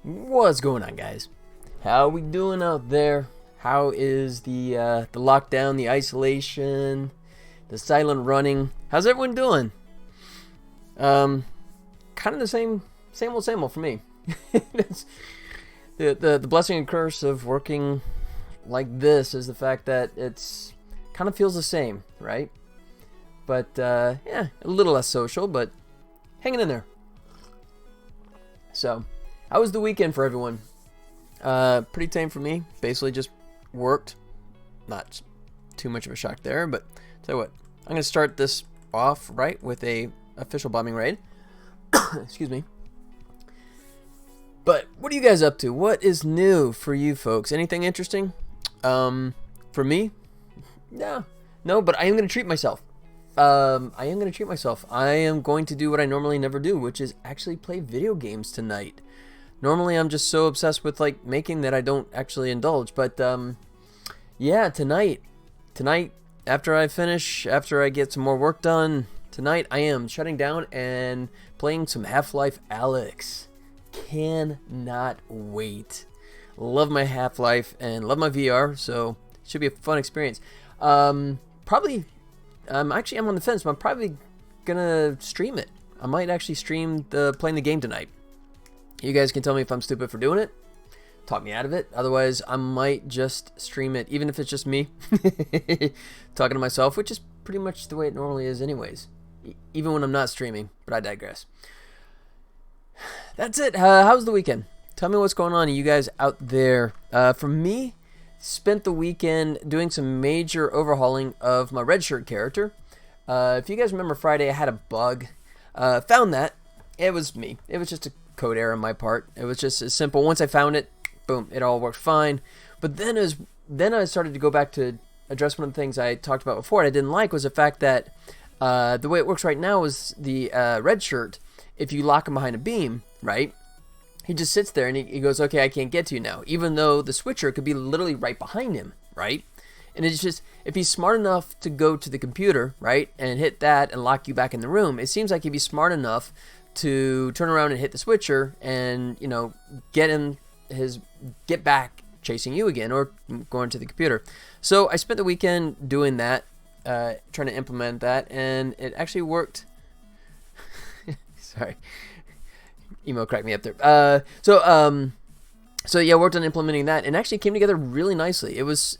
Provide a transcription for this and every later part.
What's going on, guys? How we doing out there? How is the lockdown, the isolation, the silent running? How's everyone doing? Kind of the same old for me. It's the blessing and curse of working like this is the fact that it's kind of feels the same, right? But yeah, a little less social, but hanging in there. So, how was the weekend for everyone? Pretty tame for me. Basically just worked. Not too much of a shock there, but tell you what, I'm going to start this off right with a official bombing raid. Excuse me. But what are you guys up to? What is new for you folks? Anything interesting? For me? Yeah. No, but I am going to treat myself. I am going to do what I normally never do, which is actually play video games tonight. Normally I'm just so obsessed with like making that I don't actually indulge, but yeah, tonight after I get some more work done, tonight I am shutting down and playing some Half-Life Alyx. Cannot wait. Love my Half-Life and love my VR, so it should be a fun experience. Probably actually I'm on the fence, but I'm probably gonna stream it. I might actually stream playing the game tonight. You guys can tell me if I'm stupid for doing it. Talk me out of it. Otherwise, I might just stream it, even if it's just me talking to myself, which is pretty much the way it normally is anyways. Even when I'm not streaming, but I digress. That's it. How's the weekend? Tell me what's going on, you guys out there. For me, spent the weekend doing some major overhauling of my red shirt character. If you guys remember Friday, I had a bug. Found that. It was me. It was just a code error on my part. It was just as simple. Once I found it, boom, it all worked fine. But then I started to go back to address one of the things I talked about before and I didn't like was the fact that the way it works right now is the red shirt, if you lock him behind a beam, right, he just sits there and he goes, okay, I can't get to you now, even though the switcher could be literally right behind him, right? And it's just, if he's smart enough to go to the computer, right, and hit that and lock you back in the room, it seems like he'd be smart enough to turn around and hit the switcher and, you know, get back chasing you again or going to the computer. So I spent the weekend doing that, trying to implement that, and it actually worked. Sorry, email cracked me up there. So yeah, worked on implementing that, and actually came together really nicely. It was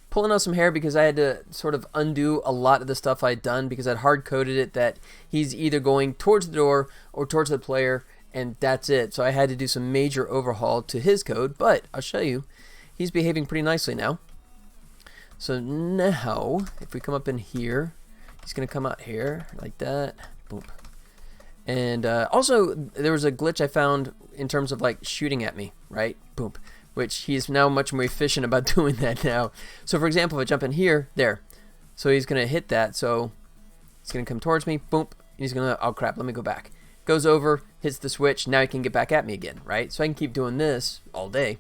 pulling out some hair because I had to sort of undo a lot of the stuff I'd done because I'd hard-coded it that he's either going towards the door or towards the player, and that's it. So I had to do some major overhaul to his code, but I'll show you. He's behaving pretty nicely now. So now, if we come up in here, he's going to come out here like that. Boom. And also, there was a glitch I found in terms of like shooting at me, right? Boom. Which he's now much more efficient about doing that now. So for example, if I jump in here, there. So he's going to hit that. So he's going to come towards me. Boom. And he's going to, oh crap, let me go back. Goes over, hits the switch. Now he can get back at me again, right? So I can keep doing this all day.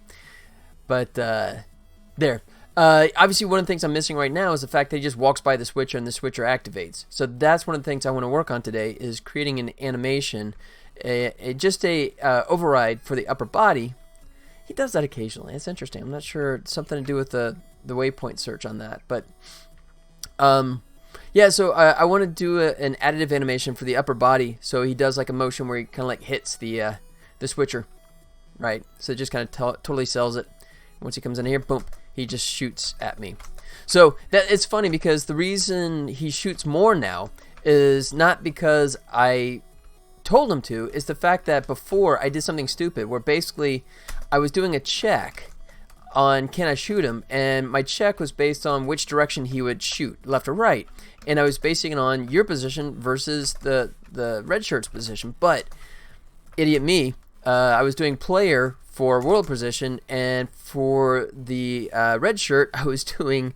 But there. Obviously, one of the things I'm missing right now is the fact that he just walks by the switcher and the switcher activates. So that's one of the things I want to work on today is creating an animation, just a override for the upper body. He does that occasionally. It's interesting. I'm not sure. It's something to do with the waypoint search on that. But yeah, so I want to do an additive animation for the upper body. So he does like a motion where he kind of like hits the switcher, right? So it just kind of totally sells it. Once he comes in here, boom, he just shoots at me. So that it's funny because the reason he shoots more now is not because I told him to, is the fact that before I did something stupid where basically I was doing a check on can I shoot him, and my check was based on which direction he would shoot, left or right, and I was basing it on your position versus the red shirt's position. But idiot me, I was doing player for world position, and for the red shirt I was doing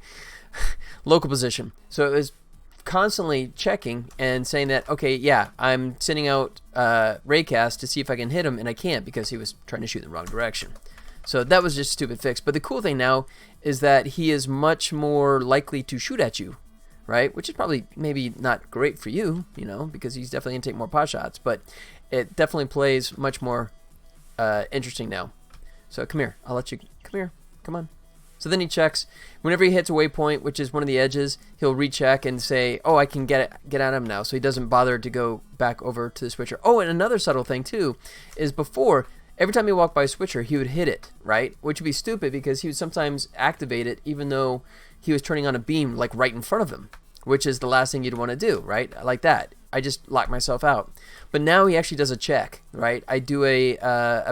local position. So it was constantly checking and saying that, okay, yeah, I'm sending out raycast to see if I can hit him, and I can't because he was trying to shoot in the wrong direction. So that was just a stupid fix. But the cool thing now is that he is much more likely to shoot at you, right? Which is probably maybe not great for you, you know, because he's definitely going to take more pot shots. But it definitely plays much more interesting now. So come here. I'll let you. Come here. Come on. So then he checks. Whenever he hits a waypoint, which is one of the edges, he'll recheck and say, oh, I can get at him now. So he doesn't bother to go back over to the switcher. Oh, and another subtle thing, too, is before, every time he walked by a switcher, he would hit it, right? Which would be stupid because he would sometimes activate it even though he was turning on a beam, like, right in front of him, which is the last thing you'd want to do, right? Like that. I just locked myself out. But now he actually does a check, right? I do a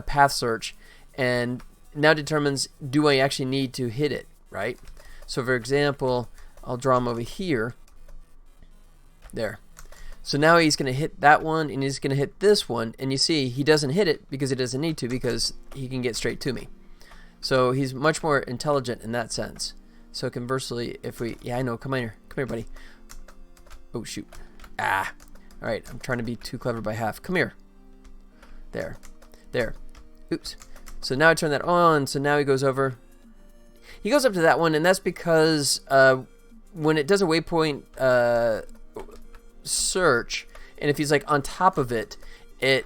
path search, and now determines, do I actually need to hit it, right? So for example, I'll draw him over here. There. So now he's going to hit that one, and he's going to hit this one, and you see he doesn't hit it because he doesn't need to, because he can get straight to me. So he's much more intelligent in that sense. So conversely, if we, yeah, I know, come here, buddy. Oh shoot. Ah. All right, I'm trying to be too clever by half. Come here. There. There. Oops. So now I turn that on, so now he goes over. He goes up to that one, and that's because when it does a waypoint search, and if he's like on top of it, it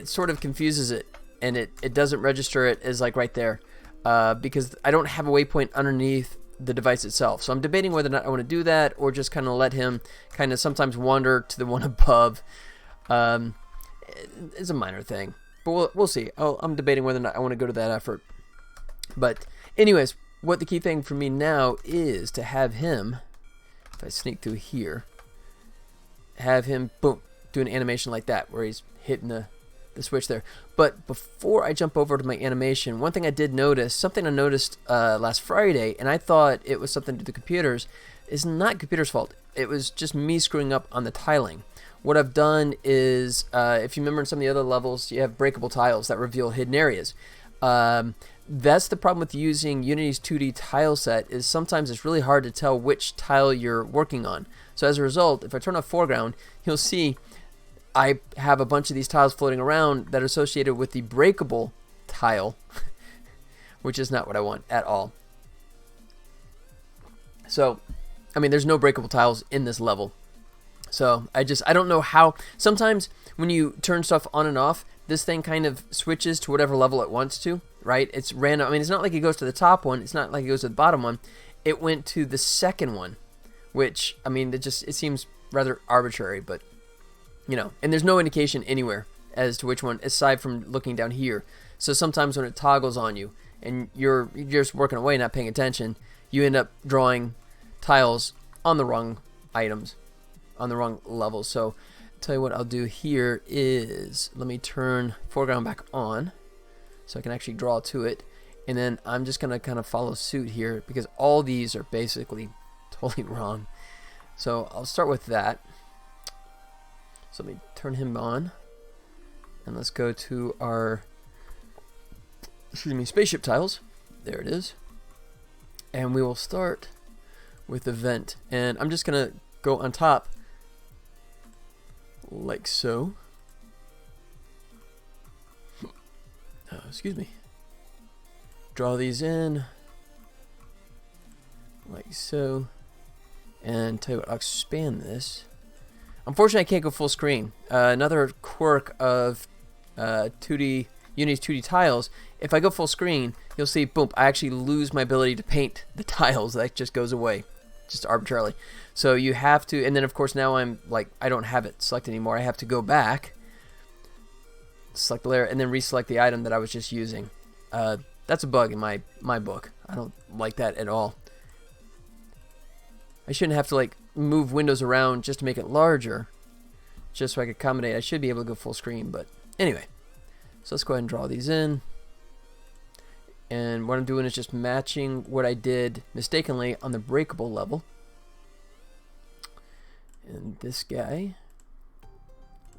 sort of confuses it, and it doesn't register it as like right there, because I don't have a waypoint underneath the device itself. So I'm debating whether or not I want to do that, or just kind of let him kind of sometimes wander to the one above. It's a minor thing. But we'll see. I'm debating whether or not I want to go to that effort. But anyways, what the key thing for me now is to have him, if I sneak through here, have him, boom, do an animation like that, where he's hitting the switch there. But before I jump over to my animation, one thing I did notice, something I noticed last Friday, and I thought it was something to do with the computers, is not computer's fault. It was just me screwing up on the tiling. What I've done is, if you remember in some of the other levels, you have breakable tiles that reveal hidden areas. That's the problem with using Unity's 2D tile set, is sometimes it's really hard to tell which tile you're working on. So as a result, if I turn off foreground, you'll see I have a bunch of these tiles floating around that are associated with the breakable tile, which is not what I want at all. So, I mean, there's no breakable tiles in this level. So I don't know how. Sometimes when you turn stuff on and off, this thing kind of switches to whatever level it wants to, right? It's random. I mean, it's not like it goes to the top one. It's not like it goes to the bottom one. It went to the second one, which, I mean, it seems rather arbitrary, but, you know, and there's no indication anywhere as to which one, aside from looking down here. So sometimes when it toggles on you and you're just working away, not paying attention, you end up drawing tiles on the wrong items, on the wrong level. So tell you what I'll do here is, let me turn foreground back on so I can actually draw to it, and then I'm just gonna kind of follow suit here because all these are basically totally wrong. So I'll start with that. So let me turn him on, and let's go to our, excuse me, spaceship tiles. There it is. And we will start with the vent, and I'm just gonna go on top like so. Excuse me. Draw these in like so, and tell you what, I'll expand this. Unfortunately, I can't go full screen. Another quirk of Unity's 2D tiles, if I go full screen, you'll see, boom, I actually lose my ability to paint the tiles. That just goes away, just arbitrarily. So you have to, and then of course now I'm like, I don't have it selected anymore. I have to go back, select the layer, and then reselect the item that I was just using. That's a bug in my book. I don't like that at all. I shouldn't have to like move windows around just to make it larger, just so I could accommodate. I should be able to go full screen, but anyway. So let's go ahead and draw these in. And what I'm doing is just matching what I did mistakenly on the breakable level. And this guy,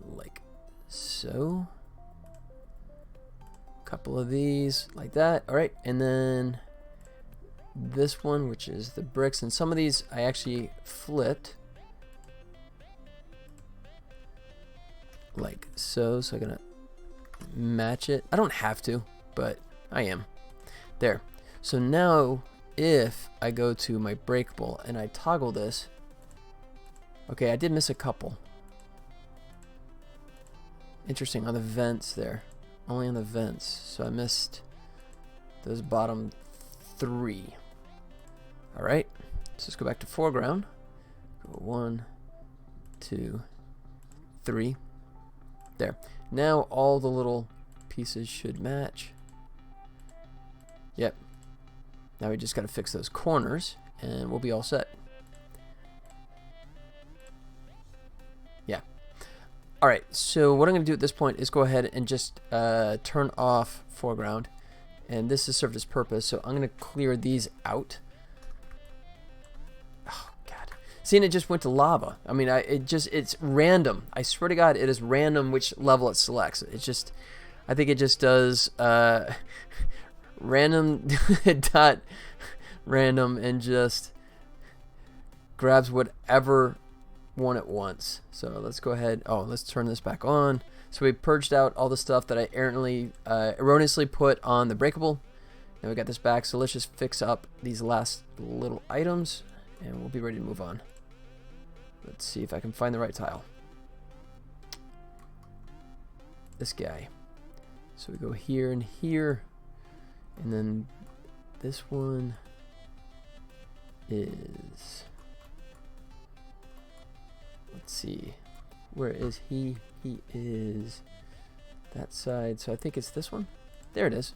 like so. Couple of these, like that. Alright, and then this one, which is the bricks. And some of these I actually flipped. Like so. So I'm going to match it. I don't have to, but I am. There. So now if I go to my breakable and I toggle this, okay, I did miss a couple. Interesting, on the vents there. Only on the vents. So I missed those bottom 3. All right, so let's go back to foreground. Go 1, 2, 3. There. Now all the little pieces should match. Yep. Now we just got to fix those corners, and we'll be all set. Yeah. All right, so what I'm going to do at this point is go ahead and just turn off foreground, and this has served its purpose, so I'm going to clear these out. Oh, God. Seeing it just went to lava. I mean, it's random. I swear to God, it is random which level it selects. It's just, I think it just does random dot random and just grabs whatever one it wants. So let's go ahead. Oh, let's turn this back on. So we purged out all the stuff that I erroneously put on the breakable. Now we got this back. So let's just fix up these last little items, and we'll be ready to move on. Let's see if I can find the right tile. This guy. So we go here and here, and then this one is, let's see, where is he? He is that side, so I think it's this one. There it is.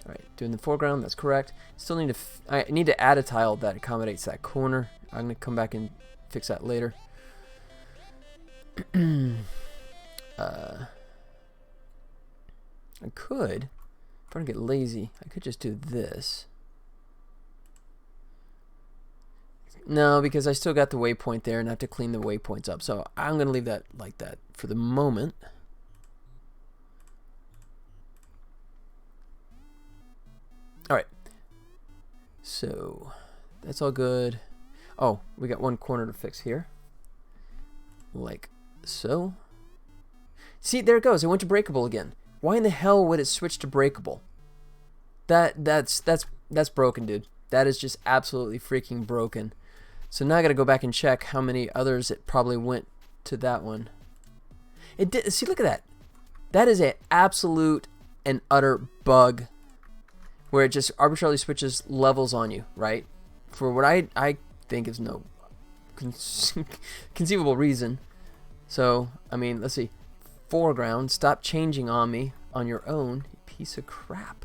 All right, doing the foreground, that's correct. Still need to, I need to add a tile that accommodates that corner. I'm gonna come back and fix that later. I could, if I don't get lazy, I could just do this. No, because I still got the waypoint there and I have to clean the waypoints up. So I'm going to leave that like that for the moment. All right. So that's all good. Oh, we got one corner to fix here. Like so. See, there it goes. It went to breakable again. Why in the hell would it switch to breakable? That's broken, dude. That is just absolutely freaking broken. So now I got to go back and check how many others it probably went to that one. It did. See, look at that. That is an absolute and utter bug where it just arbitrarily switches levels on you, right? For what I think is no conceivable reason. So, I mean, let's see. Foreground, stop changing on me on your own, you piece of crap.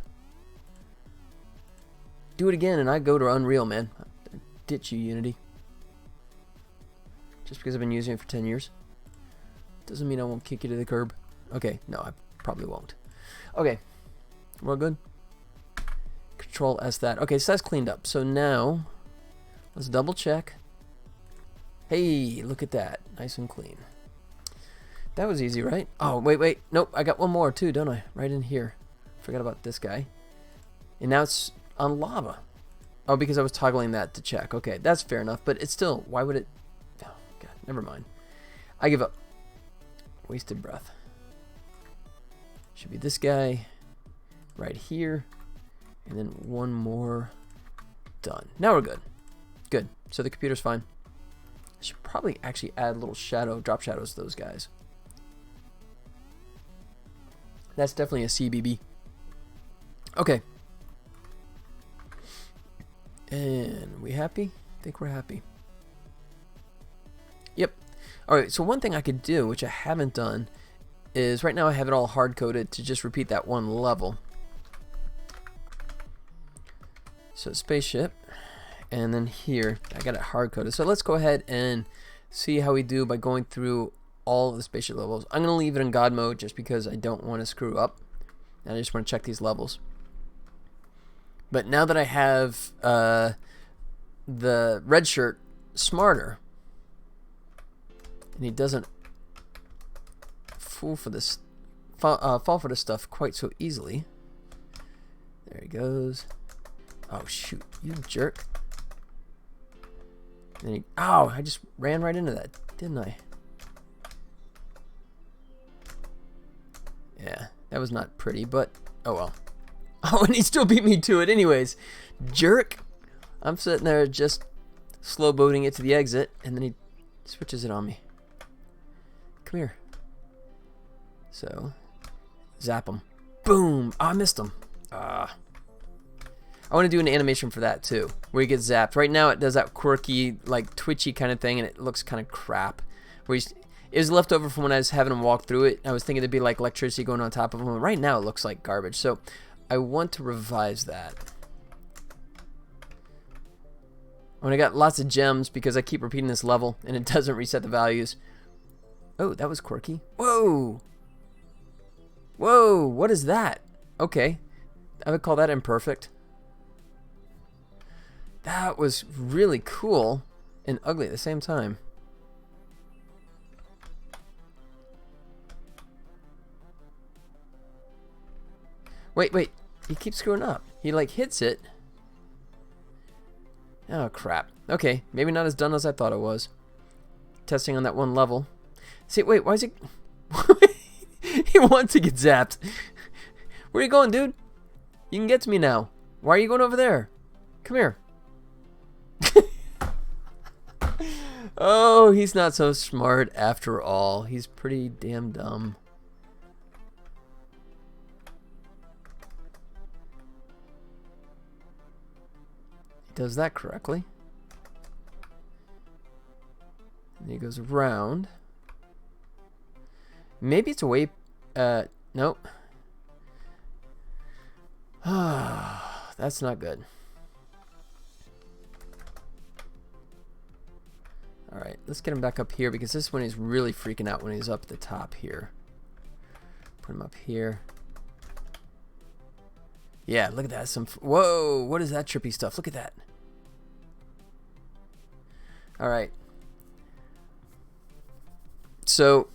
Do it again and I go to Unreal, man. I ditch you, Unity. Just because I've been using it for 10 years. Doesn't mean I won't kick you to the curb. Okay, no, I probably won't. Okay, we're all good. Control S that. Okay, so that's cleaned up. So now, let's double check. Hey, look at that. Nice and clean. That was easy, right? Oh, wait. Nope, I got one more too, don't I? Right in here. Forgot about this guy. And now it's on lava. Oh, because I was toggling that to check. Okay, that's fair enough, but it's still, why would it? Oh, God, never mind. I give up. Wasted breath. Should be this guy right here. And then one more. Done. Now we're good. Good. So the computer's fine. I should probably actually add little drop shadows to those guys. That's definitely a CBB. Okay. And we happy? I think we're happy. Yep. Alright, so one thing I could do, which I haven't done, is right now I have it all hard-coded to just repeat that one level. So spaceship, and then here, I got it hard-coded. So let's go ahead and see how we do by going through all of the spaceship levels. I'm going to leave it in God mode just because I don't want to screw up. And I just want to check these levels. But now that I have the red shirt smarter, and he doesn't fall for this stuff quite so easily. There he goes. Oh shoot, you jerk. And he, ow, I just ran right into that, didn't I? Yeah, that was not pretty, but oh well. Oh, and he still beat me to it anyways. Jerk. I'm sitting there just slow boating it to the exit, and then he switches it on me. Come here. So, zap him. Boom. Oh, I missed him. I want to do an animation for that too, where he gets zapped. Right now it does that quirky, like twitchy kind of thing, and it looks kind of crap. Where it was left over from when I was having him walk through it. I was thinking it'd be like electricity going on top of him. Right now it looks like garbage. So I want to revise that. When I got lots of gems because I keep repeating this level and it doesn't reset the values. Oh, that was quirky. Whoa! Whoa, what is that? Okay, I would call that imperfect. That was really cool and ugly at the same time. Wait, he keeps screwing up. He like hits it. Oh crap. Okay, maybe not as done as I thought it was. Testing on that one level. See, wait, why is he... He wants to get zapped. Where are you going, dude? You can get to me now. Why are you going over there? Come here. Oh, he's not so smart after all. He's pretty damn dumb. He does that correctly. And he goes around. Maybe it's a way... nope. That's not good. Alright, let's get him back up here because this is when he's really freaking out, when he's up at the top here. Put him up here. Yeah, look at that. Whoa, what is that trippy stuff? Look at that. Alright. So,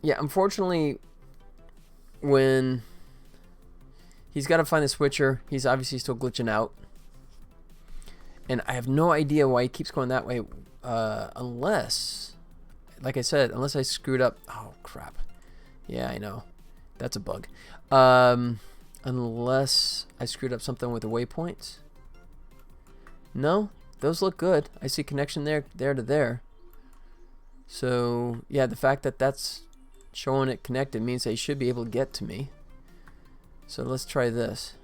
yeah, unfortunately, when he's got to find the switcher, he's obviously still glitching out. And I have no idea why he keeps going that way. Unless, like I said, unless I screwed up. Oh, crap. Yeah, I know. That's a bug. Unless I screwed up something with the waypoints. No, those look good. I see connection there to there. So, yeah, the fact that that's showing it connected means they should be able to get to me. So let's try this.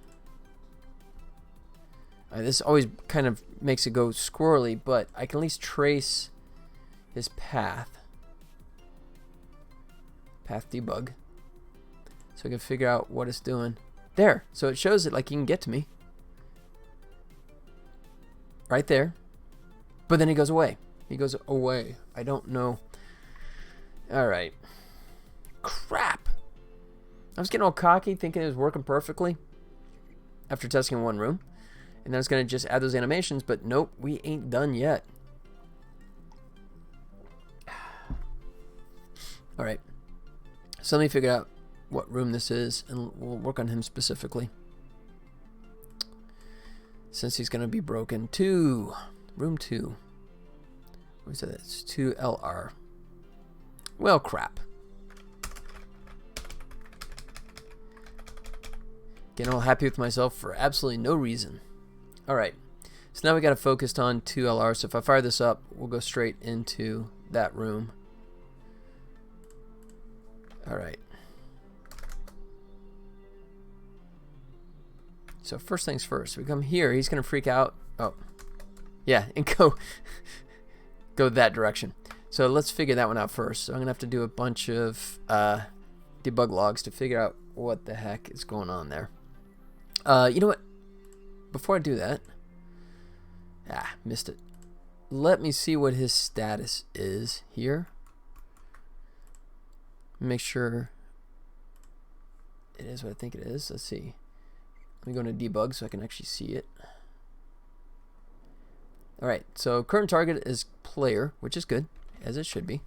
This always kind of makes it go squirrely, but I can at least trace his path. Path debug. So I can figure out what it's doing. There. So it shows it like he can get to me. Right there. But then he goes away. He goes away. I don't know. Alright. Crap. I was getting all cocky thinking it was working perfectly after testing in one room. And then I was going to just add those animations, but nope, we ain't done yet. Alright. So let me figure out what room this is, and we'll work on him specifically. Since he's going to be broken. 2. Room 2. What is that? It's 2LR. Well, crap. Getting all happy with myself for absolutely no reason. Alright, so now we got to focus on 2LR. So if I fire this up, we'll go straight into that room. Alright. So first things first, we come here, he's going to freak out. Oh, yeah, and go that direction. So let's figure that one out first. So I'm going to have to do a bunch of debug logs to figure out what the heck is going on there. You know what? Before I do that, missed it. Let me see what his status is here. Make sure it is what I think it is. Let's see. Let me go into debug so I can actually see it. Alright, so current target is player, which is good, as it should be.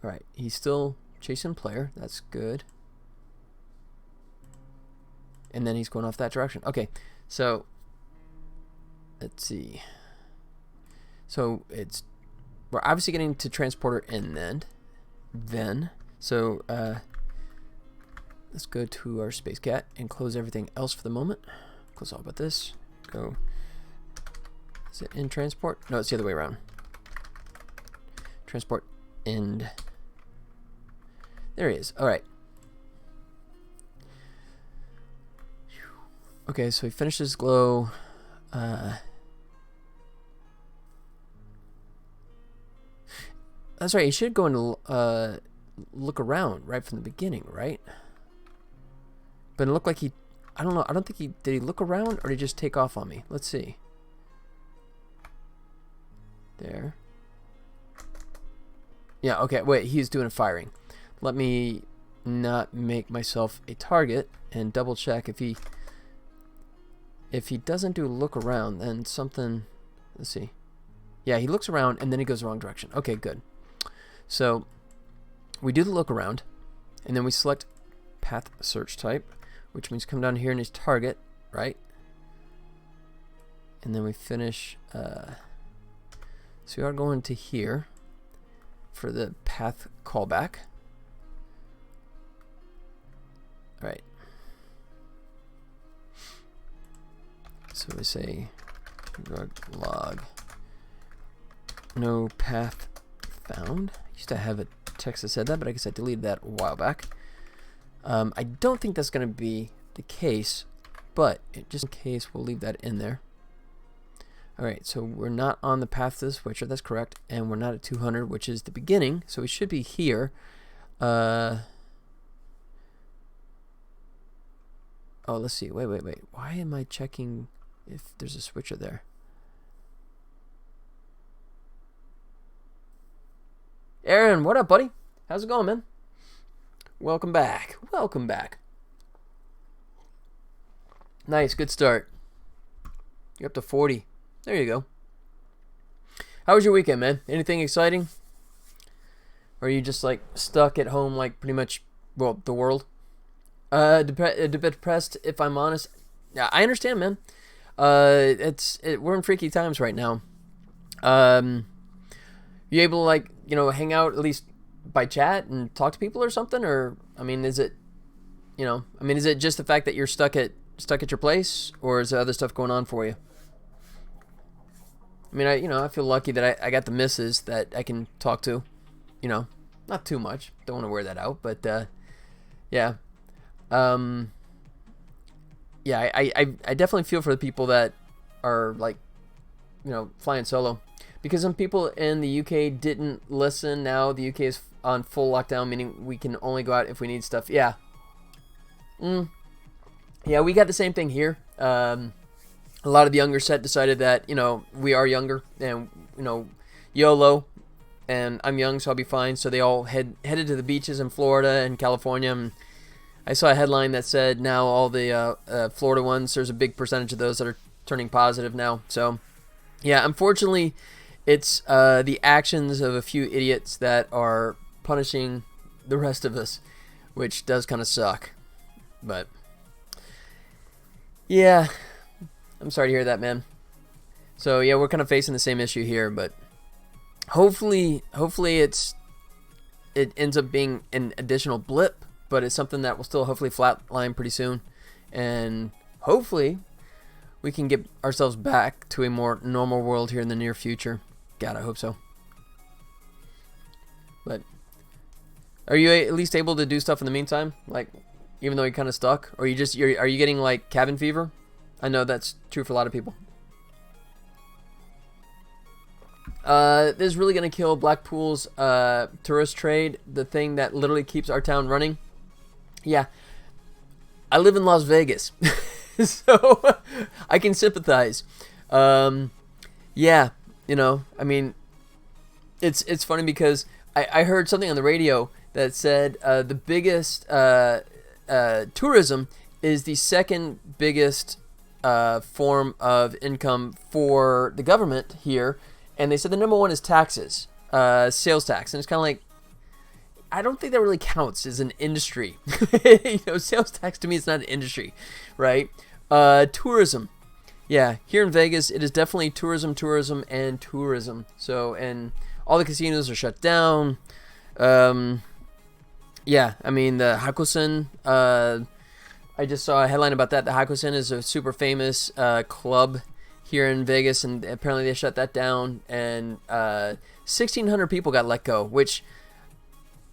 Alright, he's still chasing player. That's good. And then he's going off that direction. Okay, so let's see. So we're obviously getting to transporter in then. So let's go to our space cat and close everything else for the moment. Close all but this. Go. Is it in transport? No, it's the other way around. Transport end. There he is. All right. Okay, so he finishes glow. That's right. He should go into look around right from the beginning, right? But it looked like he. I don't know. I don't think he did. He look around or did he just take off on me? Let's see. There. Yeah. Okay. Wait. He's doing a firing. Let me not make myself a target and double check if he. If he doesn't do a look around, then something. Let's see. Yeah, he looks around and then he goes the wrong direction. Okay, good. So we do the look around, and then we select path search type, which means come down here and his target, right? And then we finish. So we are going to here for the path callback. All right. So we say drug log. No path found. I used to have a text that said that, but I guess I deleted that a while back. I don't think that's going to be the case, but just in case, we'll leave that in there. Alright, so we're not on the path to the switcher, that's correct, and we're not at 200, which is the beginning, so we should be here. Oh, let's see. Wait. Why am I checking if there's a switcher there? Aaron, what up, buddy? How's it going, man? Welcome back. Welcome back. Nice, good start. You're up to 40. There you go. How was your weekend, man? Anything exciting? Or are you just like stuck at home like pretty much, well, the world? A bit depressed, if I'm honest. Yeah, I understand, man. We're in freaky times right now. You able to like, you know, hang out at least by chat and talk to people or something? Or I mean, is it, you know, I mean, is it just the fact that you're stuck at your place, or is there other stuff going on for you? I mean, I feel lucky that I got the missus that I can talk to, you know, not too much. Don't want to wear that out, but yeah. Yeah, I definitely feel for the people that are like, you know, flying solo, because some people in the UK didn't listen. Now the UK is on full lockdown, meaning we can only go out if we need stuff. Yeah. Yeah, we got the same thing here. A lot of the younger set decided that, you know, we are younger and, you know, YOLO, and I'm young, so I'll be fine. So they all headed to the beaches in Florida and California. And I saw a headline that said now all the Florida ones, there's a big percentage of those that are turning positive now. So, yeah, unfortunately, it's the actions of a few idiots that are punishing the rest of us, which does kind of suck. But, yeah, I'm sorry to hear that, man. So, yeah, we're kind of facing the same issue here, but hopefully it ends up being an additional blip, but it's something that will still hopefully flatline pretty soon, and hopefully we can get ourselves back to a more normal world here in the near future. God, I hope so. But are you at least able to do stuff in the meantime, like even though you're kind of stuck, or are you getting like cabin fever? I know that's true for a lot of people. This is really gonna kill Blackpool's tourist trade, the thing that literally keeps our town running. Yeah, I live in Las Vegas, so I can sympathize. Yeah, you know, I mean, it's funny because I heard something on the radio that said the biggest tourism is the second biggest form of income for the government here, and they said the number one is taxes, sales tax, and it's kind of like, I don't think that really counts as an industry. You know, sales tax to me is not an industry, right? Tourism. Yeah, here in Vegas, it is definitely tourism. So, and all the casinos are shut down. Yeah, I mean, the Hakusen, I just saw a headline about that. The Hakusen is a super famous club here in Vegas, and apparently they shut that down, and 1,600 people got let go, which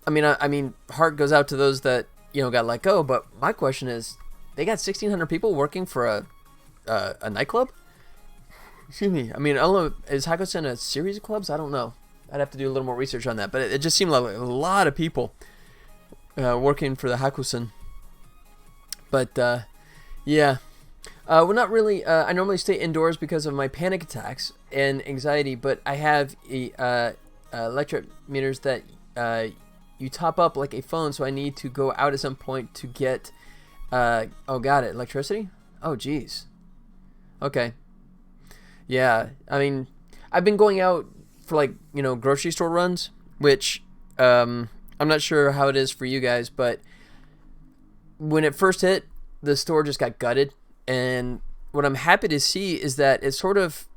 I mean, heart goes out to those that got let go. But my question is, they got 1,600 people working for a nightclub. Excuse me. I mean, I don't know. Is Hakusen a series of clubs? I don't know. I'd have to do a little more research on that. But it just seemed like a lot of people working for the Hakusen. But yeah. Well, not really. I normally stay indoors because of my panic attacks and anxiety, but I have electric meters that you top up like a phone, so I need to go out at some point to get, oh, got it, electricity? Oh, geez. Okay. Yeah, I mean, I've been going out for, like, grocery store runs, which I'm not sure how it is for you guys, but when it first hit, the store just got gutted. And what I'm happy to see is that it's sort of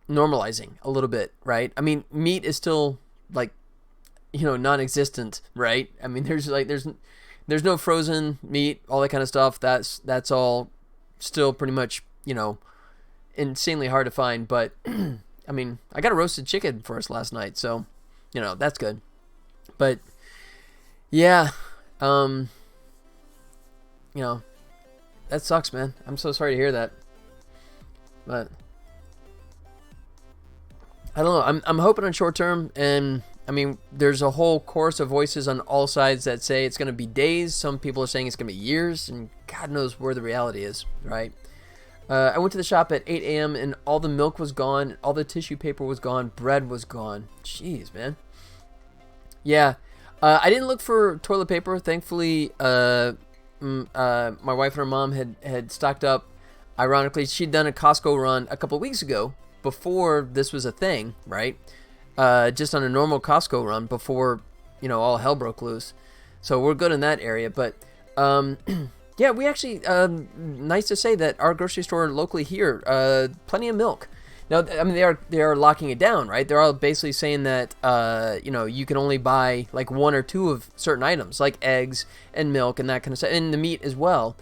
normalizing a little bit, right? I mean, meat is still like, non-existent, right? I mean, there's no frozen meat, all that kind of stuff. That's all still pretty much, insanely hard to find. But I mean, I got a roasted chicken for us last night, so that's good. But yeah, that sucks, man. I'm so sorry to hear that. But I don't know. I'm hoping on short term, and I mean, there's a whole chorus of voices on all sides that say it's going to be days. Some people are saying it's going to be years, and God knows where the reality is, right? I went to the shop at 8 a.m. and all the milk was gone, all the tissue paper was gone, bread was gone. Jeez, man. Yeah, I didn't look for toilet paper. Thankfully, my wife and her mom had stocked up. Ironically, she'd done a Costco run a couple weeks ago before this was a thing, right? Just on a normal Costco run before, all hell broke loose. So we're good in that area. But, yeah, we actually, nice to say that our grocery store locally here, plenty of milk. Now, I mean, they are locking it down, right? They're all basically saying that, you can only buy like one or two of certain items, like eggs and milk and that kind of stuff, and the meat as well.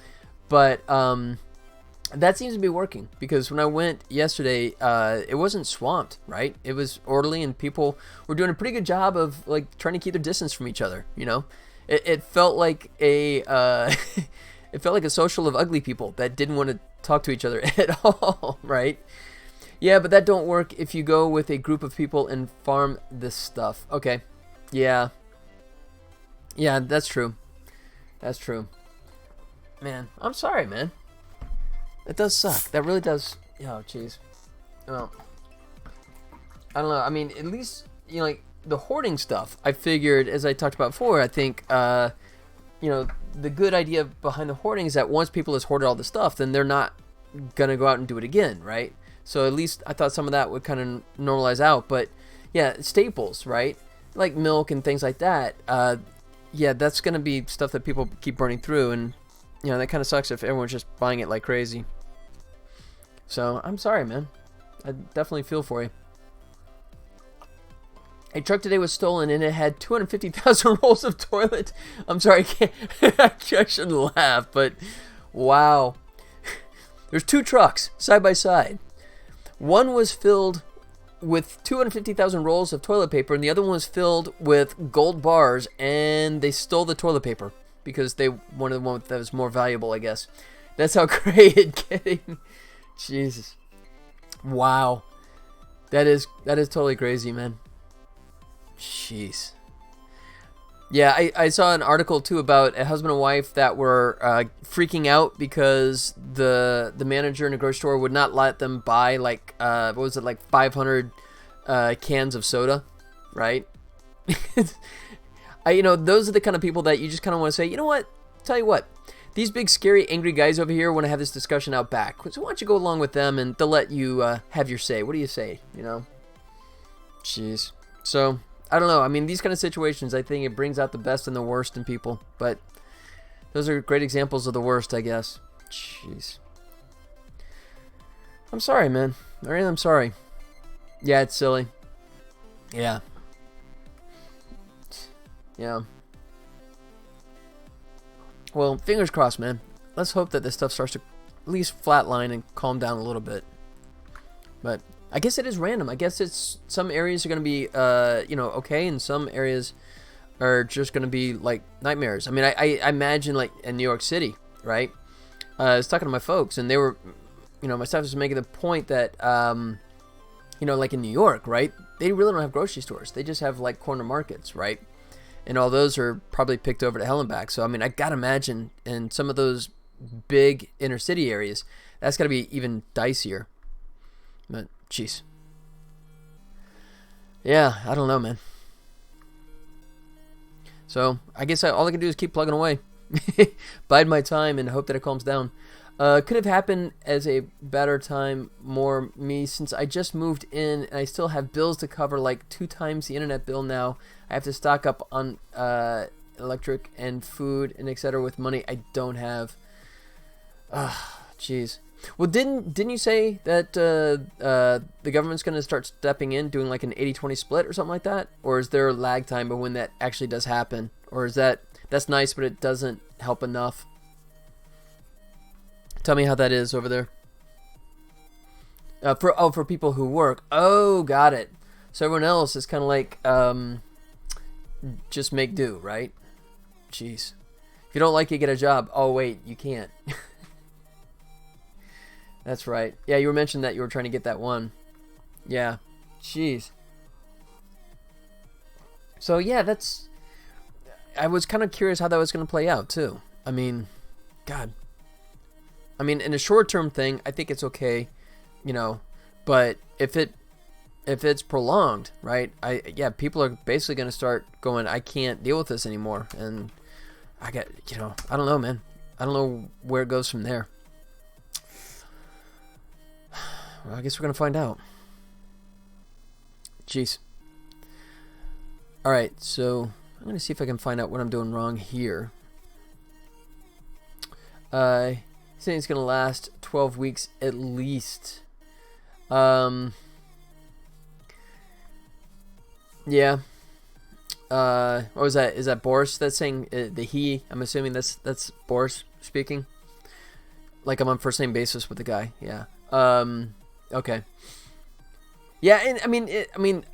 But that seems to be working, because when I went yesterday, it wasn't swamped, right? It was orderly, and people were doing a pretty good job of like trying to keep their distance from each other. It felt like a it felt like a social of ugly people that didn't want to talk to each other at all, right? Yeah, but that don't work if you go with a group of people and farm this stuff. Okay. Yeah. Yeah, that's true. That's true. Man, I'm sorry, man. That does suck. That really does. Oh, jeez. Well, I don't know. I mean, at least, like, the hoarding stuff, I figured, as I talked about before, I think, the good idea behind the hoarding is that once people has hoarded all the stuff, then they're not going to go out and do it again, right? So at least I thought some of that would kind of normalize out. But yeah, staples, right? Like milk and things like that. Yeah, that's going to be stuff that people keep burning through. And, that kind of sucks if everyone's just buying it like crazy. So I'm sorry, man. I definitely feel for you. A truck today was stolen and it had 250,000 rolls of toilet. I'm sorry, I shouldn't laugh, but wow. There's two trucks side by side. One was filled with 250,000 rolls of toilet paper, and the other one was filled with gold bars, and they stole the toilet paper because they wanted the one that was more valuable, I guess. That's how great it's getting. Jesus. Wow. That is totally crazy, man. Jeez. Yeah, I saw an article too about a husband and wife that were freaking out because the manager in a grocery store would not let them buy like 500 cans of soda, right? Those are the kind of people that you just kind of want to say, you know what? Tell you what, these big scary angry guys over here want to have this discussion out back. So why don't you go along with them and they'll let you have your say? What do you say? Jeez. So. I don't know. I mean, these kind of situations, I think it brings out the best and the worst in people. But those are great examples of the worst, I guess. Jeez. I'm sorry, man. I'm sorry. Yeah, it's silly. Yeah. Yeah. Well, fingers crossed, man. Let's hope that this stuff starts to at least flatline and calm down a little bit. But I guess it is random. I guess it's some areas are going to be, okay, and some areas are just going to be like nightmares. I mean, I imagine like in New York City, right? I was talking to my folks, and they were, my staff was making the point that, like in New York, right? They really don't have grocery stores. They just have like corner markets, right? And all those are probably picked over to hell and back. So, I mean, I got to imagine in some of those big inner city areas, that's got to be even dicier. But, jeez. Yeah, I don't know, man. So, I guess all I can do is keep plugging away. Bide my time and hope that it calms down. Could have happened as a better time, more me, since I just moved in and I still have bills to cover, like 2 times the internet bill now. I have to stock up on electric and food and etc. with money I don't have. Jeez. Well, didn't you say that the government's going to start stepping in, doing like an 80-20 split or something like that? Or is there a lag time of when that actually does happen? Or is that's nice, but it doesn't help enough? Tell me how that is over there. For people who work. Oh, got it. So everyone else is kind of like just make do, right? Jeez. If you don't like it, get a job. Oh wait, you can't. That's right. Yeah, you were mentioning that you were trying to get that one. Yeah. Jeez. So yeah, I was kind of curious how that was going to play out too. I mean, God. I mean, in a short-term thing, I think it's okay, but if it's prolonged, right? People are basically going to start going, I can't deal with this anymore, and I don't know, man. I don't know where it goes from there. Well, I guess we're going to find out. Jeez. All right, so I'm going to see if I can find out what I'm doing wrong here. Saying it's going to last 12 weeks at least. Yeah. What was that? Is that Boris that's saying the he? I'm assuming that's Boris speaking. Like I'm on first name basis with the guy. Yeah. Okay. Yeah, and I mean,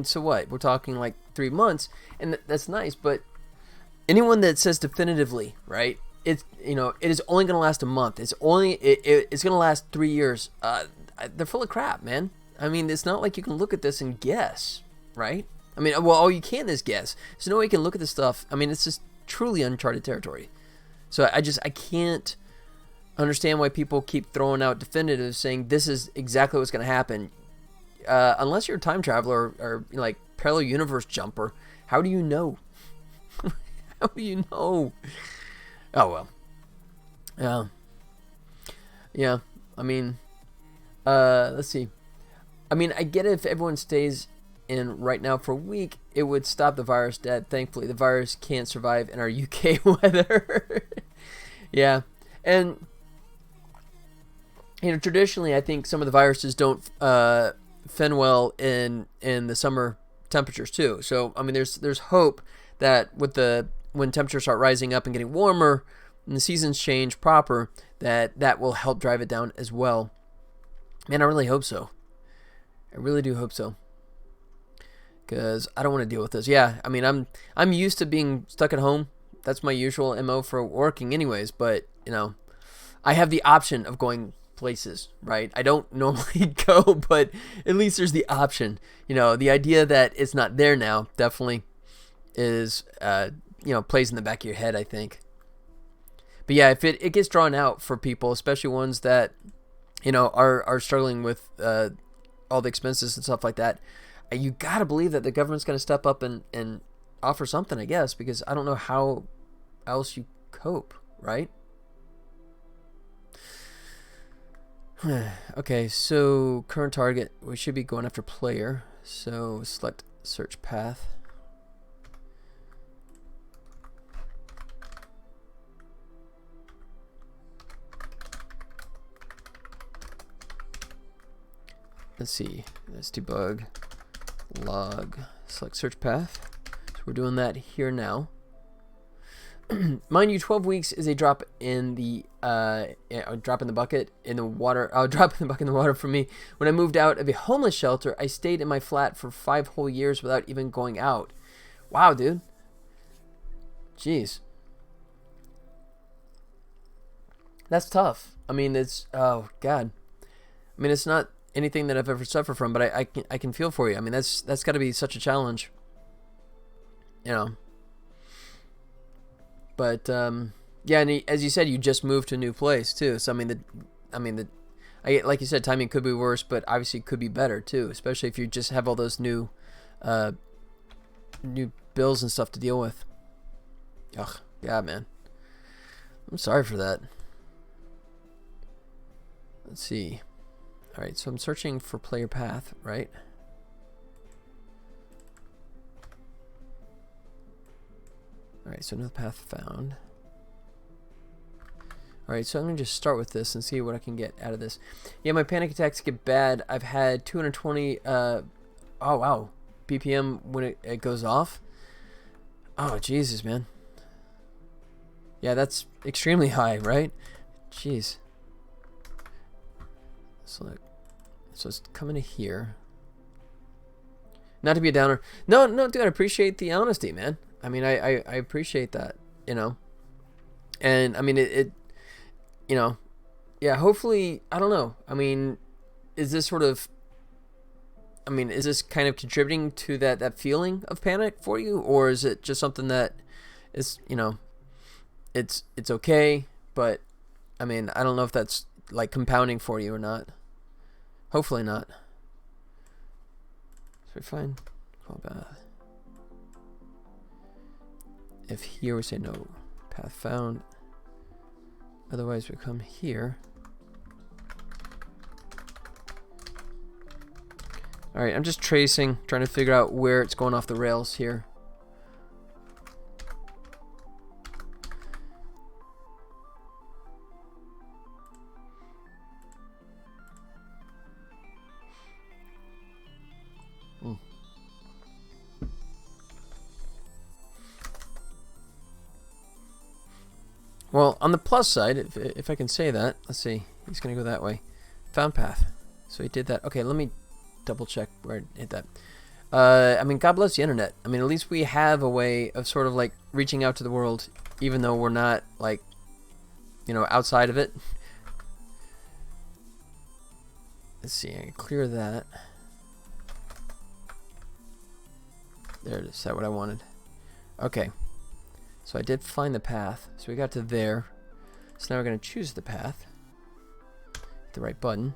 so what? We're talking like 3 months, and that's nice. But anyone that says definitively, right? It is only going to last a month. It's going to last 3 years. They're full of crap, man. I mean, it's not like you can look at this and guess, right? I mean, well, all you can is guess. There's no way you can look at this stuff. I mean, it's just truly uncharted territory. So I can't understand why people keep throwing out definitives saying this is exactly what's going to happen. Unless you're a time traveler or like parallel universe jumper, how do you know? How do you know? Oh, well. Yeah. I mean, let's see. I mean, I get it if everyone stays in right now for a week, it would stop the virus dead. Thankfully, the virus can't survive in our UK weather. Yeah. And, traditionally, I think some of the viruses don't fend well in the summer temperatures, too. So, I mean, there's hope that when temperatures start rising up and getting warmer and the seasons change proper, that will help drive it down as well. Man, I really hope so. I really do hope so. Because I don't want to deal with this. Yeah, I mean, I'm used to being stuck at home. That's my usual MO for working anyways. But, I have the option of going places, right? I don't normally go, but at least there's the option. The idea that it's not there now definitely is plays in the back of your head, I think. But yeah, if it gets drawn out for people, especially ones that are struggling with all the expenses and stuff like that, you gotta believe that the government's gonna step up and offer something, I guess, because I don't know how else you cope, right? Okay, so current target, we should be going after player, so select search path. Let's see, let's debug, log, select search path. So we're doing that here now. Mind you, 12 weeks is a drop in the bucket in the water. Drop in the bucket in the water for me. When I moved out of a homeless shelter, I stayed in my flat for 5 whole years without even going out. Wow, dude. Jeez. That's tough. I mean, it's, oh, God. I mean, it's not anything that I've ever suffered from, but I can feel for you. I mean, that's got to be such a challenge. You know. But, yeah, and as you said, you just moved to a new place, too. So, like you said, timing could be worse, but obviously it could be better, too. Especially if you just have all those new bills and stuff to deal with. Ugh, yeah, man. I'm sorry for that. Let's see. All right, so I'm searching for player path, right? All right, so another path found. All right, so I'm going to just start with this and see what I can get out of this. Yeah, my panic attacks get bad. I've had 220, oh, wow, BPM when it goes off. Oh, Jesus, man. Yeah, that's extremely high, right? Jeez. So it's coming to here. Not to be a downer. No, dude, I appreciate the honesty, man. I mean, I appreciate that, you know. And, I mean, it you know, yeah, hopefully, I don't know. I mean, is this kind of contributing to that feeling of panic for you? Or is it just something that is, you know, it's okay, but, I mean, I don't know if that's, like, compounding for you or not. Hopefully not. So we find call path. If here we say no path found. Otherwise we come here. Alright, I'm just tracing, trying to figure out where it's going off the rails here. Well, on the plus side, if I can say that, let's see, he's going to go that way. Found path. So he did that. Okay, let me double check where I hit that. I mean, God bless the internet. I mean, at least we have a way of sort of like reaching out to the world, even though we're not like, you know, outside of it. Let's see, I can clear that. There it is. Is that what I wanted? Okay. So I did find the path. So we got to there. So now we're going to choose the path. Hit the right button.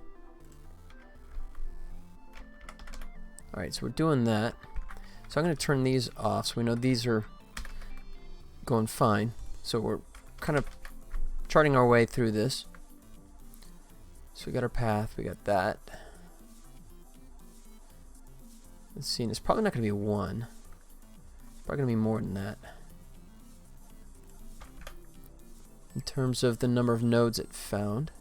Alright, so we're doing that. So I'm going to turn these off so we know these are going fine. So we're kind of charting our way through this. So we got our path. We got that. Let's see. And it's probably not going to be one. It's probably going to be more than that. In terms of the number of nodes it found.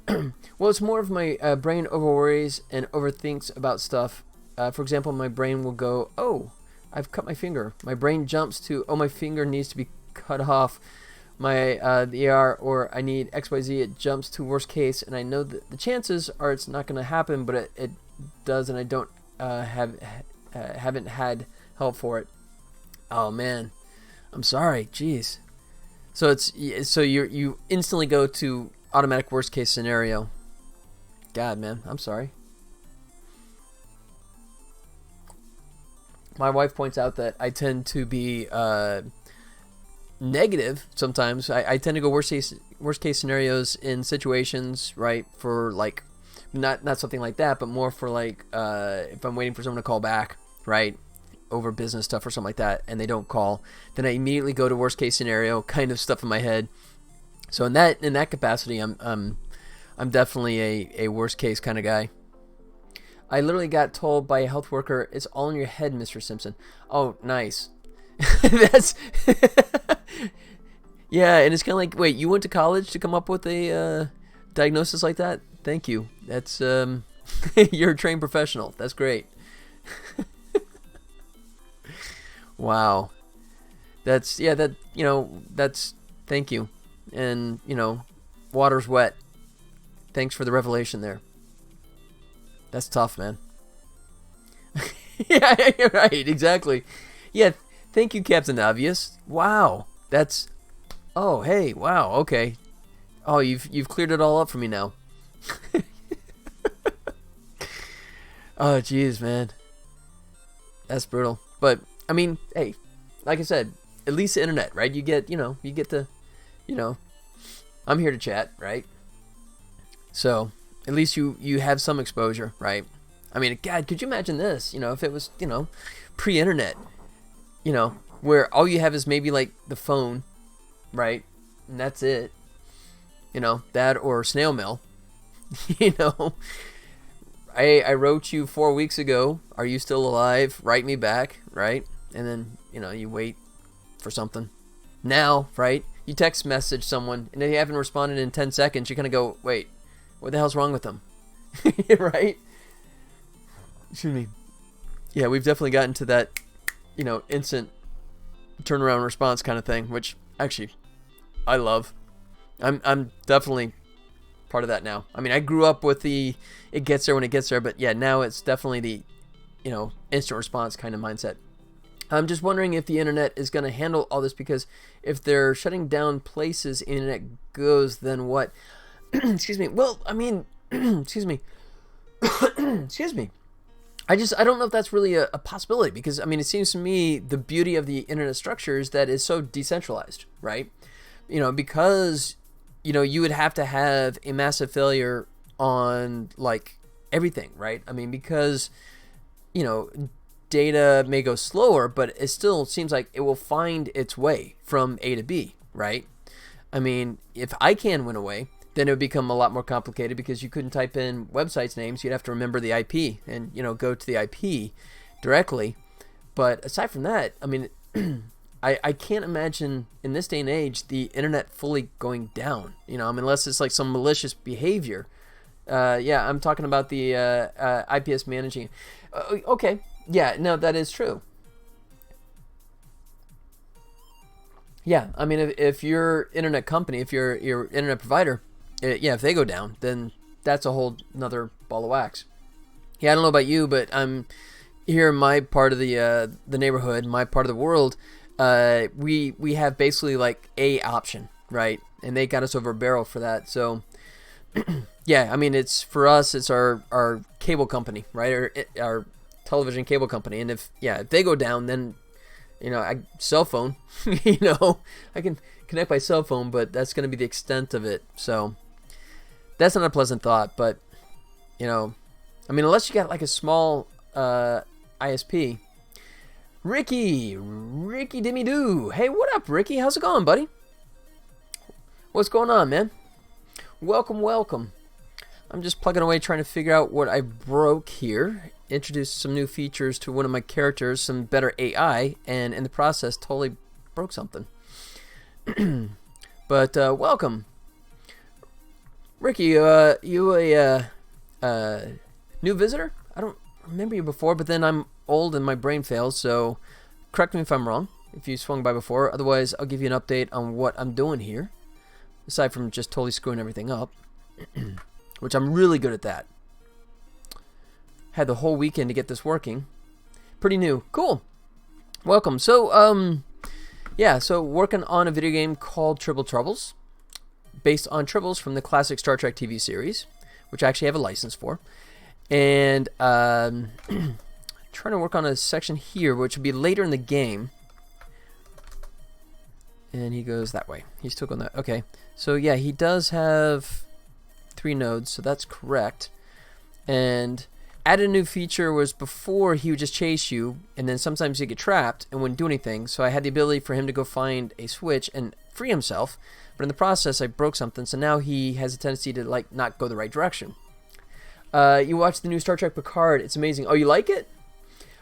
Well, it's more of my brain overworries and overthinks about stuff. For example, my brain will go, oh, I've cut my finger. My brain jumps to, oh, my finger needs to be cut off. The AR, or I need XYZ. It jumps to worst case, and I know that the chances are it's not going to happen, but it does, and I don't haven't had help for it. Oh man, I'm sorry. Jeez. So you instantly go to automatic worst case scenario. God, man, I'm sorry. My wife points out that I tend to be negative sometimes. I tend to go worst case scenarios in situations, right? For like not something like that, but more for like if I'm waiting for someone to call back, right? Over business stuff or something like that, and they don't call, then I immediately go to worst case scenario kind of stuff in my head. So in that capacity, I'm definitely a worst case kind of guy. I literally got told by a health worker, "It's all in your head, Mr. Simpson." Oh, nice. That's yeah, and it's kind of like, wait, you went to college to come up with a diagnosis like that? Thank you. That's you're a trained professional. That's great. Wow. That's, yeah, that, you know, that's, thank you. And, you know, water's wet. Thanks for the revelation there. That's tough, man. Yeah, you're right, exactly. Yeah, thank you, Captain Obvious. Wow, that's... Oh, hey, wow, okay. Oh, you've cleared it all up for me now. Oh, jeez, man. That's brutal. But, I mean, hey, like I said, at least the internet, right? You get to, I'm here to chat, right? So, at least you have some exposure, right? I mean, God, could you imagine this? If it was, pre-internet, where all you have is maybe like the phone, right? And that's it. That or snail mail. I wrote you 4 weeks ago. Are you still alive? Write me back, right? And then, you wait for something. Now, right? You text message someone and they haven't responded in 10 seconds. You're going to go, wait, what the hell's wrong with them? Right? Excuse me. Yeah, we've definitely gotten to that, instant turnaround response kind of thing, which actually I love. I'm definitely part of that now. I mean, I grew up with the it gets there when it gets there, but yeah, now it's definitely the instant response kind of mindset. I'm just wondering if the internet is going to handle all this, because if they're shutting down places internet goes, then what? Excuse me. Well, I mean, excuse me. Excuse me. I don't know if that's really a possibility, because I mean, it seems to me the beauty of the internet structure is that it's so decentralized, right? Because you would have to have a massive failure on like everything, right? I mean, because data may go slower, but it still seems like it will find its way from A to B, right? I mean, if ICANN went away, then it would become a lot more complicated, because you couldn't type in websites names. You'd have to remember the IP and go to the IP directly. But aside from that, I mean, I can't imagine in this day and age the internet fully going down. I mean, unless it's like some malicious behavior. Yeah, I'm talking about the IPS managing. Okay, yeah, no, that is true. Yeah, I mean, if your internet company, if your internet provider, yeah, if they go down, then that's a whole another ball of wax. Yeah, I don't know about you, but I'm here in my part of the neighborhood, my part of the world. We have basically like a option, right? And they got us over a barrel for that. So, yeah, I mean, it's for us, it's our cable company, right? Or our television cable company. And if they go down, then cell phone, I can connect by cell phone, but that's going to be the extent of it. So that's not a pleasant thought, but I mean, unless you got like a small ISP. Ricky Dimmy Doo. Hey, what up, Ricky? How's it going, buddy? What's going on, man? Welcome. I'm just plugging away trying to figure out what I broke here. Introduced some new features to one of my characters, some better AI, and in the process totally broke something. But welcome. Ricky, you a new visitor? I don't remember you before, but then I'm old and my brain fails, so correct me if I'm wrong, if you swung by before. Otherwise, I'll give you an update on what I'm doing here, aside from just totally screwing everything up, which I'm really good at that. Had the whole weekend to get this working. Pretty new. Cool. Welcome. So, yeah, so working on a video game called Tribble Troubles, based on Tribbles from the classic Star Trek TV series, which I actually have a license for. And trying to work on a section here, which would be later in the game. And he goes that way. He's still going that. Okay. So yeah, he does have 3 nodes, so that's correct. And added a new feature was before he would just chase you, and then sometimes he'd get trapped and wouldn't do anything. So I had the ability for him to go find a switch and free himself. But in the process, I broke something, so now he has a tendency to like not go the right direction. You watched the new Star Trek Picard. It's amazing. Oh, you like it?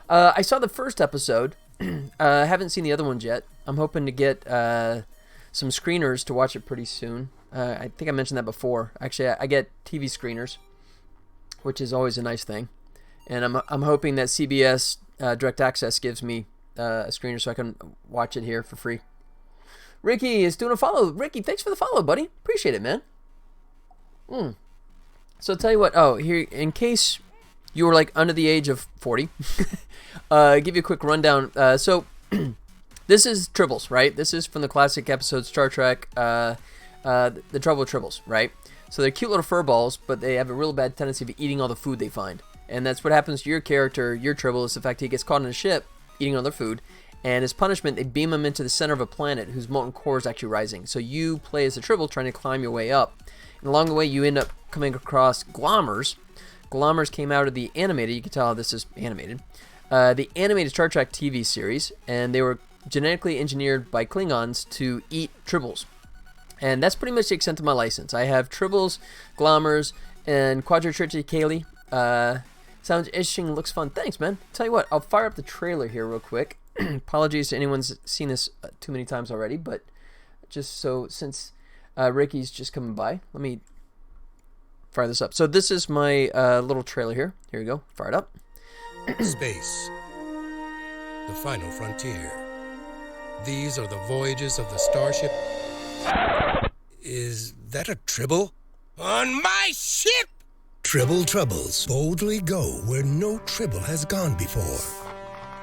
I saw the first episode. I haven't seen the other ones yet. I'm hoping to get some screeners to watch it pretty soon. I think I mentioned that before. Actually, I get TV screeners, which is always a nice thing. And I'm hoping that CBS Direct Access gives me a screener so I can watch it here for free. Ricky is doing a follow. Ricky, thanks for the follow, buddy. Appreciate it, man. So I'll tell you what. Oh, here, in case you were like under the age of 40, give you a quick rundown. So This is Tribbles, right? This is from the classic episode Star Trek, the Tribble Troubles, right? So they're cute little fur balls, but they have a real bad tendency of eating all the food they find. And that's what happens to your character, your Tribble, is the fact he gets caught in a ship eating all their food. And as punishment, they beam him into the center of a planet whose molten core is actually rising. So you play as a Tribble trying to climb your way up. And along the way, you end up coming across Glommers. Glommers came out of the animated, you can tell this is animated, the animated Star Trek TV series, and they were genetically engineered by Klingons to eat Tribbles. And that's pretty much the extent of my license. I have Tribbles, Glommers, and Quadritriticale. Sounds interesting, looks fun. Thanks, man. Tell you what, I'll fire up the trailer here real quick. Apologies to anyone who's seen this too many times already, but just so, since Ricky's just coming by, let me fire this up. So this is my little trailer here. Here we go. Fire it up. Space. The final frontier. These are the voyages of the starship. Is that a Tribble? On my ship! Tribble Troubles. Boldly go where no Tribble has gone before.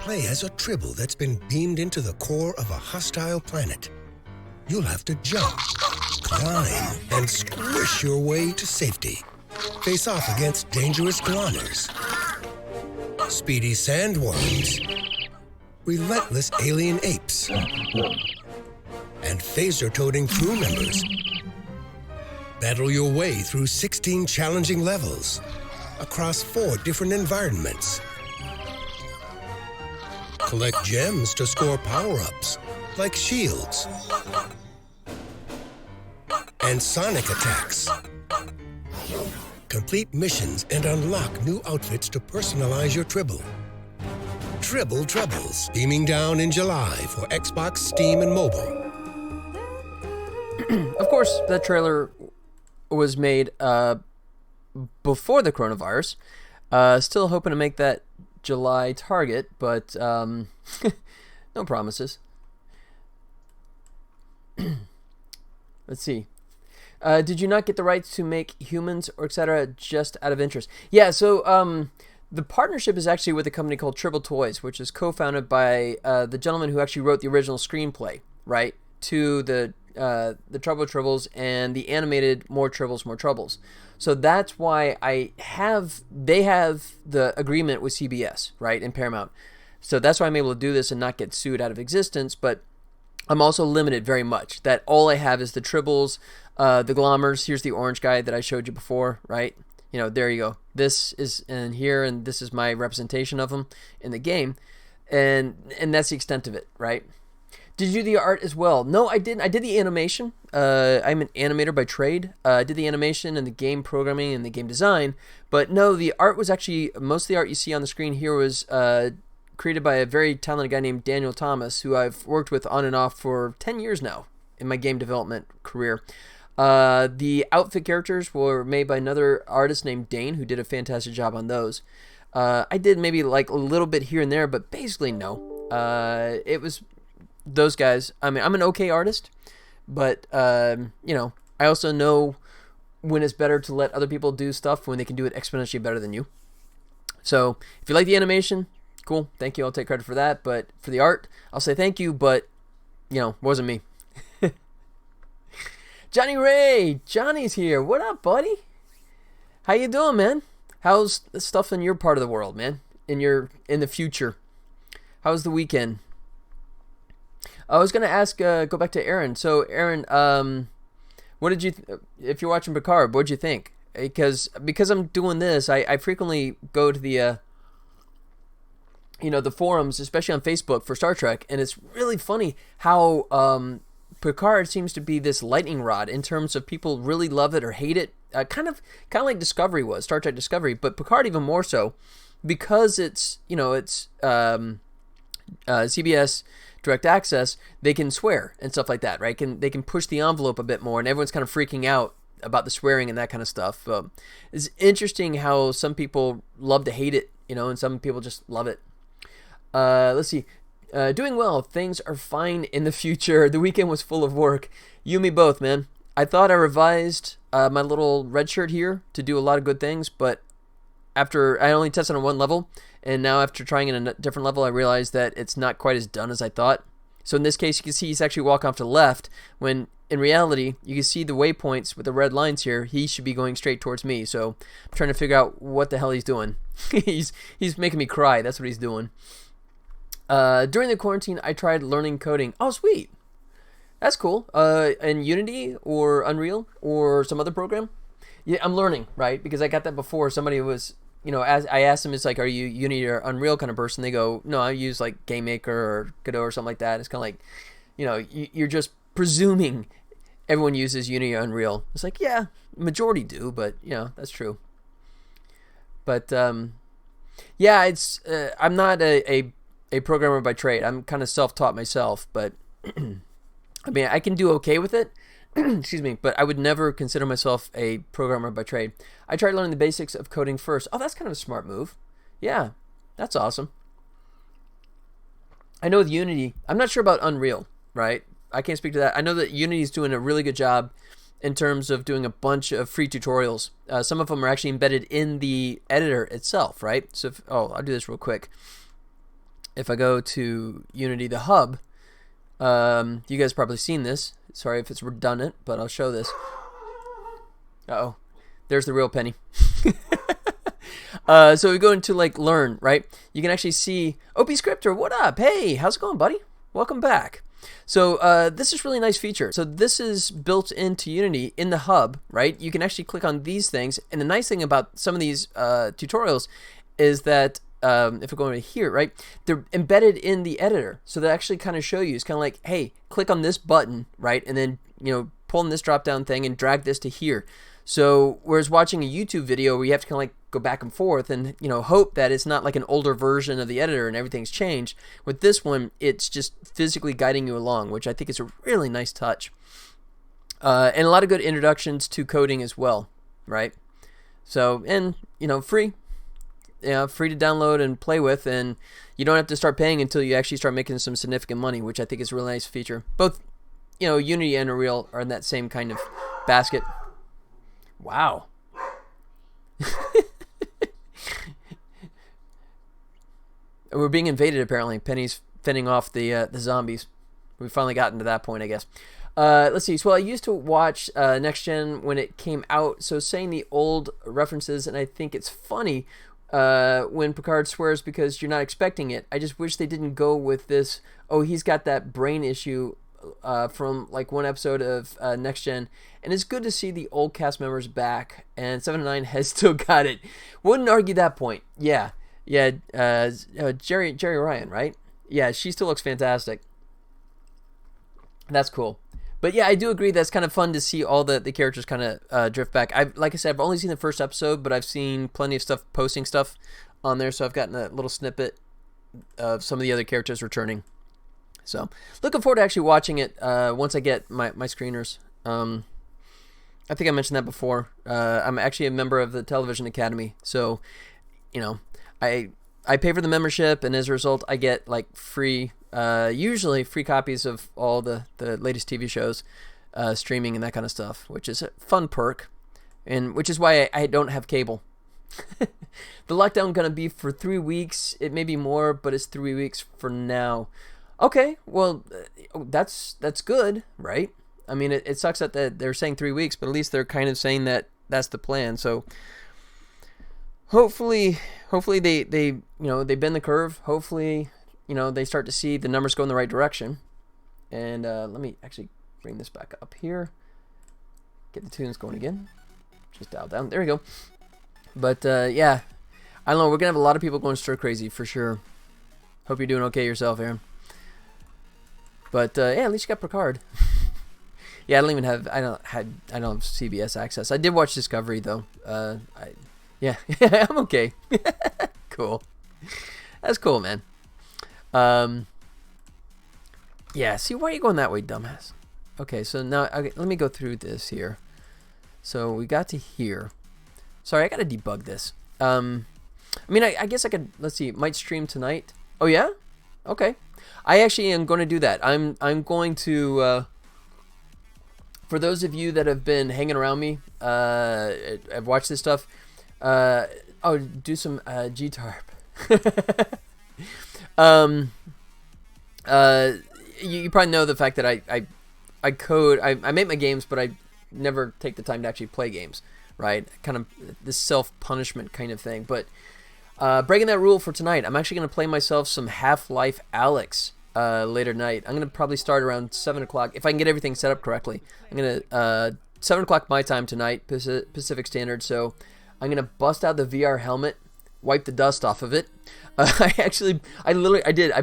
Play as a Tribble that's been beamed into the core of a hostile planet. You'll have to jump, climb, and squish your way to safety. Face off against dangerous Glonners, speedy sandworms, relentless alien apes, and phaser-toting crew members. Battle your way through 16 challenging levels across 4 different environments. Collect gems to score power-ups like shields and sonic attacks. Complete missions and unlock new outfits to personalize your Tribble. Tribble Troubles, beaming down in July for Xbox, Steam, and mobile. Of course, that trailer was made before the coronavirus. Still hoping to make that July target, but no promises. Let's see. Did you not get the rights to make humans or etc. just out of interest? Yeah, so the partnership is actually with a company called Tribble Toys, which is co-founded by the gentleman who actually wrote the original screenplay, right, to the Tribble Troubles and the animated More Tribbles, More Troubles. So that's why they have the agreement with CBS, right, and Paramount. So that's why I'm able to do this and not get sued out of existence, but I'm also limited very much. That all I have is the Tribbles, the Glommers. Here's the orange guy that I showed you before, right? You know, there you go. This is in here, and this is my representation of them in the game, and that's the extent of it, right? Did you do the art as well? No, I didn't. I did the animation. I'm an animator by trade. I did the animation and the game programming and the game design, but no, the art was actually, most of the art you see on the screen here was created by a very talented guy named Daniel Thomas, who I've worked with on and off for 10 years now in my game development career. The outfit characters were made by another artist named Dane, who did a fantastic job on those. I did maybe like a little bit here and there, but basically no. It was those guys. I mean, I'm an okay artist, but you know, I also know when it's better to let other people do stuff when they can do it exponentially better than you. So if you like the animation, cool, thank you, I'll take credit for that. But for the art, I'll say thank you, but you know, wasn't me. Johnny Ray, Johnny's here. What up, buddy? How you doing, man? How's the stuff in your part of the world, man? In the future, how's the weekend? I was gonna ask, go back to Aaron. So Aaron, what did you? If you're watching Picard, what'd you think? Because I'm doing this, I frequently go to the the forums, especially on Facebook for Star Trek, and it's really funny how Picard seems to be this lightning rod in terms of people really love it or hate it. Kind of like Discovery was, Star Trek Discovery, but Picard even more so, because it's CBS Direct Access. They can swear and stuff like that, right? They can push the envelope a bit more, and everyone's kind of freaking out about the swearing and that kind of stuff. It's interesting how some people love to hate it, and some people just love it. Let's see. Doing well. Things are fine in the future. The weekend was full of work. You and me both, man. I thought I revised my little red shirt here to do a lot of good things, but after I only tested on one level, and now after trying it in a different level, I realized that it's not quite as done as I thought. So in this case, you can see he's actually walking off to the left, when in reality, you can see the waypoints with the red lines here. He should be going straight towards me. So I'm trying to figure out what the hell he's doing. he's making me cry. That's what he's doing. During the quarantine, I tried learning coding. Oh, sweet. That's cool. In Unity or Unreal or some other program? Yeah, I'm learning, right? Because I got that before. Somebody was, as I asked them, it's like, are you Unity or Unreal kind of person? They go, no, I use like GameMaker or Godot or something like that. It's kind of like, you're just presuming everyone uses Unity or Unreal. It's like, yeah, majority do, but that's true. But yeah, it's I'm not a programmer by trade. I'm kind of self-taught myself, but I mean, I can do okay with it. Excuse me, but I would never consider myself a programmer by trade. I tried learning the basics of coding first. Oh, that's kind of a smart move. Yeah, that's awesome. I know with Unity, I'm not sure about Unreal, right? I can't speak to that. I know that Unity is doing a really good job in terms of doing a bunch of free tutorials. Some of them are actually embedded in the editor itself, right? So, I'll do this real quick. If I go to Unity, the hub, you guys probably seen this. Sorry if it's redundant, but I'll show this. Uh-oh. There's the real penny. So we go into like learn, right? You can actually see OP Scripter, what up? Hey, how's it going, buddy? Welcome back. So this is really nice feature. So this is built into Unity in the hub, right? You can actually click on these things. And the nice thing about some of these tutorials is that if we go over here, right, they're embedded in the editor. So they actually kind of show you. It's kind of like, hey, click on this button, right? And then, pull in this drop down thing and drag this to here. So whereas watching a YouTube video where you have to kind of like go back and forth and, hope that it's not like an older version of the editor and everything's changed, with this one, it's just physically guiding you along, which I think is a really nice touch. And a lot of good introductions to coding as well, right? So, and, free. Free to download and play with, and you don't have to start paying until you actually start making some significant money, which I think is a really nice feature. Both, Unity and Unreal are in that same kind of basket. Wow. We're being invaded, apparently. Penny's fending off the zombies. We've finally gotten to that point, I guess. Let's see. So I used to watch Next Gen when it came out, so saying the old references, and I think it's funny when Picard swears because you're not expecting it. I just wish they didn't go with this, he's got that brain issue from like one episode of Next Gen, and it's good to see the old cast members back, and 7 9 has still got it. Wouldn't argue that point. Yeah, Jerry Ryan, right? Yeah, she still looks fantastic. That's cool. But yeah, I do agree that's kind of fun to see all the characters kind of drift back. Like I said, I've only seen the first episode, but I've seen plenty of stuff, posting stuff on there, so I've gotten a little snippet of some of the other characters returning. So looking forward to actually watching it once I get my screeners. I think I mentioned that before. I'm actually a member of the Television Academy, so I pay for the membership, and as a result, I get like free. Usually free copies of all the latest TV shows, streaming and that kind of stuff, which is a fun perk, and which is why I don't have cable. The lockdown going to be for 3 weeks. It may be more, but it's 3 weeks for now. Okay, well, that's good, right? I mean, it sucks that they're saying 3 weeks, but at least they're kind of saying that that's the plan. So hopefully they bend the curve. Hopefully, they start to see the numbers go in the right direction. And let me actually bring this back up here. Get the tunes going again. Just dial down. There we go. But yeah, I don't know. We're going to have a lot of people going stir crazy for sure. Hope you're doing okay yourself, Aaron. But yeah, at least you got Picard. Yeah, I don't have CBS access. I did watch Discovery though. Yeah, I'm okay. Cool. That's cool, man. Yeah, see, why are you going that way, dumbass? Okay, so now let me go through this here. So we got to here. Sorry, I got to debug this. I mean, I guess I could, let's see, might stream tonight. Oh, yeah? Okay. I actually am going to do that. I'm going to, for those of you that have been hanging around me, I've watched this stuff, Oh, do some G-Tarp. You probably know the fact that I code. I make my games, but I never take the time to actually play games. Right? Kind of this self-punishment kind of thing. But breaking that rule for tonight, I'm actually going to play myself some Half-Life Alyx later tonight. I'm going to probably start around 7 o'clock. If I can get everything set up correctly. I'm going to... 7 o'clock my time tonight, Pacific Standard, so I'm going to bust out the VR helmet, wipe the dust off of it. I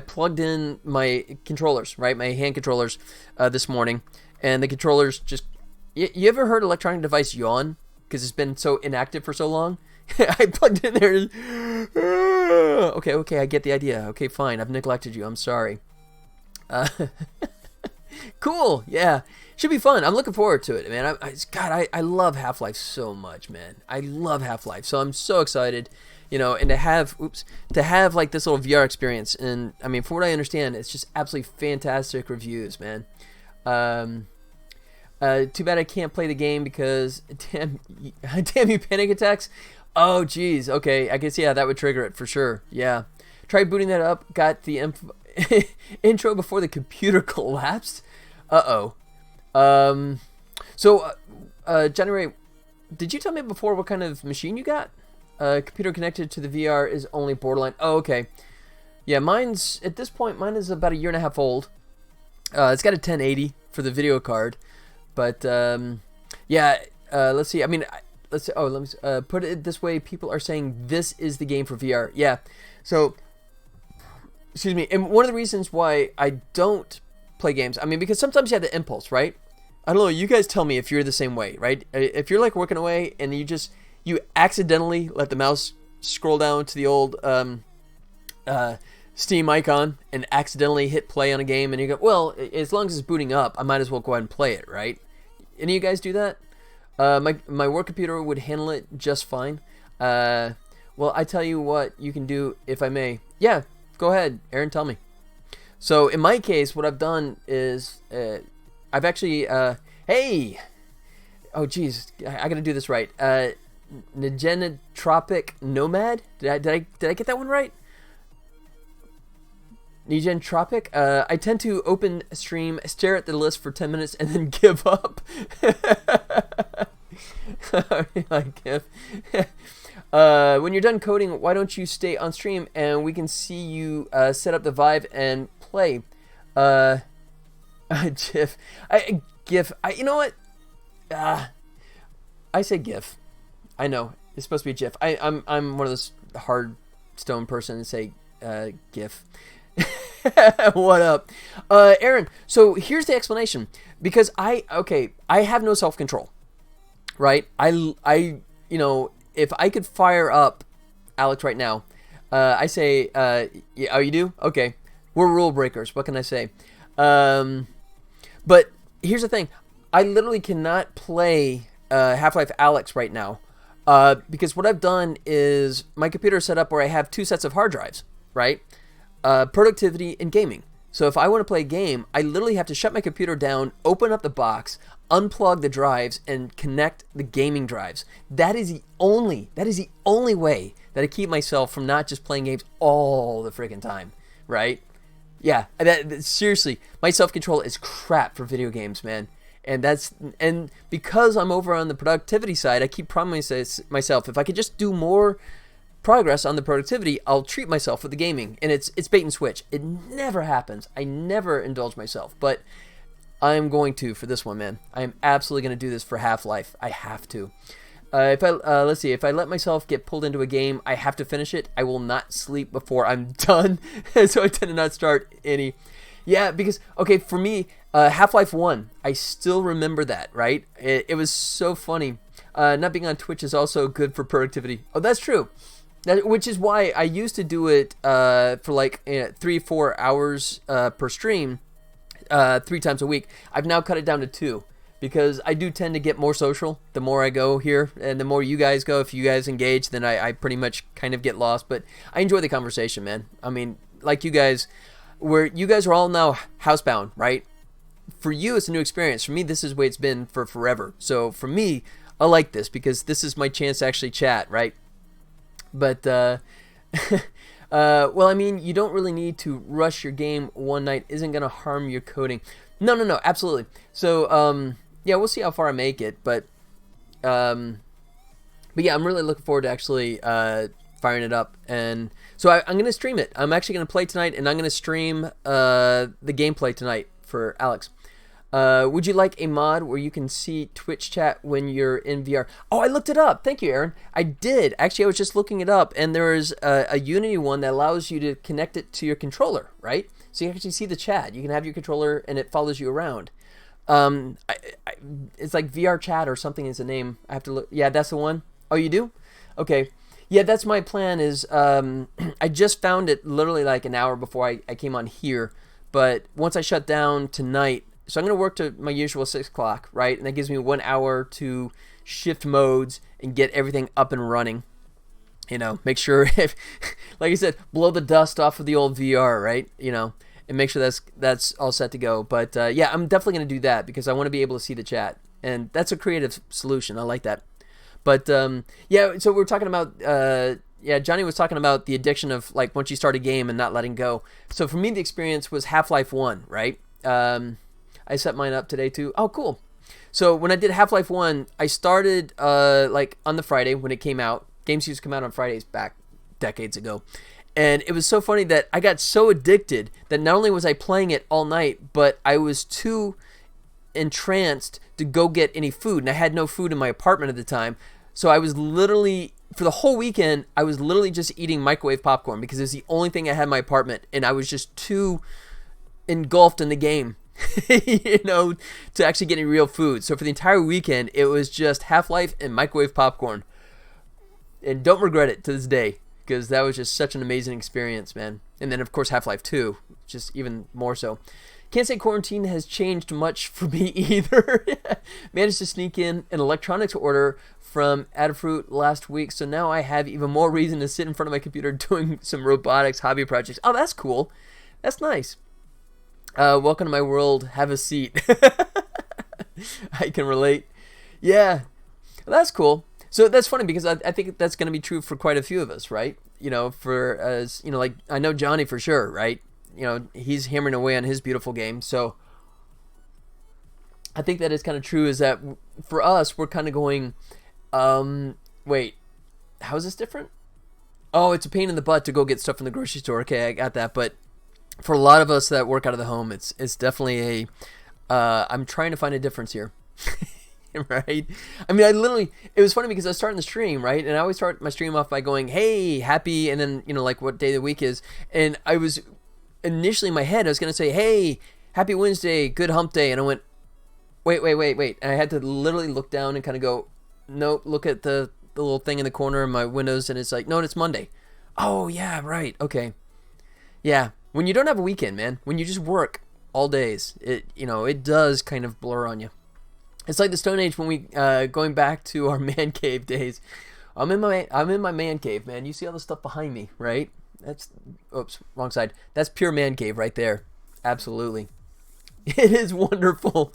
plugged in my controllers, right, my hand controllers this morning, and the controllers just... You ever heard electronic device yawn? Because it's been so inactive for so long? I plugged in there. Okay, I get the idea. Okay, fine, I've neglected you, I'm sorry. Cool, yeah. Should be fun. I'm looking forward to it, man. I love Half-Life so much, man. I love Half-Life, so I'm so excited, and to have like this little VR experience. And I mean, from what I understand, it's just absolutely fantastic reviews, man. Too bad I can't play the game because damn you, panic attacks. Oh, geez. Okay, I guess that would trigger it for sure. Yeah, tried booting that up. Got the intro before the computer collapsed. January, did you tell me before what kind of machine you got? Computer connected to the VR is only borderline. Oh, okay. Yeah, at this point, mine is about a year and a half old. It's got a 1080 for the video card. But, let's see. I mean, let me put it this way. People are saying this is the game for VR. Yeah. So, excuse me. And one of the reasons why I don't play games, I mean, because sometimes you have the impulse, right? I don't know, you guys tell me if you're the same way, right? If you're like working away and you accidentally let the mouse scroll down to the old Steam icon and accidentally hit play on a game and you go, well, as long as it's booting up, I might as well go ahead and play it, right? Any of you guys do that? My work computer would handle it just fine. Well, I tell you what you can do, if I may. Yeah, go ahead, Aaron, tell me. So in my case, what I've done is I've actually, hey, oh geez, I gotta do this right. Negenotropic Nomad. Did I get that one right? Negenotropic. I tend to open stream, stare at the list for 10 minutes, and then give up. I give. When you're done coding, why don't you stay on stream and we can see you set up the Vive and play. GIF. You know what? I say GIF. I know it's supposed to be a GIF. I'm one of those hard stone person and say GIF. What up, Aaron? So here's the explanation. Because I have no self control, right? If I could fire up Alex right now, I say, yeah, oh, you do? Okay. We're rule breakers. What can I say? But here's the thing. I literally cannot play Half-Life Alyx right now because what I've done is my computer is set up where I have 2 sets of hard drives, right? Productivity and gaming. So if I want to play a game, I literally have to shut my computer down, open up the box, unplug the drives, and connect the gaming drives. That is the only way that I keep myself from not just playing games all the freaking time, right? Yeah, seriously, my self-control is crap for video games, man. And because I'm over on the productivity side, I keep promising myself if I could just do more progress on the productivity, I'll treat myself with the gaming. And it's bait and switch. It never happens. I never indulge myself, but I'm going to for this one, man. I am absolutely going to do this for Half-Life. I have to. Let's see, if I let myself get pulled into a game, I have to finish it. I will not sleep before I'm done. So I tend to not start any. Yeah, because, okay, for me, Half-Life 1, I still remember that, right? It was so funny. Not being on Twitch is also good for productivity. Oh, that's true. Which is why I used to do it for like 3-4 hours per stream 3 times a week. I've now cut it down to 2. Because I do tend to get more social the more I go here, and the more you guys go. If you guys engage, then I pretty much kind of get lost. But I enjoy the conversation, man. I mean, like you guys are all now housebound, right? For you, it's a new experience. For me, this is the way it's been for forever. So for me, I like this because this is my chance to actually chat, right? But well, I mean, you don't really need to rush your game one night. Isn't gonna harm your coding. No, absolutely. So yeah, we'll see how far I make it, but yeah, I'm really looking forward to actually firing it up. And so I'm going to stream it. I'm actually going to play tonight, and I'm going to stream the gameplay tonight for Alex. Would you like a mod where you can see Twitch chat when you're in VR? Oh, I looked it up. Thank you, Aaron. I did. Actually, I was just looking it up, and there's a Unity one that allows you to connect it to your controller, right? So you actually see the chat. You can have your controller, and it follows you around. It's like VR chat or something is the name. I have to look. Yeah, that's the one. Oh, you do? Okay. Yeah, that's my plan is, I just found it literally like an hour before I came on here. But once I shut down tonight, so I'm going to work to my usual 6 o'clock, right? And that gives me 1 hour to shift modes and get everything up and running. You know, make sure, if, like I said, blow the dust off of the old VR, right? You know, and make sure that's all set to go. But yeah, I'm definitely going to do that because I want to be able to see the chat. And that's a creative solution. I like that. But yeah, so we're talking about, yeah, Johnny was talking about the addiction of like once you start a game and not letting go. So for me, the experience was Half-Life 1, right? I set mine up today too. Oh, cool. So when I did Half-Life 1, I started like on the Friday when it came out. Games used to come out on Fridays back decades ago. And it was so funny that I got so addicted that not only was I playing it all night, but I was too entranced to go get any food. And I had no food in my apartment at the time. So I was literally, for the whole weekend, I was literally just eating microwave popcorn because it was the only thing I had in my apartment. And I was just too engulfed in the game, you know, to actually get any real food. So for the entire weekend, it was just Half-Life and microwave popcorn. And don't regret it to this day because that was just such an amazing experience, man. And then, of course, Half-Life 2, just even more so. Can't say quarantine has changed much for me either. Managed to sneak in an electronics order from Adafruit last week, so now I have even more reason to sit in front of my computer doing some robotics hobby projects. Oh, that's cool. That's nice. Welcome to my world. Have a seat. I can relate. Yeah, well, that's cool. So that's funny because I think that's going to be true for quite a few of us, right? You know, for as you know, like I know Johnny for sure, right? You know, he's hammering away on his beautiful game. So I think that is kind of true is that for us, we're kind of going, wait, how is this different? Oh, it's a pain in the butt to go get stuff from the grocery store. Okay, I got that. But for a lot of us that work out of the home, it's definitely I'm trying to find a difference here. Right? I mean, it was funny because I was starting the stream, right? And I always start my stream off by going, hey, happy, and then, you know, like what day of the week is. And I was initially in my head, I was going to say, hey, happy Wednesday, good hump day. And I went, wait. And I had to literally look down and kind of go, nope, look at the little thing in the corner of my windows. And it's like, no, it's Monday. Oh, yeah, right. Okay. Yeah. When you don't have a weekend, man, when you just work all days, it does kind of blur on you. It's like the Stone Age when we, going back to our man cave days. I'm in my man cave, man. You see all the stuff behind me, right? Oops, wrong side. That's pure man cave right there. Absolutely. It is wonderful.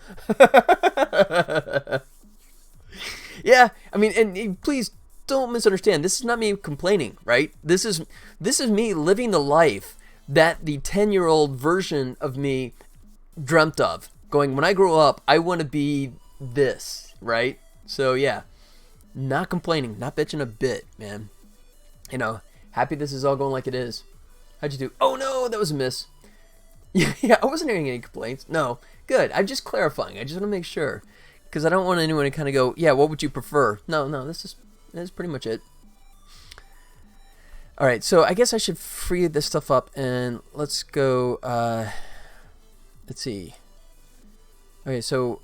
Yeah, I mean, and please don't misunderstand. This is not me complaining, right? This is me living the life that the 10-year-old version of me dreamt of. Going, when I grow up, I want to be this, right? So yeah, not complaining, not bitching a bit, man. You know, happy this is all going like it is. How'd you do? Oh no, that was a miss. Yeah, I wasn't hearing any complaints. No, good. I'm just clarifying. I just want to make sure because I don't want anyone to kind of go, yeah, what would you prefer? No, this is pretty much it. All right, so I guess I should free this stuff up and let's go. Let's see. Okay, so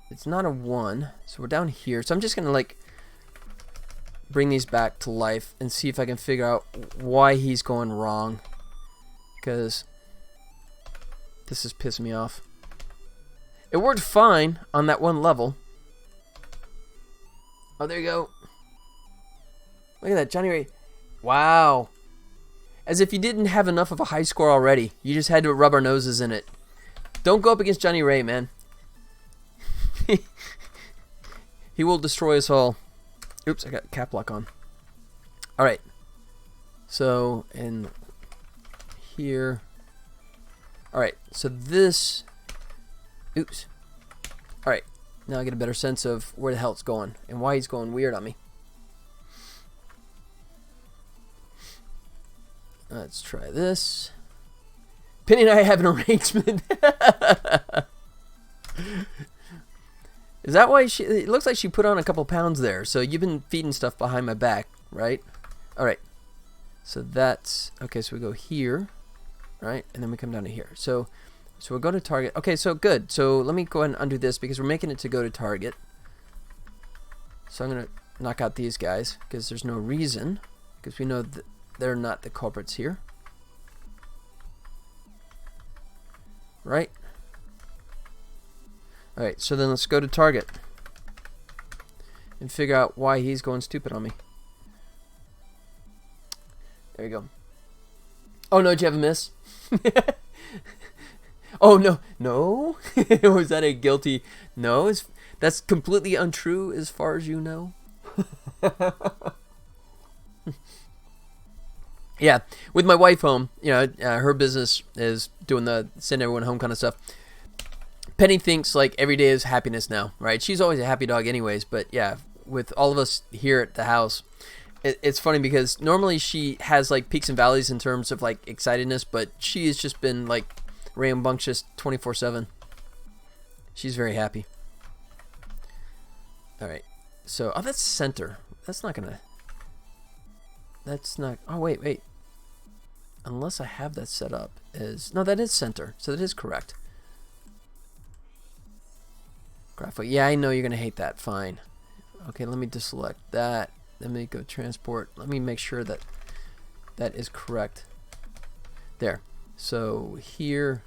it's not a 1, so we're down here. So I'm just gonna like bring these back to life and see if I can figure out why he's going wrong, because this is pissing me off. It worked fine on that one level. Oh, there you go. Look at that, Johnny Ray. Wow. As if you didn't have enough of a high score already. You just had to rub our noses in it. Don't go up against Johnny Ray, man. He will destroy us all. Oops, I got cap lock on. All right. So, and here. All right. So this. Oops. All right. Now I get a better sense of where the hell it's going and why he's going weird on me. Let's try this. Penny and I have an arrangement. Is that why she... It looks like she put on a couple pounds there. So you've been feeding stuff behind my back, right? All right. So that's... Okay, so we go here, right? And then we come down to here. So we'll go to target. Okay, so good. So let me go ahead and undo this because we're making it to go to target. So I'm going to knock out these guys because there's no reason. Because we know that they're not the culprits here. Right? Alright, so then let's go to target. And figure out why he's going stupid on me. There you go. Oh no, did you have a miss? Oh no. No? Was that a guilty... No, that's completely untrue as far as you know. Yeah, with my wife home, you know, her business is doing the send everyone home kind of stuff. Penny thinks like every day is happiness now, right? She's always a happy dog anyways, but yeah, with all of us here at the house, it's funny because normally she has like peaks and valleys in terms of like excitedness, but she has just been like rambunctious 24/7. She's very happy. All right, so, oh, that's center. That's not gonna... That's not... Oh, wait. Unless I have that set up as... No, that is center, so that is correct. Graphic. Yeah, I know you're going to hate that. Fine. Okay, let me deselect that. Let me go transport. Let me make sure that that is correct. There. So here,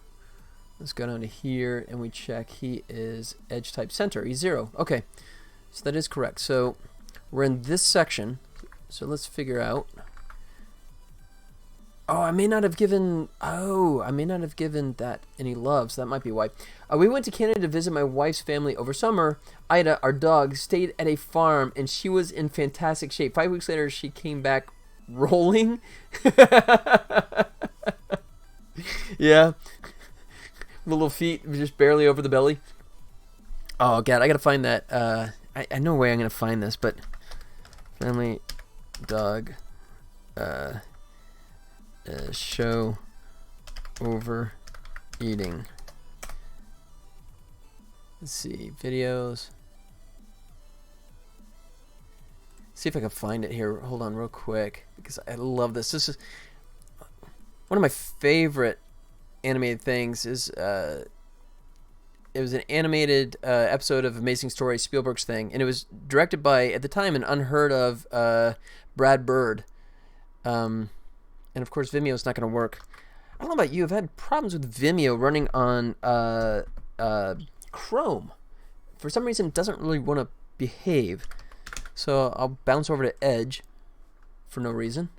let's go down to here, and we check he is edge type center. He's 0. Okay, so that is correct. So we're in this section. So let's figure out... Oh, I may not have given that any love, so that might be why. We went to Canada to visit my wife's family over summer. Ida, our dog, stayed at a farm, and she was in fantastic shape. 5 weeks later, she came back rolling. Yeah. The little feet just barely over the belly. Oh, God, I got to find that. I know a way I'm going to find this, but... Family dog... show overeating. Let's see, videos. See if I can find it here. Hold on real quick because I love this. This is one of my favorite animated things. Is it was an animated episode of Amazing Stories, Spielberg's thing, and it was directed by, at the time, an unheard of Brad Bird. And of course, Vimeo's not going to work. I don't know about you. I've had problems with Vimeo running on Chrome. For some reason, it doesn't really want to behave. So I'll bounce over to Edge for no reason.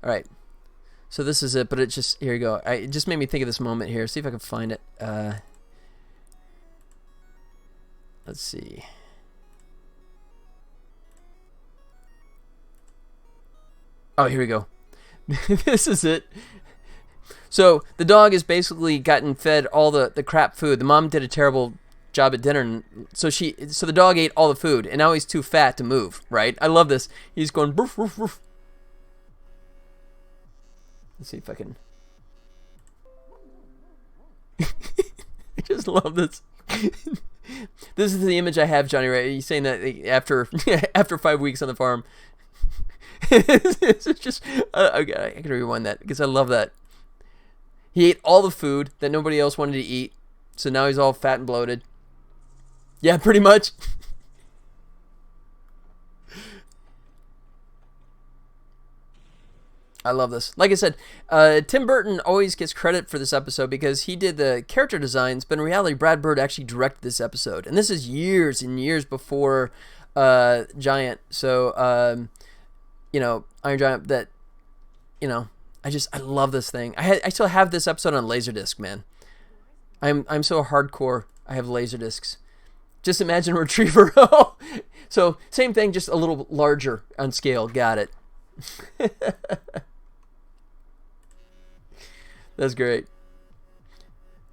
All right. So this is it, but it just... Here you go. It just made me think of this moment here. See if I can find it. Let's see. Oh, here we go. This is it. So the dog has basically gotten fed all the crap food. The mom did a terrible job at dinner, and so the dog ate all the food, and now he's too fat to move. Right? I love this. He's going woof woof woof. Let's see if I can. I just love this. This is the image I have, Johnny. Right? He's saying that after 5 weeks on the farm. It's just okay, I can rewind that because I love that. He ate all the food that nobody else wanted to eat, so now he's all fat and bloated. Yeah, pretty much. I love this. Like I said, Tim Burton always gets credit for this episode because he did the character designs, but in reality, Brad Bird actually directed this episode, and this is years and years before Giant. So. You know, Iron Giant, that, you know, I love this thing. I still have this episode on Laserdisc, man. I'm so hardcore. I have Laserdiscs. Just imagine a retriever. So same thing, just a little larger on scale. Got it. That's great.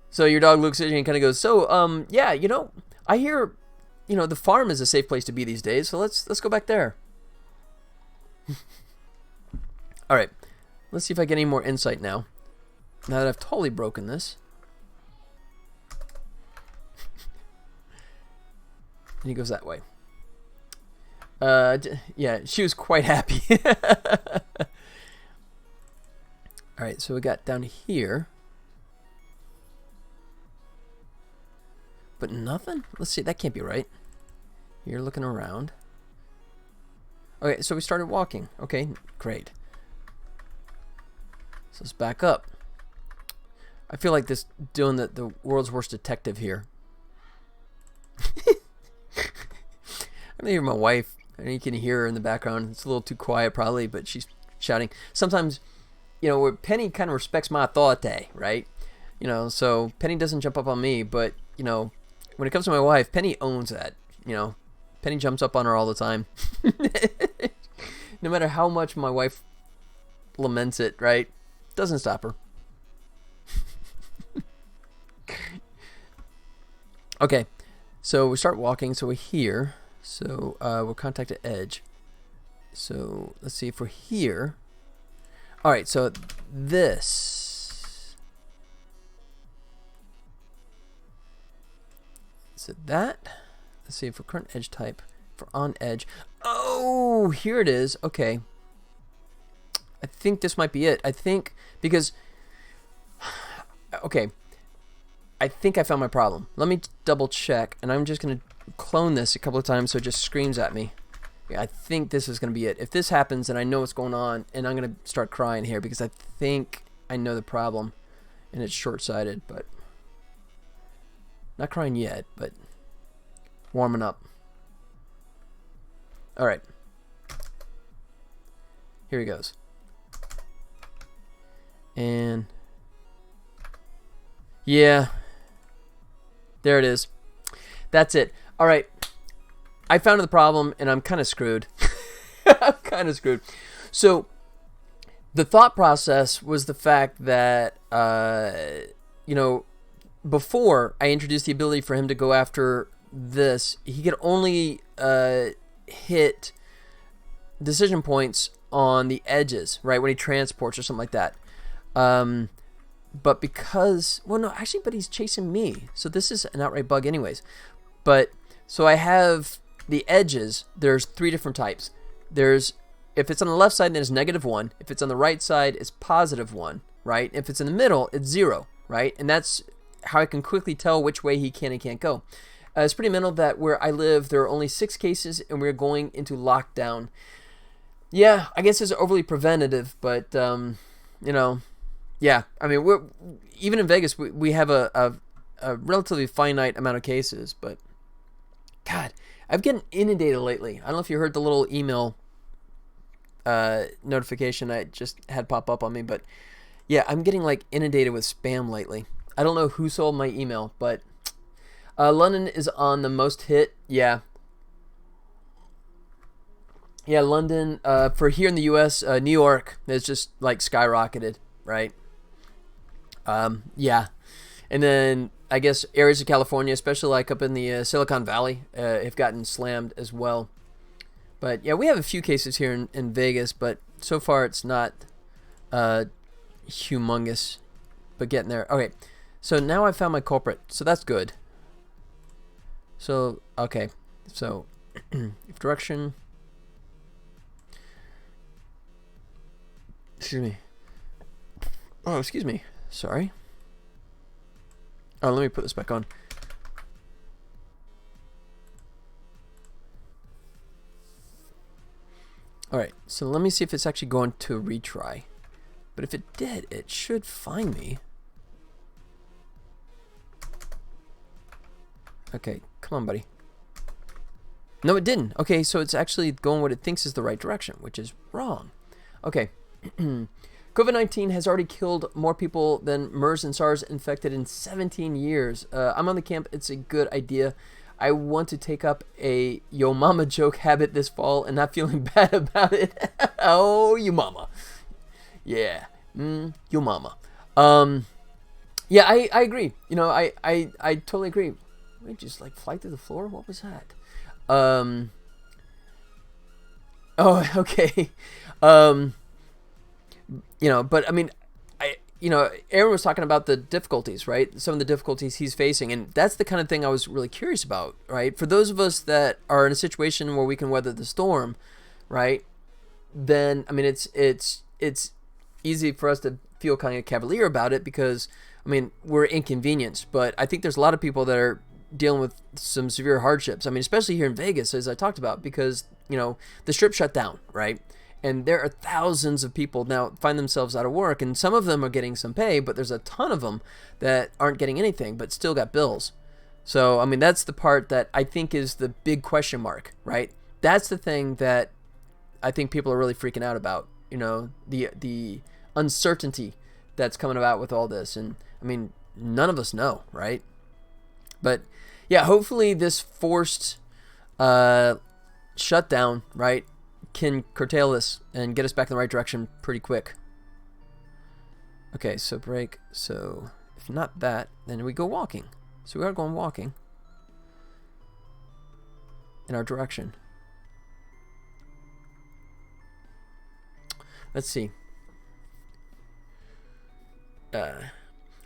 So your dog looks at you and kind of goes, so, yeah, I hear, the farm is a safe place to be these days, so let's go back there. All right, let's see if I get any more insight now. Now that I've totally broken this. And he goes that way. Yeah, she was quite happy. All right, so we got down here. But nothing? Let's see, that can't be right. You're looking around. Okay, so we started walking. Okay, great. So let's back up. I feel like doing the world's worst detective here. I'm gonna hear my wife. I know you can hear her in the background. It's a little too quiet probably, but she's shouting. Sometimes, where Penny kind of respects my authority, right? So Penny doesn't jump up on me, but, when it comes to my wife, Penny owns that, Penny jumps up on her all the time. No matter how much my wife laments it, right? Doesn't stop her. Okay, so we start walking, so we're here. So we'll contact an edge. So let's see if we're here. All right, so this. So that. Let's see if we're current edge type. For on edge. Oh, here it is. Okay. I think this might be it. I think because. Okay. I think I found my problem. Let me double check, and I'm just going to clone this a couple of times so it just screams at me. Yeah, I think this is going to be it. If this happens, then I know what's going on, and I'm going to start crying here because I think I know the problem, and it's short-sighted, but not crying yet, but warming up. All right. Here he goes. And yeah, there it is. That's it. All right. I found the problem, and I'm kind of screwed. I'm kind of screwed. So the thought process was the fact that, before I introduced the ability for him to go after this, he could only hit decision points on the edges, right, when he transports or something like that. But because, well, no, actually, but he's chasing me. So this is an outright bug anyways. But, so I have the edges. There's 3 different types. There's, if it's on the left side, then it's -1. If it's on the right side, it's +1, right? If it's in the middle, it's 0, right? And that's how I can quickly tell which way he can and can't go. It's pretty mental that where I live, there are only 6 cases, and we're going into lockdown. Yeah, I guess it's overly preventative, but, yeah. I mean, we're even in Vegas, we have a relatively finite amount of cases, but God, I've getting inundated lately. I don't know if you heard the little email notification I just had pop up on me, but yeah, I'm getting like inundated with spam lately. I don't know who sold my email, but London is on the most hit. Yeah. Yeah, London, for here in the U.S., New York has just like skyrocketed, right? Yeah. And then I guess areas of California, especially like up in the Silicon Valley, have gotten slammed as well. But yeah, we have a few cases here in Vegas, but so far it's not humongous, but getting there. Okay, so now I found my culprit, so that's good. So, okay, so if direction, excuse me. Oh, excuse me, sorry. Oh, let me put this back on. Alright, so let me see if it's actually going to retry. But if it did, it should find me. Okay, come on, buddy. No, it didn't. Okay, so it's actually going what it thinks is the right direction, which is wrong. Okay. COVID-19 has already killed more people than MERS and SARS infected in 17 years. I'm on the camp. It's a good idea. I want to take up a yo mama joke habit this fall and not feeling bad about it. Oh, you mama. Yeah. Yo mama. Yeah, I agree. You know, I totally agree. We just like fly through the floor? What was that? Oh, okay. You know, but I mean, Aaron was talking about the difficulties, right? Some of the difficulties he's facing, and that's the kind of thing I was really curious about, right? For those of us that are in a situation where we can weather the storm, right? Then I mean, it's easy for us to feel kind of cavalier about it because I mean we're inconvenienced, but I think there's a lot of people that are dealing with some severe hardships. I mean, especially here in Vegas, as I talked about, because the strip shut down, right? And there are thousands of people now find themselves out of work, and some of them are getting some pay, but there's a ton of them that aren't getting anything, but still got bills. So, I mean, that's the part that I think is the big question mark, right? That's the thing that I think people are really freaking out about, the uncertainty that's coming about with all this. And, I mean, none of us know, right? But, yeah, hopefully this forced shutdown, right, can curtail this and get us back in the right direction pretty quick. Okay, so break. So if not that, then we go walking. So we are going walking in our direction. Let's see. I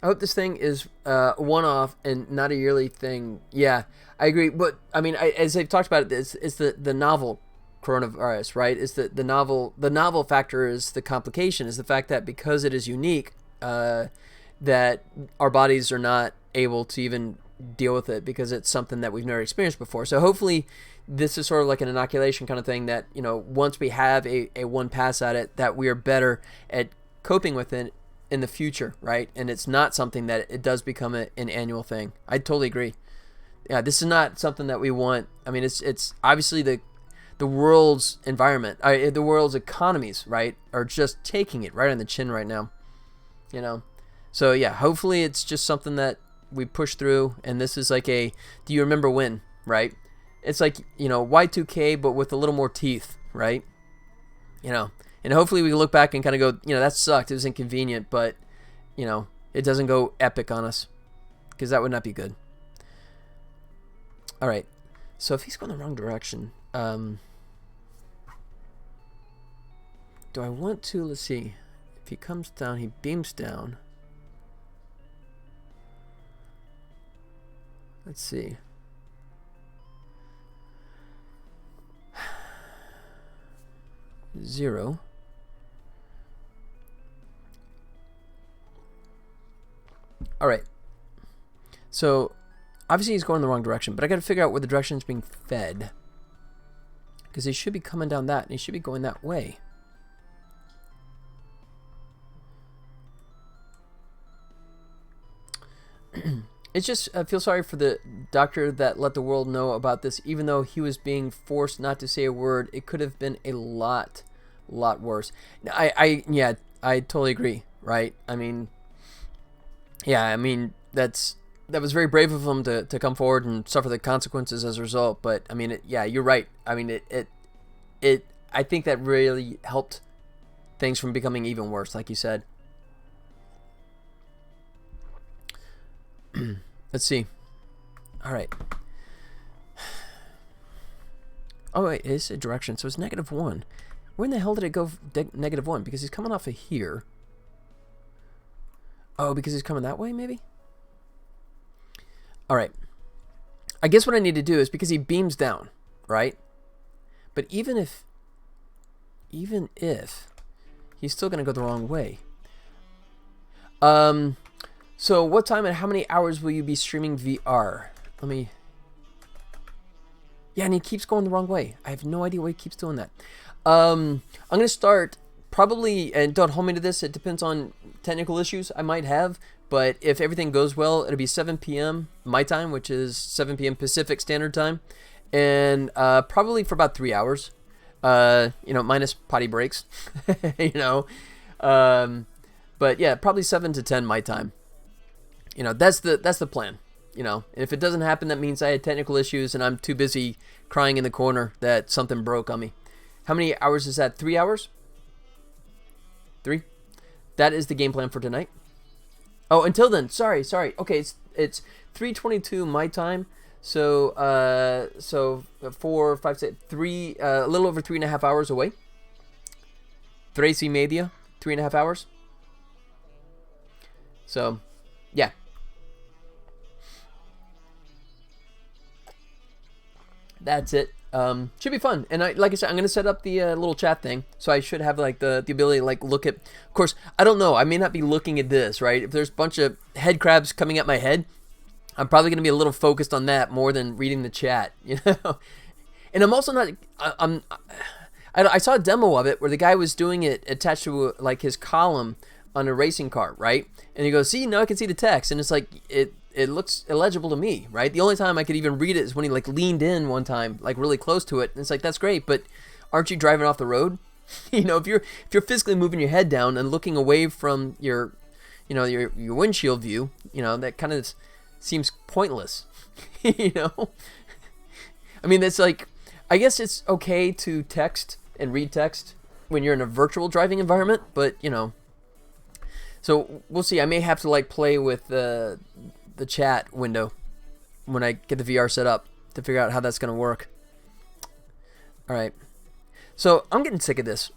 hope this thing is one-off and not a yearly thing. Yeah, I agree. But I mean, as I've talked about it, it's the novel coronavirus, right? Is the novel factor is the complication, is the fact that because it is unique, that our bodies are not able to even deal with it because it's something that we've never experienced before. So hopefully this is sort of like an inoculation kind of thing that, once we have a one pass at it, that we are better at coping with it in the future, right? And it's not something that it does become an annual thing. I totally agree. Yeah, this is not something that we want. I mean, it's obviously the world's environment, the world's economies, right, are just taking it right on the chin right now, So yeah, hopefully it's just something that we push through, and this is like do you remember when, right? It's like, Y2K, but with a little more teeth, right? And hopefully we can look back and kind of go, that sucked, it was inconvenient, but, it doesn't go epic on us, because that would not be good. All right, so if he's going the wrong direction, do I want to, let's see, if he comes down, he beams down. Let's see. Zero. All right. So, obviously he's going in the wrong direction, but I got to figure out where the direction is being fed. Because he should be coming down that, and he should be going that way. It's just, I feel sorry for the doctor that let the world know about this, even though he was being forced not to say a word. It could have been a lot worse. I totally agree, right? I mean, that was very brave of him to come forward and suffer the consequences as a result. But I mean, you're right. I mean, I think that really helped things from becoming even worse, like you said. Let's see. All right. Oh wait, it's a direction, so it's -1. Where in the hell did it go -1? Because he's coming off of here. Oh, because he's coming that way, maybe? All right. I guess what I need to do is, because he beams down, right? But even if he's still going to go the wrong way. So what time and how many hours will you be streaming VR? Yeah, and he keeps going the wrong way. I have no idea why he keeps doing that. I'm going to start probably, and don't hold me to this, it depends on technical issues I might have, but if everything goes well, it'll be 7 p.m. my time, which is 7 p.m. Pacific Standard Time, and probably for about 3 hours, minus potty breaks, but yeah, probably 7 to 10 my time. That's the plan. you know, if it doesn't happen, that means I had technical issues and I'm too busy crying in the corner that something broke on me. How many hours is that? 3 hours? 3? That is the game plan for tonight. Oh, until then, sorry. Okay, it's 3:22 my time. So 4, 5, 6, 3, a little over 3.5 hours away. 3:30, 3.5 hours. So, yeah. That's it. Should be fun. And like I said, I'm gonna set up the little chat thing, so I should have like the ability to like look at. Of course, I don't know. I may not be looking at this, right? If there's a bunch of head crabs coming at my head, I'm probably gonna be a little focused on that more than reading the chat, you know. And I'm also not. I saw a demo of it where the guy was doing it attached to like his column on a racing car, right? And he goes, "See, now I can see the text," and it's like it looks illegible to me, right? The only time I could even read it is when he like leaned in one time, like really close to it. And it's like, that's great, but aren't you driving off the road? You know, if you're physically moving your head down and looking away from your, you know, your windshield view, you know, that kind of seems pointless. You know, I mean, that's like, I guess it's okay to text and read text when you're in a virtual driving environment, but you know, so we'll see. I may have to like play with the chat window when I get the VR set up to figure out how that's going to work. All right. So I'm getting sick of this.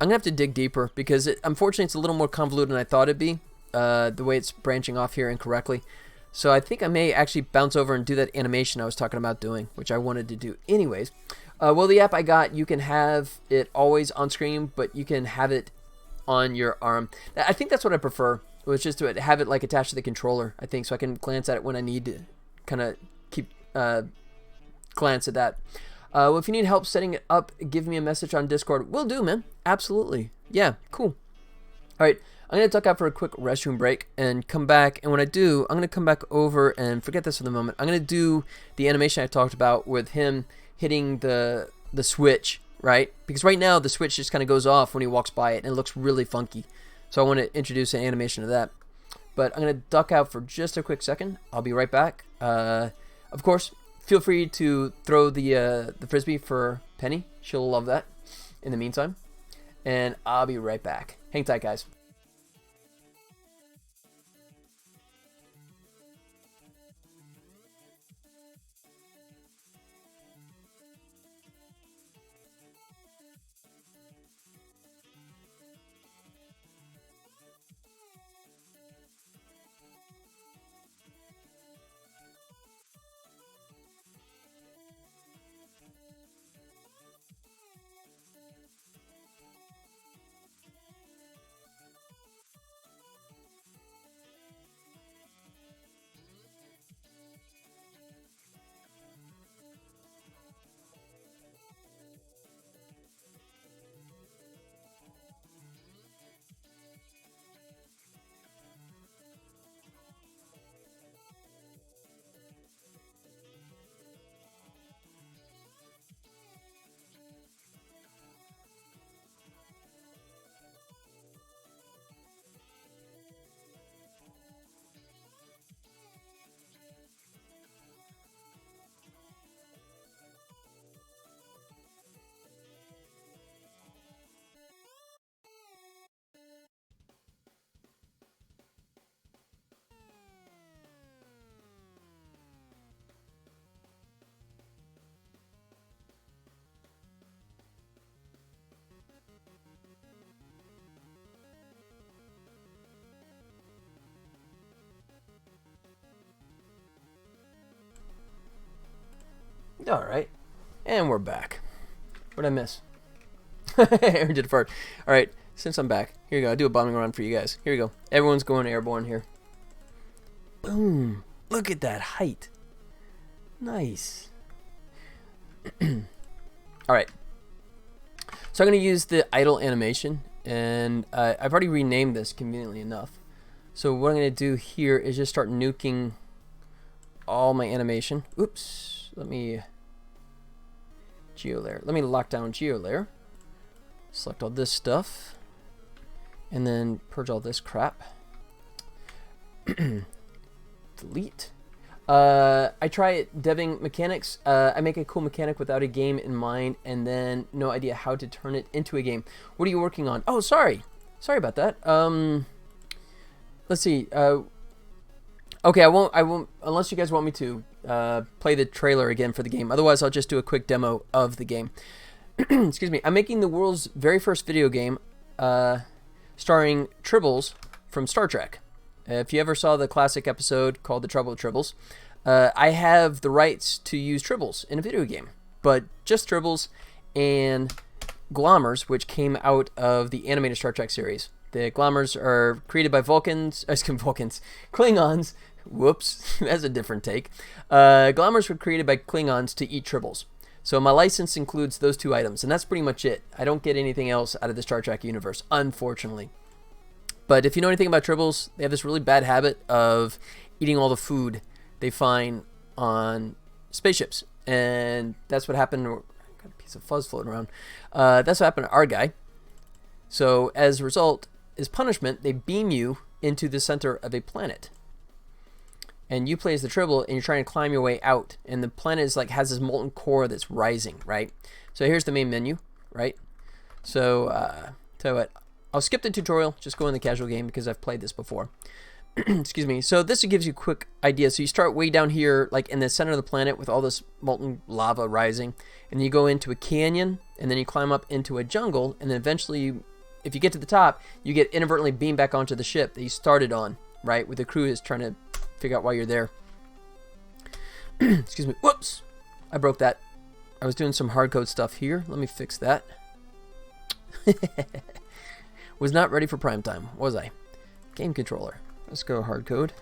I'm going to have to dig deeper because unfortunately it's a little more convoluted than I thought it'd be, the way it's branching off here incorrectly. So I think I may actually bounce over and do that animation I was talking about doing, which I wanted to do anyways. Well, the app I got, you can have it always on screen, but you can have it on your arm. I think that's what I prefer. It was just to have it like attached to the controller, I think, so I can glance at it when I need to kind of keep glance at that. Well, if you need help setting it up, give me a message on Discord. Will do, man. Absolutely. Yeah, cool. All right, I'm going to duck out for a quick restroom break and come back. And when I do, I'm going to come back over and forget this for the moment. I'm going to do the animation I talked about with him hitting the switch, right? Because right now the switch just kind of goes off when he walks by it and it looks really funky. So I want to introduce an animation of that. But I'm going to duck out for just a quick second. I'll be right back. Of course, feel free to throw the Frisbee for Penny. She'll love that in the meantime. And I'll be right back. Hang tight, guys. All right, and we're back. What did I miss? Aaron did fart. All right, since I'm back, here you go. I'll do a bombing run for you guys. Here we go. Everyone's going airborne here. Boom! Look at that height. Nice. All right. So I'm going to use the idle animation, and I've already renamed this conveniently enough. So what I'm going to do here is just start nuking all my animation. Oops. Let me geo layer. Let me lock down geo layer. Select all this stuff, and then purge all this crap. Delete. I try deving mechanics. I make a cool mechanic without a game in mind, and then no idea how to turn it into a game. What are you working on? Oh, sorry about that. Let's see. Okay, I won't unless you guys want me to play the trailer again for the game. Otherwise, I'll just do a quick demo of the game. Excuse me. I'm making the world's very first video game, starring Tribbles from Star Trek. If you ever saw the classic episode called the Tribble Troubles, I have the rights to use Tribbles in a video game, but just Tribbles and Glommers, which came out of the animated Star Trek series. The Glommers are created by Klingons. Whoops, that's a different take. Glommers were created by Klingons to eat Tribbles. So my license includes those two items, and that's pretty much it. I don't get anything else out of the Star Trek universe, unfortunately. But if you know anything about Tribbles, they have this really bad habit of eating all the food they find on spaceships. And that's what happened. Got a piece of fuzz floating around. That's what happened to our guy. So as a result, as punishment, they beam you into the center of a planet. And you play as the Tribble, and you're trying to climb your way out. And the planet is like has this molten core that's rising, right? So here's the main menu, right? So tell you what. I'll skip the tutorial, just go in the casual game because I've played this before. Excuse me. So this gives you a quick idea. So you start way down here, like in the center of the planet with all this molten lava rising. And you go into a canyon, and then you climb up into a jungle. And then eventually, if you get to the top, you get inadvertently beamed back onto the ship that you started on, right? With the crew is trying to figure out why you're there. Excuse me. Whoops. I broke that. I was doing some hard code stuff here. Let me fix that. Was not ready for prime time, was I? Game controller. Let's go hard code.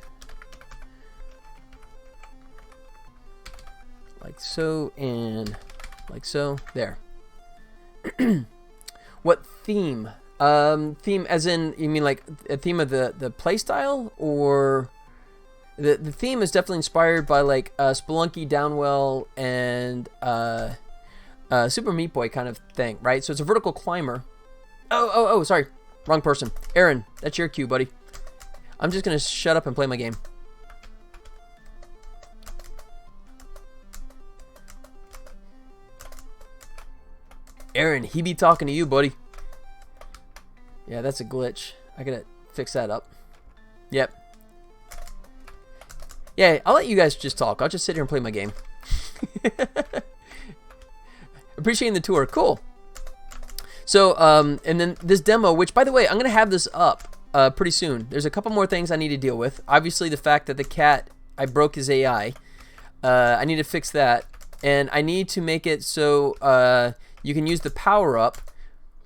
Like so and like so. There. What theme? Theme as in, you mean like a theme of the play style? Or the theme is definitely inspired by like Spelunky, Downwell, and Super Meat Boy kind of thing, right? So it's a vertical climber. Oh, sorry. Wrong person. Aaron, that's your cue, buddy. I'm just going to shut up and play my game. Aaron, he be talking to you, buddy. Yeah, that's a glitch. I got to fix that up. Yep. Yeah, I'll let you guys just talk. I'll just sit here and play my game. Appreciating the tour. Cool. So, and then this demo, which, by the way, I'm going to have this up pretty soon. There's a couple more things I need to deal with. Obviously, the fact that the cat, I broke his AI. I need to fix that. And I need to make it so you can use the power-up.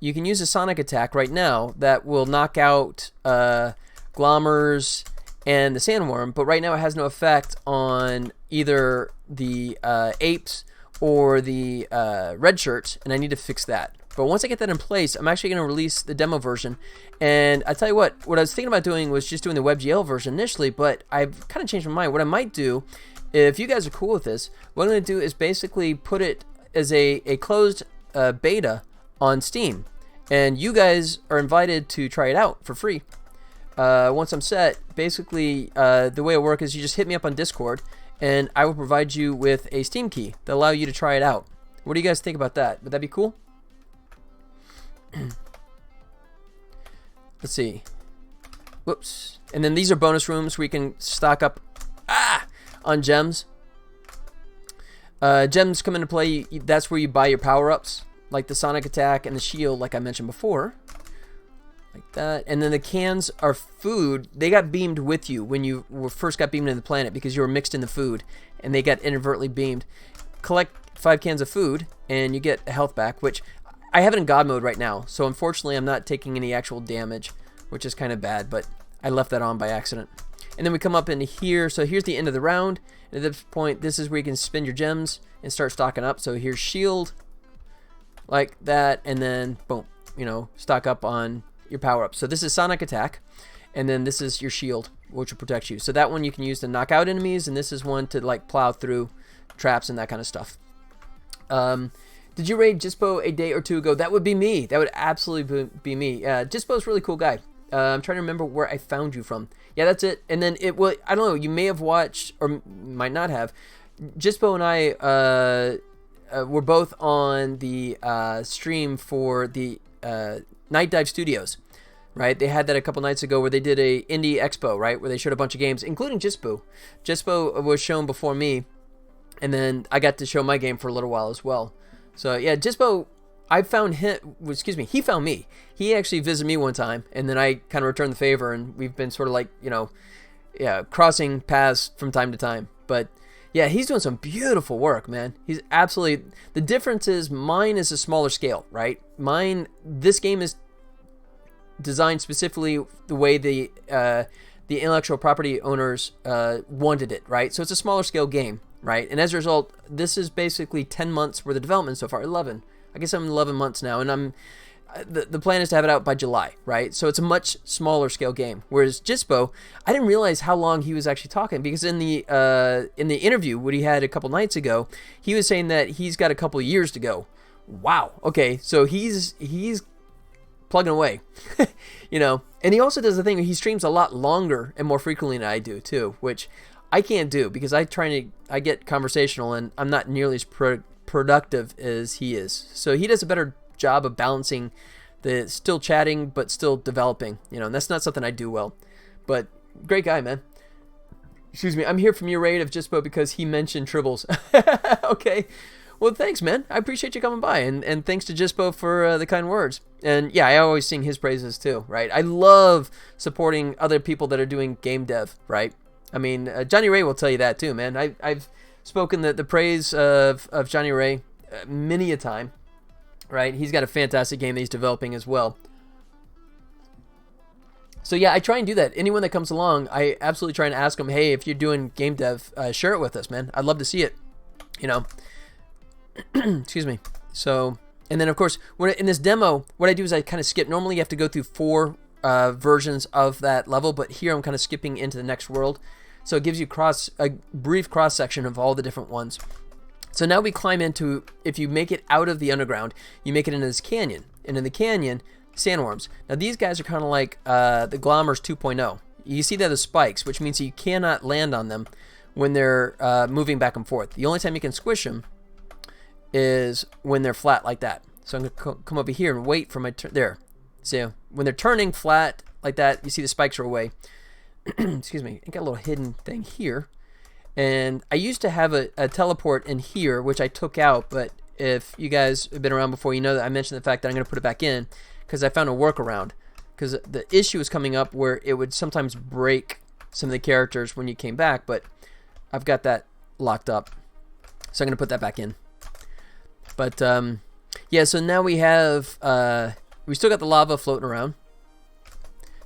You can use a sonic attack right now that will knock out Glommers and the sandworm. But right now, it has no effect on either the apes or the red shirts. And I need to fix that. But once I get that in place, I'm actually going to release the demo version. And I tell you what I was thinking about doing was just doing the WebGL version initially, but I've kind of changed my mind. What I might do, if you guys are cool with this, what I'm going to do is basically put it as a closed beta on Steam. And you guys are invited to try it out for free. Once I'm set, basically the way it works is you just hit me up on Discord, and I will provide you with a Steam key that allow you to try it out. What do you guys think about that? Would that be cool? Let's see. Whoops. And then these are bonus rooms where you can stock up on gems. Gems come into play. That's where you buy your power-ups, like the sonic attack and the shield, like I mentioned before. Like that. And then the cans are food. They got beamed with you when you first got beamed into the planet because you were mixed in the food, and they got inadvertently beamed. Collect 5 cans of food, and you get a health back, which I have it in God mode right now, so unfortunately I'm not taking any actual damage, which is kind of bad, but I left that on by accident. And then we come up into here, so here's the end of the round. And at this point, this is where you can spend your gems and start stocking up. So here's shield, like that, and then boom, stock up on your power-up. So this is sonic attack, and then this is your shield, which will protect you. So that one you can use to knock out enemies, and this is one to like plow through traps and that kind of stuff. Did you raid Jispo a day or two ago? That would be me. That would absolutely be me. Jispo's a really cool guy. I'm trying to remember where I found you from. Yeah, that's it. And then it will. I don't know. You may have watched or might not have. Jisbo and I were both on the stream for the Night Dive Studios. Right, they had that a couple nights ago where they did a indie expo, right, where they showed a bunch of games, including Jisbo. Jisbo was shown before me, and then I got to show my game for a little while as well. So yeah, Jisbo, I found him. Excuse me, he found me. He actually visited me one time, and then I kind of returned the favor, and we've been sort of like, you know, yeah, crossing paths from time to time. But yeah, he's doing some beautiful work, man. He's absolutely. The difference is mine is a smaller scale, right? This game is designed specifically the way the intellectual property owners wanted it, right? So it's a smaller scale game, right? And as a result, this is basically 10 months worth of development so far. 11. I guess I'm 11 months now, and the plan is to have it out by July, right? So it's a much smaller scale game. Whereas Jisbo, I didn't realize how long he was actually talking, because in the interview what he had a couple nights ago, he was saying that he's got a couple of years to go. Wow. Okay, so he's plugging away, you know. And he also does the thing where he streams a lot longer and more frequently than I do too, which I can't do because I get conversational and I'm not nearly as productive as he is. So he does a better job of balancing the still chatting but still developing, you know, and that's not something I do well. But great guy, man. Excuse me, I'm here from your raid of Jisbo because he mentioned Tribbles. Okay. Well, thanks, man. I appreciate you coming by, and thanks to Jisbo for the kind words. And yeah, I always sing his praises too, right? I love supporting other people that are doing game dev, right? I mean, Johnny Ray will tell you that too, man. I've spoken the praise of Johnny Ray many a time, right? He's got a fantastic game that he's developing as well. So yeah, I try and do that. Anyone that comes along, I absolutely try and ask them, hey, if you're doing game dev, share it with us, man. I'd love to see it, you know. Excuse me. So, and then of course, in this demo, what I do is I kind of skip. Normally you have to go through 4 versions of that level, but here I'm kind of skipping into the next world. So it gives you a brief cross section of all the different ones. So now we climb into, if you make it out of the underground, you make it into this canyon. And in the canyon, sandworms. Now these guys are kind of like the Glommers 2.0. You see they're the spikes, which means you cannot land on them when they're moving back and forth. The only time you can squish them is when they're flat like that. So I'm going to come over here and wait for my turn. There. So when they're turning flat like that, you see the spikes are away. Excuse me. I got a little hidden thing here. And I used to have a teleport in here, which I took out. But if you guys have been around before, you know that I mentioned the fact that I'm going to put it back in because I found a workaround. Because the issue was coming up where it would sometimes break some of the characters when you came back. But I've got that locked up. So I'm going to put that back in. But yeah, so now we have we still got the lava floating around,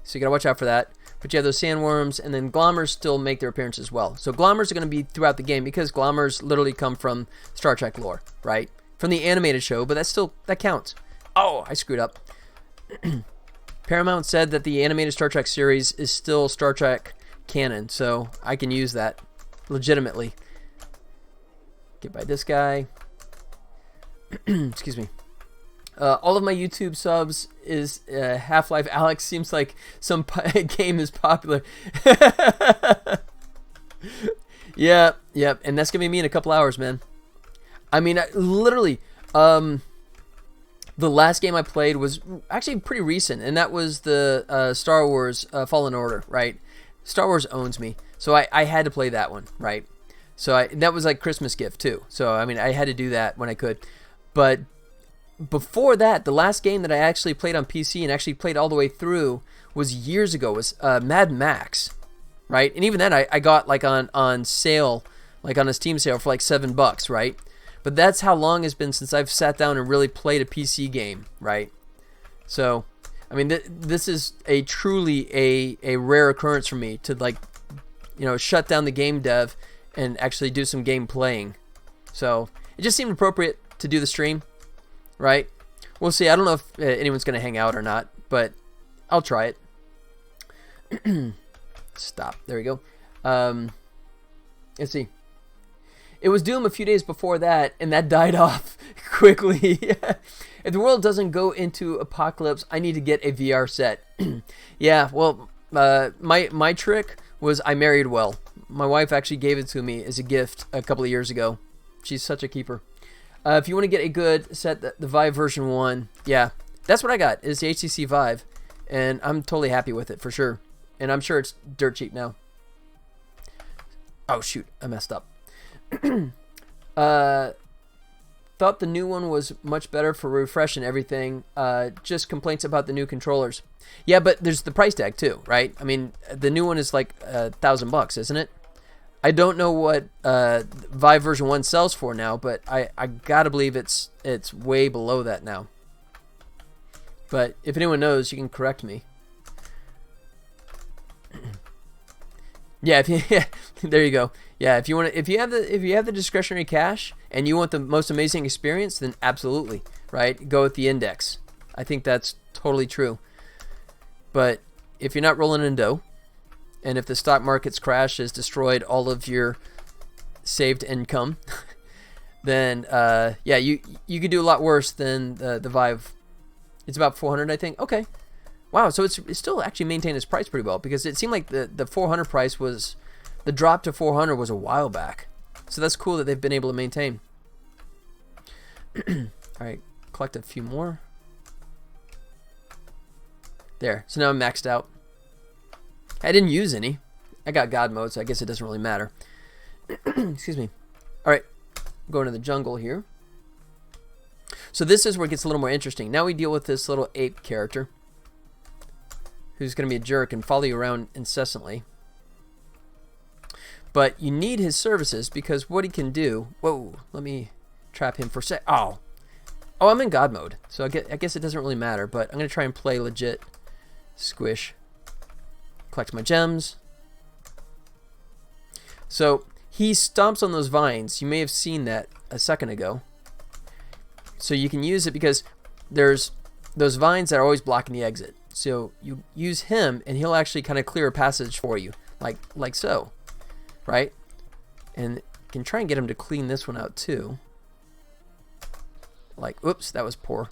so you gotta watch out for that. But you have those sandworms, and then Glommers still make their appearance as well. So Glommers are gonna be throughout the game because Glommers literally come from Star Trek lore, right? From the animated show, but that counts. Oh, I screwed up. Paramount said that the animated Star Trek series is still Star Trek canon, so I can use that legitimately. Get by this guy. Excuse me. All of my YouTube subs is Half-Life Alex. Seems like some game is popular. Yeah, and that's gonna be me in a couple hours, man. I mean, literally, the last game I played was actually pretty recent, and that was the Star Wars Fallen Order, right? Star Wars owns me, so I had to play that one, right? So that was like Christmas gift too. So I mean, I had to do that when I could. But before that, the last game that I actually played on PC and actually played all the way through was years ago. Was Mad Max, right? And even then, I got like on sale, like on a Steam sale for like $7, right? But that's how long it's been since I've sat down and really played a PC game, right? So, I mean, this is a truly a rare occurrence for me to, like, you know, shut down the game dev and actually do some game playing. So it just seemed appropriate to do the stream, right? We'll see. I don't know if anyone's going to hang out or not, but I'll try it. Stop. There we go. Let's see. It was Doom a few days before that, and that died off quickly. If the world doesn't go into apocalypse, I need to get a VR set. Yeah, well, My trick was I married well. My wife actually gave it to me as a gift a couple of years ago. She's such a keeper. If you want to get a good set, the Vive version 1, yeah, that's what I got, is the HTC Vive, and I'm totally happy with it for sure. And I'm sure it's dirt cheap now. Oh shoot, I messed up. Thought the new one was much better for refresh and everything. Just complaints about the new controllers. Yeah, but there's the price tag too, right? I mean, the new one is like $1,000, isn't it? I don't know what Vive version 1 sells for now, but I gotta believe it's way below that now. But if anyone knows, you can correct me. Yeah, there you go. Yeah, if you have the discretionary cash and you want the most amazing experience, then absolutely, right? Go with the Index. I think that's totally true. But if you're not rolling in dough, and if the stock market's crash has destroyed all of your saved income, then yeah, you could do a lot worse than the Vive. It's about 400, I think. Okay. Wow, so it's still actually maintained its price pretty well, because it seemed like the 400 price was, the drop to 400 was a while back. So that's cool that they've been able to maintain. All right, collect a few more. There, so now I'm maxed out. I didn't use any. I got God mode, so I guess it doesn't really matter. Excuse me. All right, going to the jungle here. So this is where it gets a little more interesting. Now we deal with this little ape character, who's going to be a jerk and follow you around incessantly. But you need his services, because what he can do... Whoa, let me trap him for a sec. Oh, I'm in God mode, so I guess it doesn't really matter, but I'm going to try and play legit squish. Collect my gems. So he stomps on those vines. You may have seen that a second ago. So you can use it because there's those vines that are always blocking the exit. So you use him, and he'll actually kind of clear a passage for you, like so, right? And you can try and get him to clean this one out too. Like, oops, that was poor.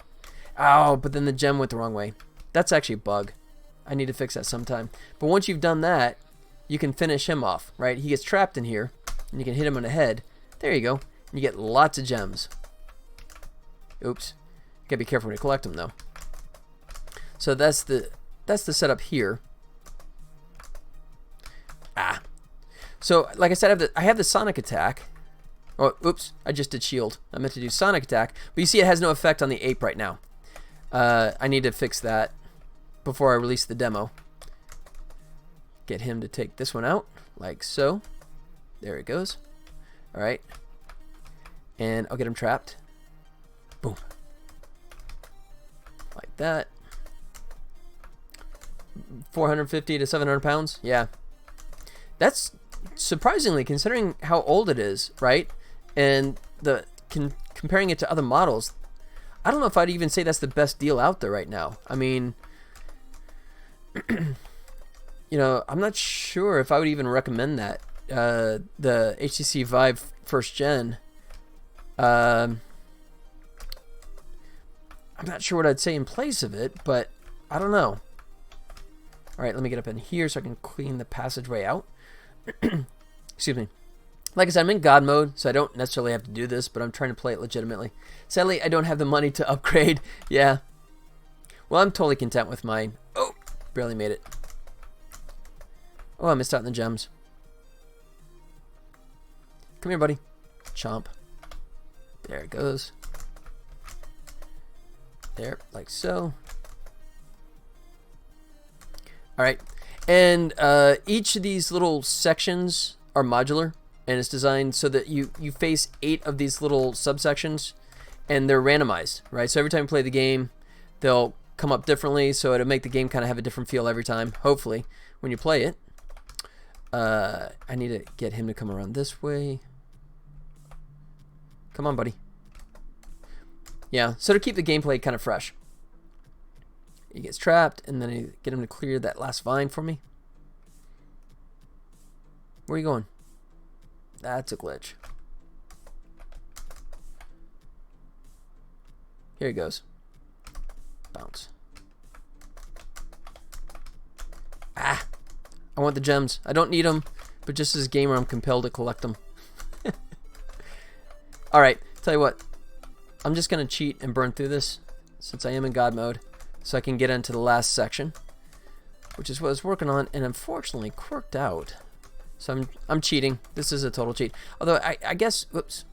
Oh, but then the gem went the wrong way. That's actually a bug. I need to fix that sometime. But once you've done that, you can finish him off, right? He gets trapped in here, and you can hit him on the head. There you go. And you get lots of gems. Oops. You gotta be careful when you collect them, though. So that's the setup here. Ah. So, like I said, I have the sonic attack. Oh, oops. I just did shield. I meant to do sonic attack. But you see it has no effect on the ape right now. I need to fix that before I release the demo. Get him to take this one out, like so. There it goes. Alright. And I'll get him trapped. Boom. Like that. 450 to 700 pounds. Yeah. That's surprisingly, considering how old it is, right? And comparing it to other models, I don't know if I'd even say that's the best deal out there right now. I mean, you know, I'm not sure if I would even recommend that. The HTC Vive first gen. I'm not sure what I'd say in place of it, but I don't know. Alright, let me get up in here so I can clean the passageway out. Excuse me. Like I said, I'm in God mode, so I don't necessarily have to do this, but I'm trying to play it legitimately. Sadly, I don't have the money to upgrade. Yeah. Well, I'm totally content with mine. Oh, barely made it. Oh, I missed out on the gems. Come here, buddy. Chomp. There it goes. There, like so. Alright. And each of these little sections are modular, and it's designed so that you face 8 of these little subsections, and they're randomized, right? So every time you play the game, they'll come up differently, so it'll make the game kind of have a different feel every time, hopefully, when you play it. I need to get him to come around this way. Come on, buddy. Yeah, so to keep the gameplay kind of fresh. He gets trapped, and then I get him to clear that last vine for me. Where are you going? That's a glitch. Here he goes. Bounce. Ah! I want the gems. I don't need them, but just as a gamer, I'm compelled to collect them. Alright, tell you what. I'm just going to cheat and burn through this, since I am in God mode, so I can get into the last section, which is what I was working on, and unfortunately quirked out. So I'm cheating. This is a total cheat. Although, I guess... Whoops.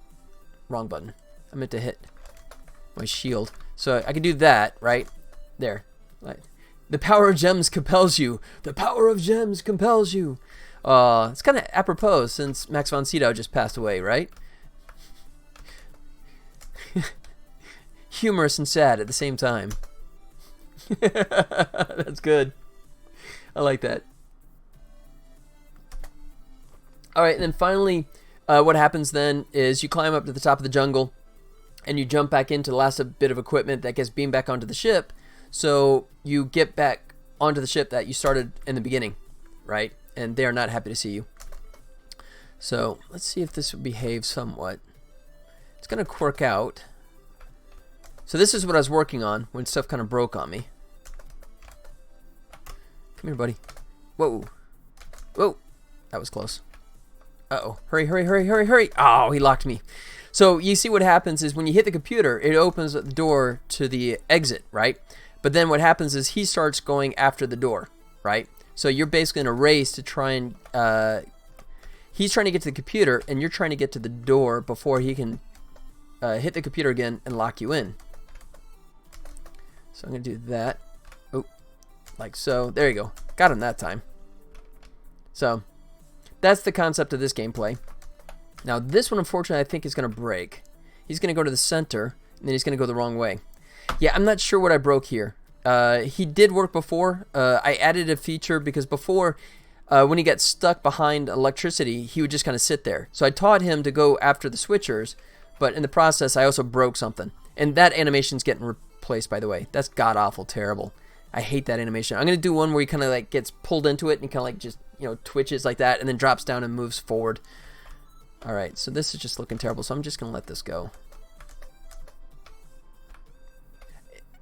Wrong button. I meant to hit my shield. So I can do that, right? There. Right. The power of gems compels you. The power of gems compels you. It's kind of apropos since Max von Sydow just passed away, right? Humorous and sad at the same time. That's good. I like that. Alright, and then finally, what happens then is you climb up to the top of the jungle, and you jump back into the last bit of equipment that gets beamed back onto the ship, so you get back onto the ship that you started in the beginning, right? And they are not happy to see you. So, let's see if this will behave somewhat. It's going to quirk out. So this is what I was working on when stuff kind of broke on me. Come here, buddy. Whoa. Whoa. That was close. Uh-oh. Hurry, hurry, hurry, hurry, hurry. Oh, he locked me. So you see what happens is when you hit the computer, it opens the door to the exit, right? But then what happens is he starts going after the door, right? So you're basically in a race to try and... he's trying to get to the computer, and you're trying to get to the door before he can hit the computer again and lock you in. So I'm going to do that. Oh, like so. There you go. Got him that time. So that's the concept of this gameplay. Now this one, unfortunately, I think is going to break. He's going to go to the center, and then he's going to go the wrong way. Yeah, I'm not sure what I broke here. He did work before. I added a feature because before, when he got stuck behind electricity, he would just kind of sit there. So I taught him to go after the switchers, but in the process, I also broke something. And that animation's getting replaced, by the way. That's god-awful terrible. I hate that animation. I'm going to do one where he kind of like gets pulled into it and he kind of like just, you know, twitches like that and then drops down and moves forward. Alright, so this is just looking terrible, so I'm just going to let this go.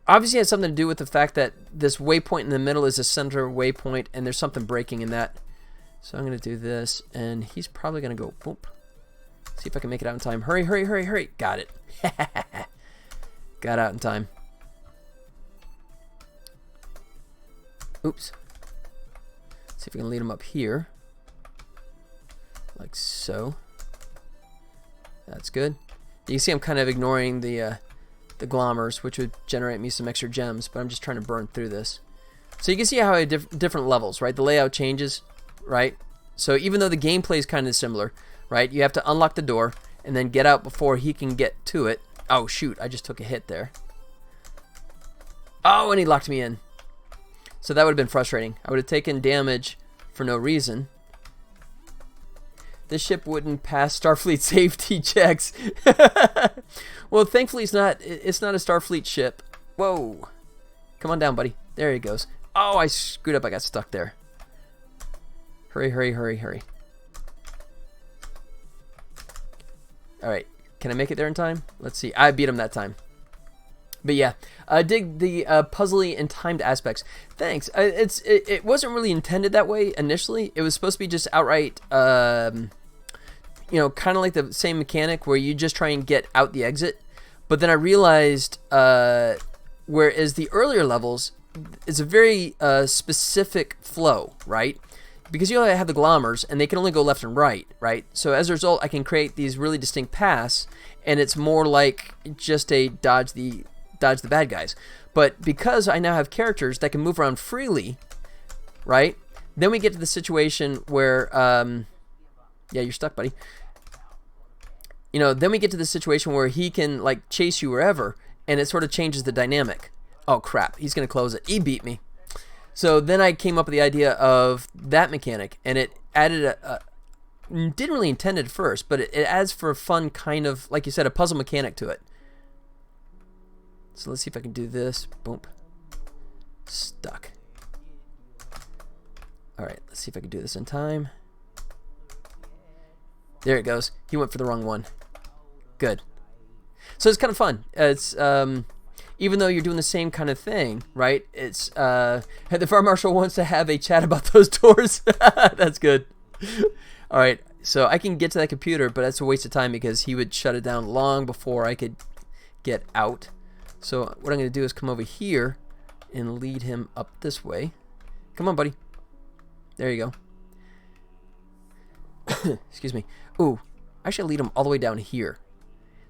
Obviously it has something to do with the fact that this waypoint in the middle is a center waypoint and there's something breaking in that. So I'm going to do this, and he's probably going to go boop. See if I can make it out in time. Hurry, hurry, hurry, hurry. Got it. Got out in time. Oops. See if we can lead him up here. Like so. That's good. You can see I'm kind of ignoring the glommers, which would generate me some extra gems, but I'm just trying to burn through this. So you can see how I have different levels, right? The layout changes, right? So even though the gameplay is kind of similar, right? You have to unlock the door and then get out before he can get to it. Oh, shoot. I just took a hit there. Oh, and he locked me in. So that would have been frustrating. I would have taken damage for no reason. This ship wouldn't pass Starfleet safety checks. Well, thankfully it's not a Starfleet ship. Whoa. Come on down, buddy. There he goes. Oh, I screwed up. I got stuck there. Hurry, hurry, hurry, hurry. Alright. Can I make it there in time? Let's see. I beat him that time. But yeah, I dig the puzzly and timed aspects. Thanks. It wasn't really intended that way initially. It was supposed to be just outright, you know, kind of like the same mechanic where you just try and get out the exit. But then I realized, whereas the earlier levels is a very specific flow, right? Because you only have the glommers, and they can only go left and right, right? So as a result, I can create these really distinct paths, and it's more like just a dodge the bad guys. But because I now have characters that can move around freely, right? Then we get to the situation where, yeah, you're stuck, buddy. You know, then we get to the situation where he can, like, chase you wherever, and it sort of changes the dynamic. Oh, crap. He's going to close it. He beat me. So then I came up with the idea of that mechanic, and it added didn't really intend it at first, but it adds for a fun kind of, like you said, a puzzle mechanic to it. So let's see if I can do this. Boom. Stuck. Alright, let's see if I can do this in time. There it goes. He went for the wrong one. Good. So it's kind of fun. It's even though you're doing the same kind of thing, right? It's the fire marshal wants to have a chat about those doors. That's good. All right, so I can get to that computer, but that's a waste of time because he would shut it down long before I could get out. So what I'm going to do is come over here and lead him up this way. Come on, buddy. There you go. Excuse me. Ooh, I should lead him all the way down here.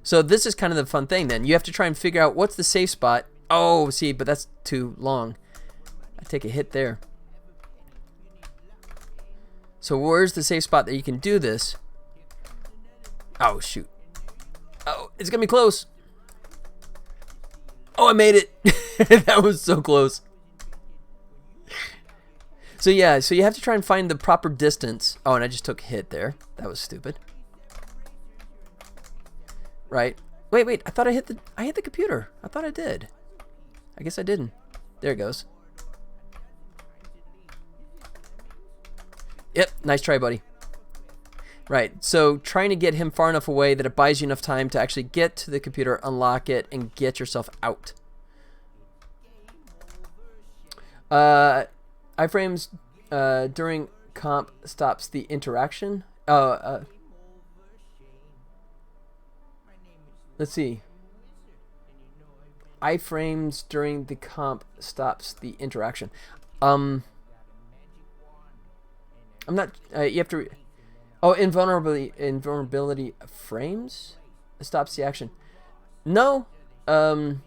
So this is kind of the fun thing then. You have to try and figure out what's the safe spot. Oh, see, but that's too long. I take a hit there. So where's the safe spot that you can do this? Oh, shoot. Oh, it's going to be close. Oh, I made it. That was so close. So yeah, so you have to try and find the proper distance. Oh, and I just took a hit there. That was stupid. Right. Wait. I thought I hit the computer. I thought I did. I guess I didn't. There it goes. Yep. Nice try, buddy. Right. So trying to get him far enough away that it buys you enough time to actually get to the computer, unlock it, and get yourself out. Iframes during comp stops the interaction. Let's see. Iframes during the comp stops the interaction. I'm not. You have to. Oh, invulnerability frames stops the action. No. Oh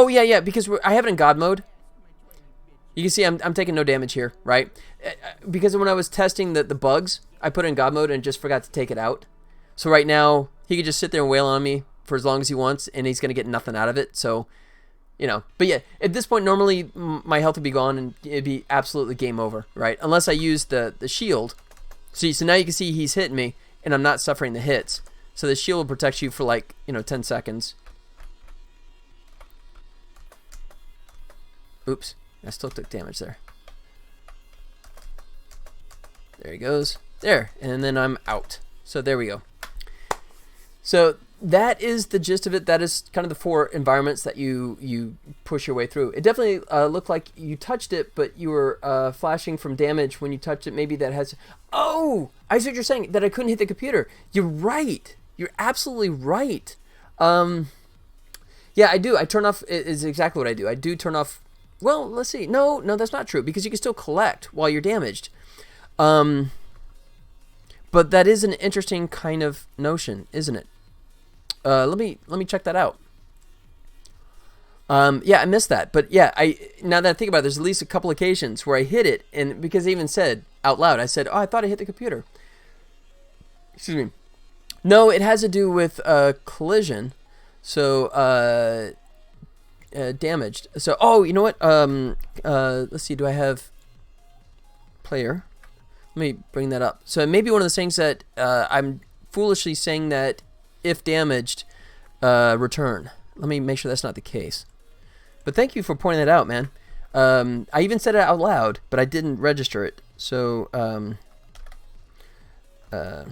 yeah. Because I have it in God mode. You can see I'm taking no damage here, right? Because when I was testing the bugs, I put it in God mode and just forgot to take it out. So right now, he could just sit there and wail on me for as long as he wants, and he's going to get nothing out of it. So, you know. But yeah, at this point, normally my health would be gone, and it'd be absolutely game over, right? Unless I use the shield. See, so now you can see he's hitting me, and I'm not suffering the hits. So the shield will protect you for like, 10 seconds. Oops. I still took damage there. There he goes. There. And then I'm out. So there we go. So that is the gist of it. That is kind of the 4 environments that you push your way through. It definitely looked like you touched it, but you were flashing from damage when you touched it. Maybe that has... Oh! I see what you're saying, that I couldn't hit the computer. You're right. You're absolutely right. Yeah, I do. I turn off... It is exactly what I do. I do turn off... Well, let's see. No, that's not true, because you can still collect while you're damaged. But that is an interesting kind of notion, isn't it? Let me check that out. Yeah, I missed that. But yeah, now that I think about it, there's at least a couple occasions where I hit it, and because I even said out loud, I said, "Oh, I thought I hit the computer." Excuse me. No, it has to do with collision. So damaged. So you know what? Let's see. Do I have player? Let me bring that up. So maybe one of the things that I'm foolishly saying that if damaged, return. Let me make sure that's not the case. But thank you for pointing that out, man. I even said it out loud, but I didn't register it. So, so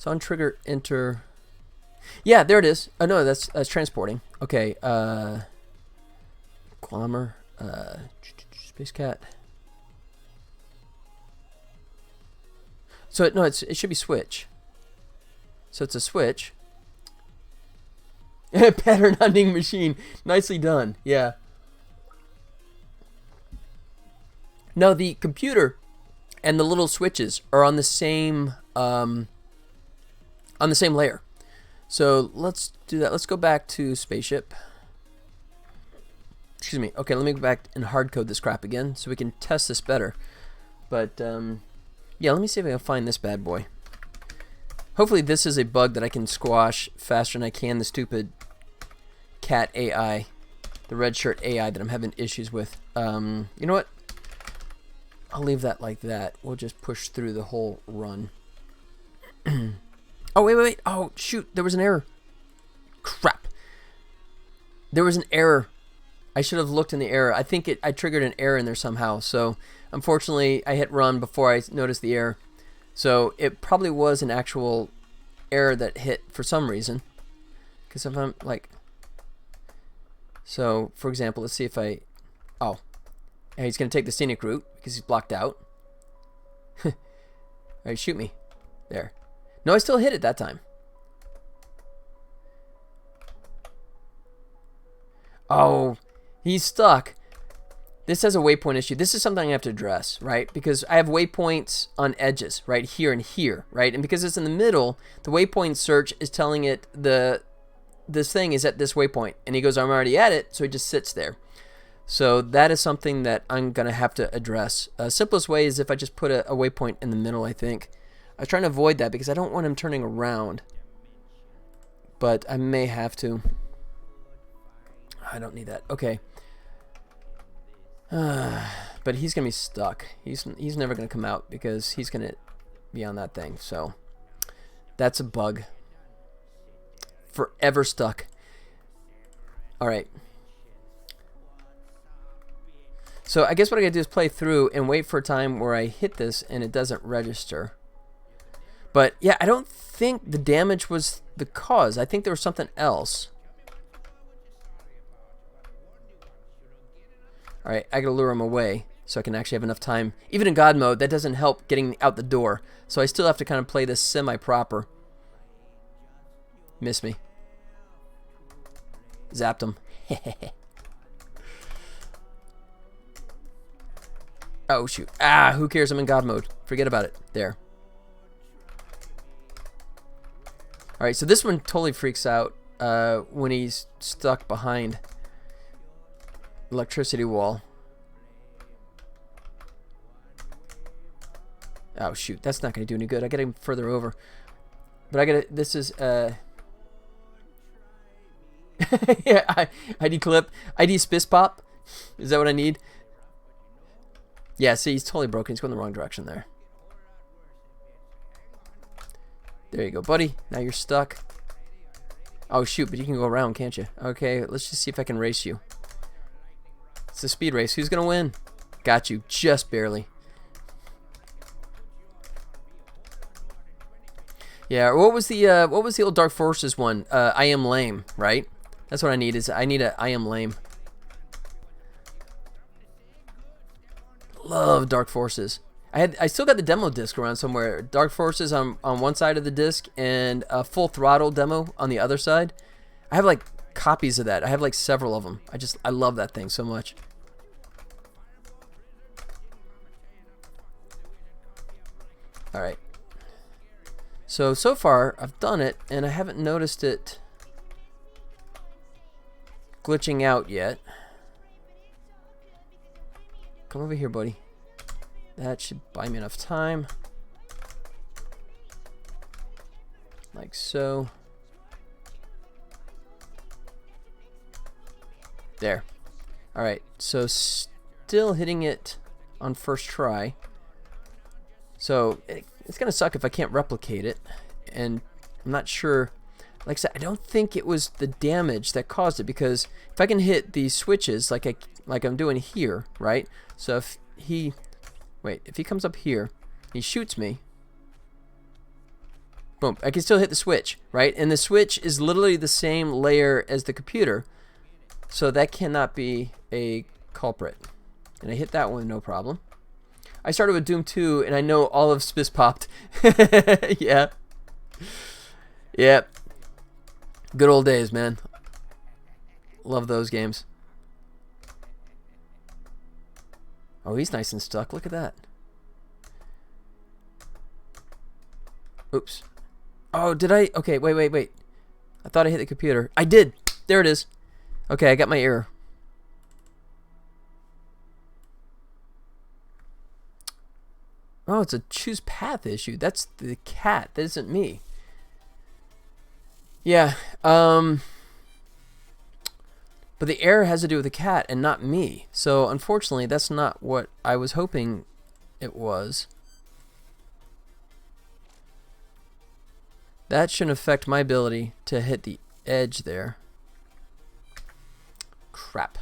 on trigger enter. Yeah, there it is. Oh no, that's transporting. Okay. Glommer. Space Cat. So no, it should be switch. So it's a switch. Pattern hunting machine. Nicely done. Yeah. No, the computer and the little switches are on the same layer. So let's do that. Let's go back to spaceship. Excuse me. Okay, let me go back and hard code this crap again so we can test this better. But yeah, let me see if I can find this bad boy. Hopefully this is a bug that I can squash faster than I can the stupid cat AI, the red shirt AI that I'm having issues with. You know what? I'll leave that like that. We'll just push through the whole run. Oh, wait. Oh, shoot. There was an error. Crap. There was an error. I should have looked in the error. I think I triggered an error in there somehow. So, unfortunately, I hit run before I noticed the error. So, it probably was an actual error that hit for some reason. Because if I'm like... So, for example, let's see if I... Oh. And he's going to take the scenic route because he's blocked out. Alright, shoot me. There. No, I still hit it that time. Oh, he's stuck. This has a waypoint issue. This is something I have to address, right? Because I have waypoints on edges, right? Here and here, right? And because it's in the middle, the waypoint search is telling it this thing is at this waypoint. And he goes, I'm already at it, so he just sits there. So that is something that I'm going to have to address. Simplest way is if I just put a waypoint in the middle, I think. I was trying to avoid that because I don't want him turning around. But I may have to. I don't need that. Okay. But he's going to be stuck. He's never going to come out because he's going to be on that thing. So that's a bug. Forever stuck. All right. So I guess what I gotta do is play through and wait for a time where I hit this and it doesn't register. But yeah, I don't think the damage was the cause. I think there was something else. Alright, I gotta lure him away so I can actually have enough time. Even in God mode, that doesn't help getting out the door. So I still have to kind of play this semi-proper. Miss me. Zapped him. Oh, shoot. Ah, who cares? I'm in God mode. Forget about it. There. Alright, so this one totally freaks out when he's stuck behind electricity wall. Oh, shoot. That's not going to do any good. I got him further over. But I got to... This is... yeah, ID clip. ID spiss pop. Is that what I need? Yeah, see, he's totally broken. He's going the wrong direction there. There you go, buddy. Now you're stuck. Oh, shoot, but you can go around, can't you? Okay, let's just see if I can race you. It's a speed race. Who's going to win? Got you, just barely. Yeah, what was the old Dark Forces one? I am lame, right? That's what I need. I need a I am lame. Love Dark Forces. I still got the demo disc around somewhere. Dark Forces on one side of the disc and a Full Throttle demo on the other side. I have like copies of that. I have like several of them. I love that thing so much. All right. So far I've done it and I haven't noticed it glitching out yet. Come over here, buddy. That should buy me enough time. Like so. There. Alright, so still hitting it on first try. So it's going to suck if I can't replicate it. And I'm not sure. Like I said, I don't think it was the damage that caused it, because if I can hit these switches like I'm doing here, right? So if he comes up here, he shoots me. Boom, I can still hit the switch, right? And the switch is literally the same layer as the computer, so that cannot be a culprit. And I hit that one, no problem. I started with Doom 2, and I know all of Spiss popped. Yeah. Yep. Good old days, man. Love those games. Oh, he's nice and stuck. Look at that. Oops. Oh, did I? Okay, wait. I thought I hit the computer. I did. There it is. Okay, I got my error. Oh, it's a choose path issue. That's the cat. That isn't me. Yeah. But the error has to do with the cat and not me. So, unfortunately, that's not what I was hoping it was. That shouldn't affect my ability to hit the edge there. Crap.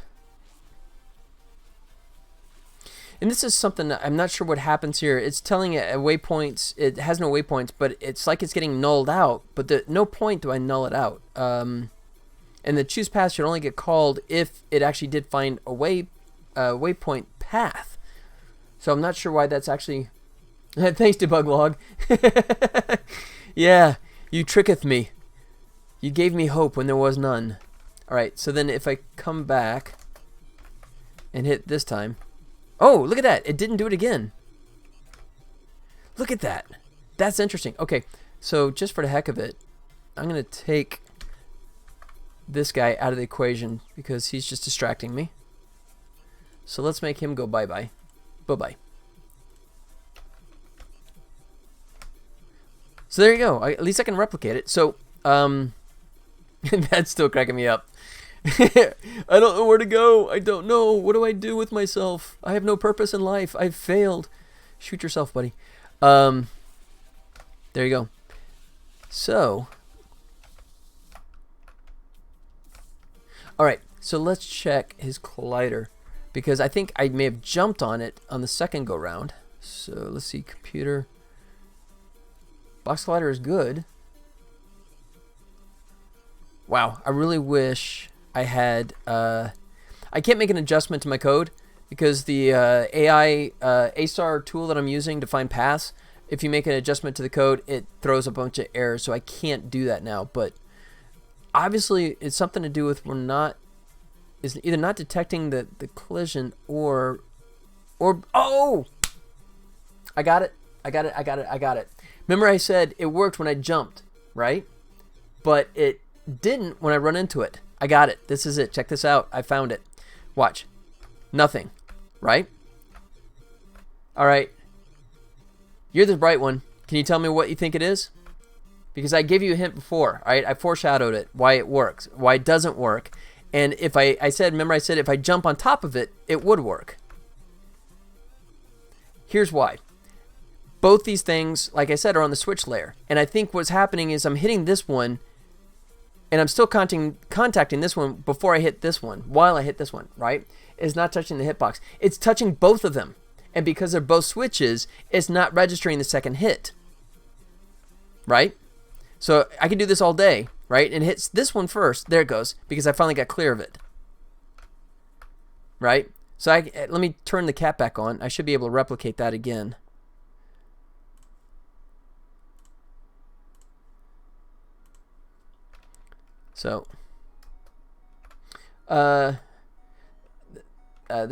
And this is something that I'm not sure what happens here. It's telling it at waypoints. It has no waypoints, but it's like it's getting nulled out. But no point do I null it out. And the choose path should only get called if it actually did find a waypoint path. So I'm not sure why that's actually... Thanks, debug log. Yeah, you tricketh me. You gave me hope when there was none. Alright, so then if I come back and hit this time... Oh, look at that. It didn't do it again. Look at that. That's interesting. Okay, so just for the heck of it, I'm going to take this guy out of the equation because he's just distracting me. So let's make him go bye-bye. Bye-bye. So there you go. At least I can replicate it. So, that's still cracking me up. I don't know where to go. I don't know. What do I do with myself? I have no purpose in life. I've failed. Shoot yourself, buddy. There you go. So, alright. So let's check his collider. Because I think I may have jumped on it on the second go round. So let's see. Computer. Box collider is good. Wow. I really wish I had... I can't make an adjustment to my code because the AI ASTAR tool that I'm using to find paths, if you make an adjustment to the code, it throws a bunch of errors, so I can't do that now. But obviously, it's something to do with is either not detecting the collision or oh! I got it. Remember I said it worked when I jumped, right? But it didn't when I run into it. I got it. This is it. Check this out. I found it. Watch. Nothing. Right? Alright. You're the bright one. Can you tell me what you think it is? Because I gave you a hint before. Alright? I foreshadowed it. Why it works. Why it doesn't work. And if remember I said if I jump on top of it, it would work. Here's why. Both these things, like I said, are on the switch layer. And I think what's happening is I'm hitting this one, and I'm still contacting this one before I hit this one, while I hit this one, right? It's not touching the hitbox. It's touching both of them. And because they're both switches, it's not registering the second hit. Right? So I can do this all day, right? And it hits this one first. There it goes, because I finally got clear of it. Right? So let me turn the cat back on. I should be able to replicate that again. So, the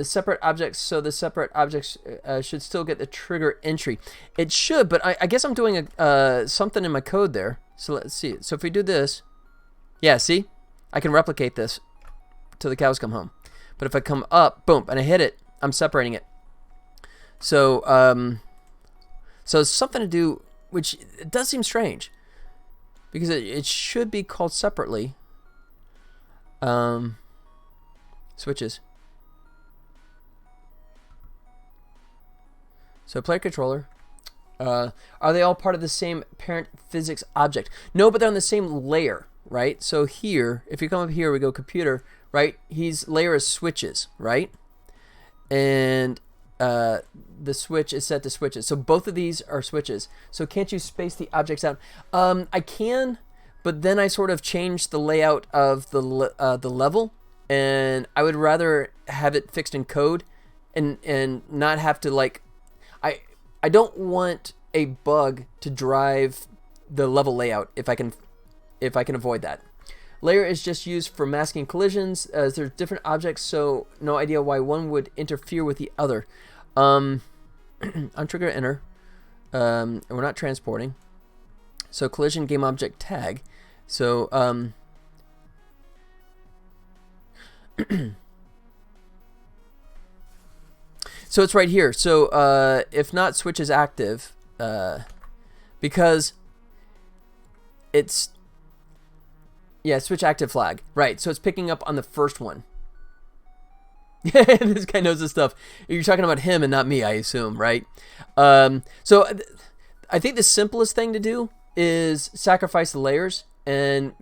separate objects. So the separate objects should still get the trigger entry. It should, but I guess I'm doing something in my code there. So let's see. So if we do this, yeah, see, I can replicate this till the cows come home. But if I come up, boom, and I hit it, I'm separating it. So, so it's something to do, which it does seem strange. Because it should be called separately. Switches. So player controller. Are they all part of the same parent physics object? No, but they're on the same layer, right? So here, if you come up here, we go computer, right? Layer is switches, right? And the switch is set to switches. So both of these are switches. So can't you space the objects out? I can, but then I sort of change the layout of the level, and I would rather have it fixed in code and not have to like... I don't want a bug to drive the level layout if I can avoid that. Layer is just used for masking collisions as there's different objects, so no idea why one would interfere with the other. On trigger enter, and we're not transporting. So collision game object tag. So so it's right here. So if not switch is active, because it's switch active flag. Right. So it's picking up on the first one. This guy knows this stuff. You're talking about him and not me, I assume, right? So I think the simplest thing to do is sacrifice the layers and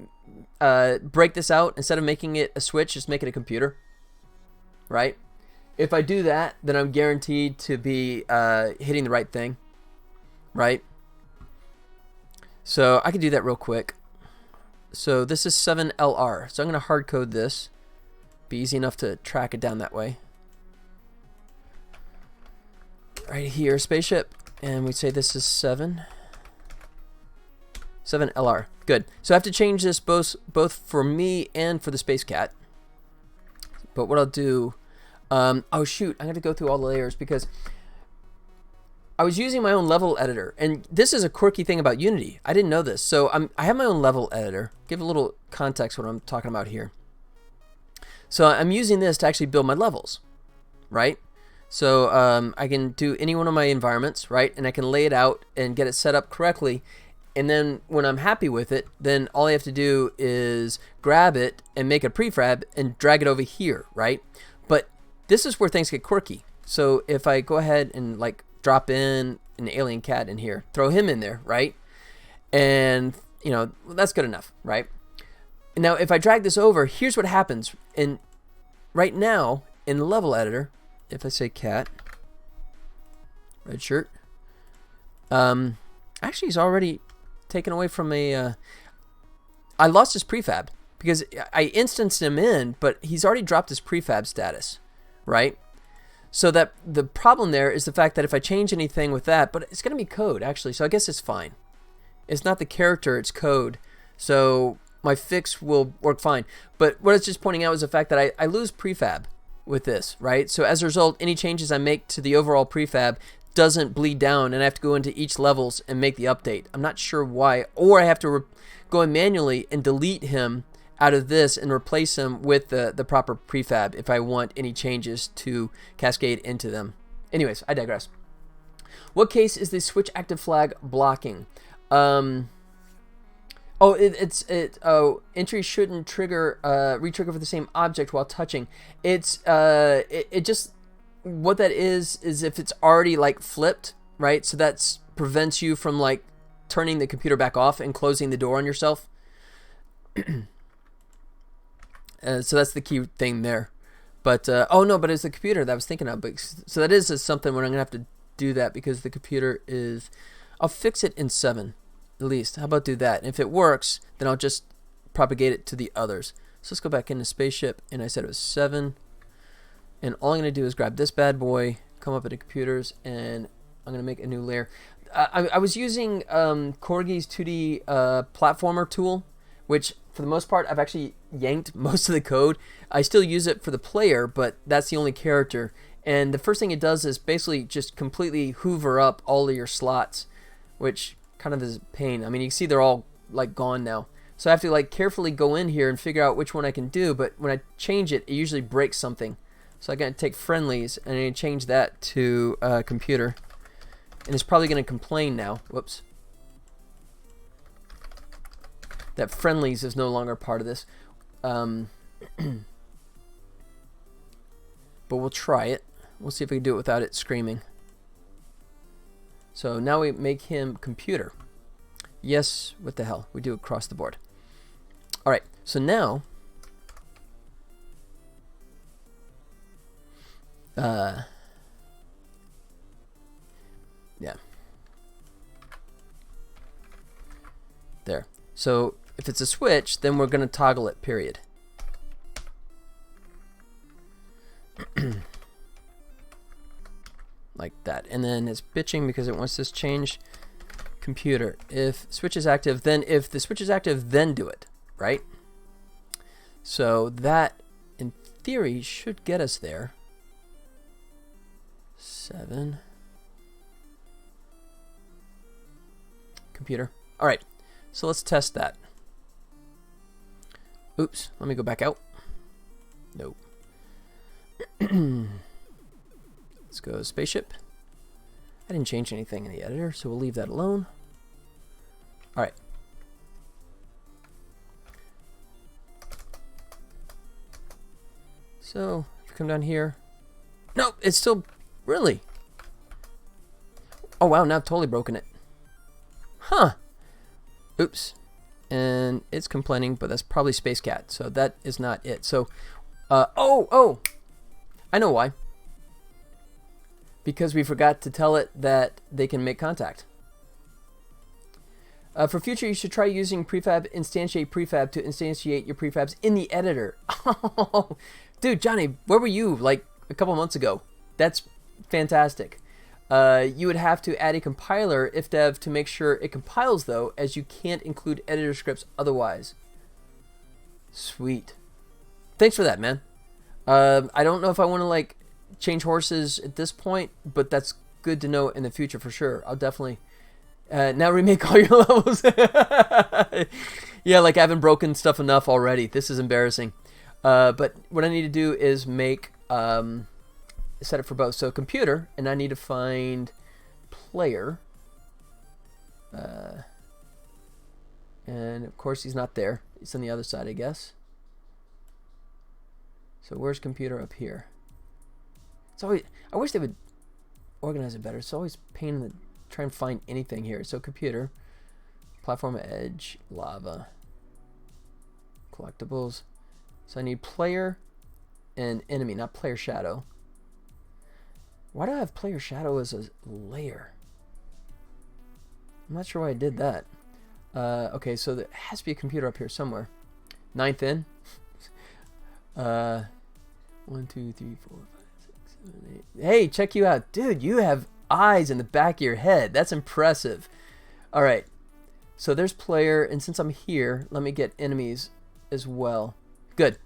break this out. Instead of making it a switch, just make it a computer, right? If I do that, then I'm guaranteed to be hitting the right thing, right? So I can do that real quick. So this is 7LR. So I'm going to hard code this. Be easy enough to track it down that way. Right here, spaceship. And we say this is 7LR. Good. So I have to change this both for me and for the space cat. But what I'll do... oh shoot, I'm going to go through all the layers because I was using my own level editor. And this is a quirky thing about Unity. I didn't know this. So I have my own level editor. Give a little context what I'm talking about here. So I'm using this to actually build my levels, right? So I can do any one of my environments, right? And I can lay it out and get it set up correctly. And then when I'm happy with it, then all I have to do is grab it and make a prefab and drag it over here, right? But this is where things get quirky. So if I go ahead and like drop in an alien cat in here, throw him in there, right? And, you know, that's good enough, right? Now, if I drag this over, here's what happens. And right now, in the level editor, if I say cat, red shirt, actually he's already taken away from a, I lost his prefab because I instanced him in, but he's already dropped his prefab status, right? So that the problem there is the fact that if I change anything with that, but it's going to be code actually, so I guess it's fine. It's not the character, it's code. So my fix will work fine. But what it's just pointing out is the fact that I lose prefab with this, right? So as a result, any changes I make to the overall prefab doesn't bleed down, and I have to go into each levels and make the update. I'm not sure why. Or I have to go in manually and delete him out of this and replace him with the proper prefab if I want any changes to cascade into them. Anyways, I digress. What case is the switch active flag blocking? Entry shouldn't trigger retrigger for the same object while touching. It's it just, what that is if it's already like flipped, right? So that's prevents you from like turning the computer back off and closing the door on yourself. So that's the key thing there. But oh no, but it's the computer that I was thinking of. But so that is something where I'm gonna have to do that because the computer is. I'll fix it in 7. At least. How about do that? And if it works, then I'll just propagate it to the others. So let's go back into spaceship, and I said it was 7. And all I'm going to do is grab this bad boy, come up into computers, and I'm going to make a new layer. I was using Corgi's 2D platformer tool, which for the most part I've actually yanked most of the code. I still use it for the player, but that's the only character. And the first thing it does is basically just completely hoover up all of your slots, which kind of is a pain. I mean, you can see they're all like gone now. So I have to like carefully go in here and figure out which one I can do, but when I change it, it usually breaks something. So I'm going to take friendlies and I'm going to change that to computer. And it's probably going to complain now. Whoops. That friendlies is no longer part of this. But we'll try it. We'll see if we can do it without it screaming. So now we make him computer. Yes, what the hell? We do it across the board. All right, so now yeah. There. So if it's a switch, then we're going to toggle it, period. Like that. And then it's bitching because it wants this change computer. If switch is active, then if the switch is active, then do it, right? So that in theory should get us there. 7 computer. All right. So let's test that. Oops, let me go back out. Nope. Let's go spaceship. I didn't change anything in the editor, so we'll leave that alone. All right. So if you come down here, no, it's still really. Oh wow, now I've totally broken it. Huh. Oops. And it's complaining, but that's probably Space Cat, so that is not it. So, oh, I know why. Because we forgot to tell it that they can make contact. For future, you should try using prefab instantiate prefab to instantiate your prefabs in the editor. Oh, dude, Johnny, where were you like a couple months ago? That's fantastic. You would have to add a compiler if dev to make sure it compiles, though, as you can't include editor scripts otherwise. Sweet. Thanks for that, man. I don't know if I want to like change horses at this point, but that's good to know in the future for sure. I'll definitely now remake all your levels. Yeah, like I haven't broken stuff enough already. This is embarrassing. But what I need to do is make set it for both. So computer, and I need to find player. And of course he's not there. He's on the other side, I guess. So where's computer? Up here. It's always, I wish they would organize it better. It's always a pain in the try and find anything here. So computer, platform edge, lava, collectibles. So I need player and enemy, not player shadow. Why do I have player shadow as a layer? I'm not sure why I did that. Okay, so there has to be a computer up here somewhere. 9th in. 1, 2, 3, 4, 5, 6, 7, 8. Hey, check you out. Dude, you have eyes in the back of your head. That's impressive. All right. So there's player, and since I'm here, let me get enemies as well. Good.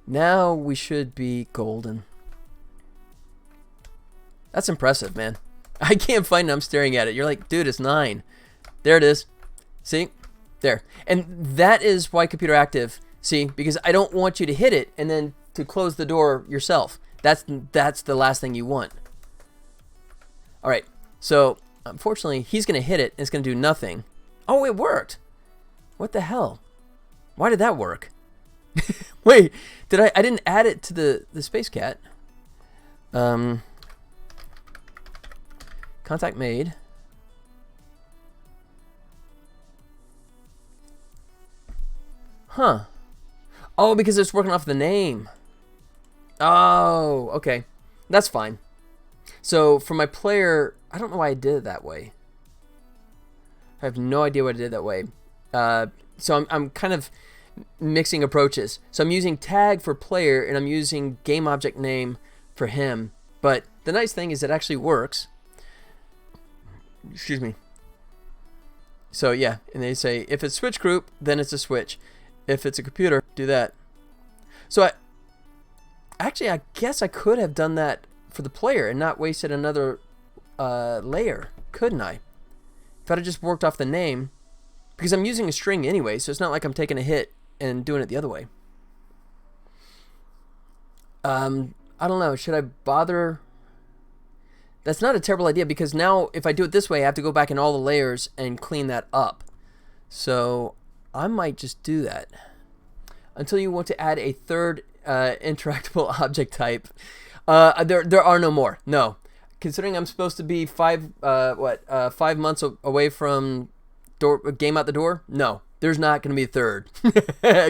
Now we should be golden. That's impressive, man. I can't find it. I'm staring at it. You're like, dude, it's 9. There it is. See? There. And that is why computer active. See? Because I don't want you to hit it and then to close the door yourself. That's the last thing you want. All right. So, unfortunately, he's going to hit it and it's going to do nothing. Oh, it worked. What the hell? Why did that work? Wait, I didn't add it to the space cat. Contact made. Huh. Oh, because it's working off the name. Oh, okay. That's fine. So for my player, I don't know why I did it that way. I have no idea what I did that way. So I'm kind of mixing approaches. So I'm using tag for player and I'm using game object name for him. But the nice thing is it actually works. Excuse me. So yeah, and they say if it's switch group, then it's a switch. If it's a computer, do that. So I guess I could have done that for the player and not wasted another layer, couldn't I? If I'd have just worked off the name, because I'm using a string anyway, so it's not like I'm taking a hit and doing it the other way. I don't know. Should I bother? That's not a terrible idea because now if I do it this way, I have to go back in all the layers and clean that up. So I might just do that until you want to add a third interactable object type. There are no more. No, considering I'm supposed to be 5 months away from game out the door. No, there's not going to be a third.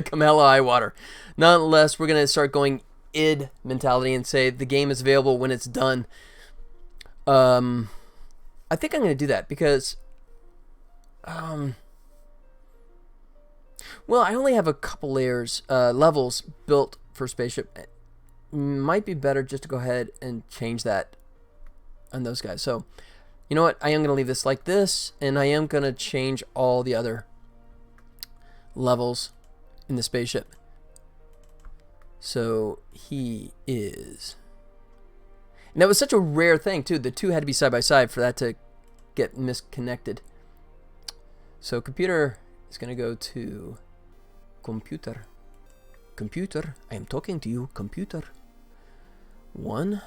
Come hell or high water. Not unless we're going to start going id mentality and say the game is available when it's done. I think I'm going to do that because, well, I only have a couple layers, levels built for spaceship. It might be better just to go ahead and change that on those guys. So, you know what? I am going to leave this like this, and I am going to change all the other levels in the spaceship. So, he is... And that was such a rare thing, too. The two had to be side by side for that to get misconnected. So computer is going to go to computer. Computer, I am talking to you, computer. 1.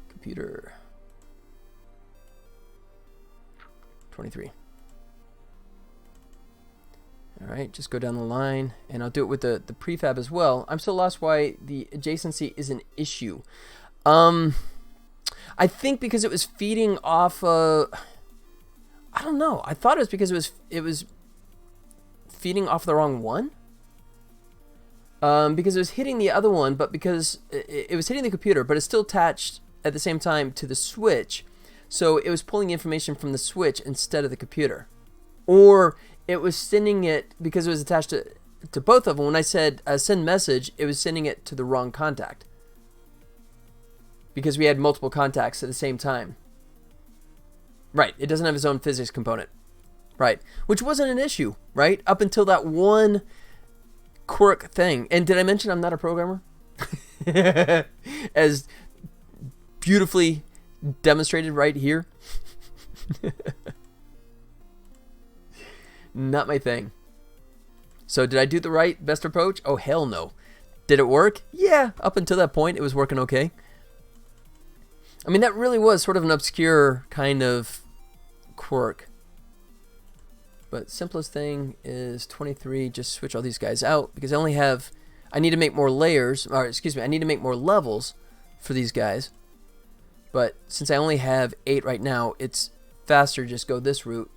Computer. 23. Alright, just go down the line, and I'll do it with the prefab as well. I'm still lost why the adjacency is an issue. I think because it was feeding off I don't know. I thought it was because it was feeding off the wrong one. Because it was hitting the other one, but because it was hitting the computer, but it's still attached at the same time to the switch. So it was pulling information from the switch instead of the computer. Or it was sending it, because it was attached to both of them. When I said send message, it was sending it to the wrong contact. Because we had multiple contacts at the same time. Right, it doesn't have its own physics component. Right, which wasn't an issue, right? Up until that one quirk thing. And did I mention I'm not a programmer? As beautifully demonstrated right here. Not my thing. So did I do the right best approach? Oh, hell no. Did it work? Yeah, up until that point it was working okay. I mean, that really was sort of an obscure kind of quirk. But simplest thing is 23, just switch all these guys out, because I need to make more layers, or excuse me, I need to make more levels for these guys. But since I only have 8 right now, it's faster to just go this route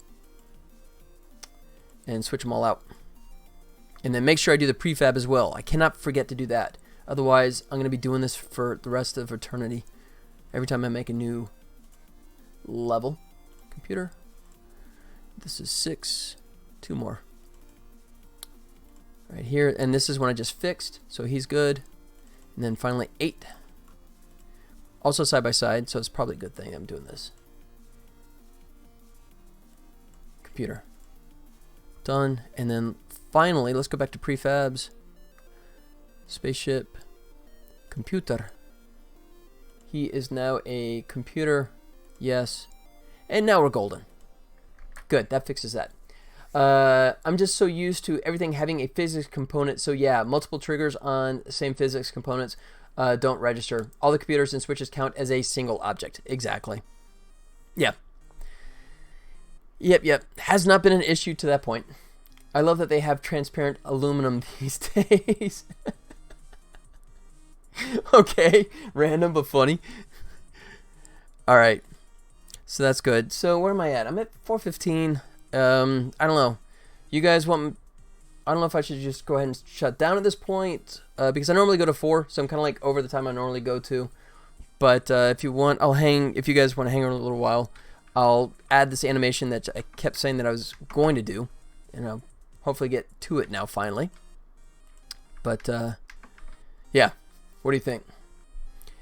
and switch them all out. And then make sure I do the prefab as well. I cannot forget to do that. Otherwise, I'm going to be doing this for the rest of eternity. Every time I make a new level. Computer. This is 6. 2 more. Right here. And this is one I just fixed. So he's good. And then finally 8. Also side by side. So it's probably a good thing I'm doing this. Computer. Done. And then finally, let's go back to prefabs. Spaceship. Computer. He is now a computer. Yes. And now we're golden. Good. That fixes that. I'm just so used to everything having a physics component. So yeah, multiple triggers on the same physics components don't register. All the computers and switches count as a single object. Exactly. Yeah. Yep. Has not been an issue to that point. I love that they have transparent aluminum these days. Okay, random but funny. All right, so that's good. So where am I at? I'm at 4:15. I don't know. You guys want? I don't know if I should just go ahead and shut down at this point because I normally go to 4, so I'm kind of like over the time I normally go to. But if you want, I'll hang. If you guys want to hang on a little while, I'll add this animation that I kept saying that I was going to do, and I'll hopefully get to it now finally. But yeah. What do you think?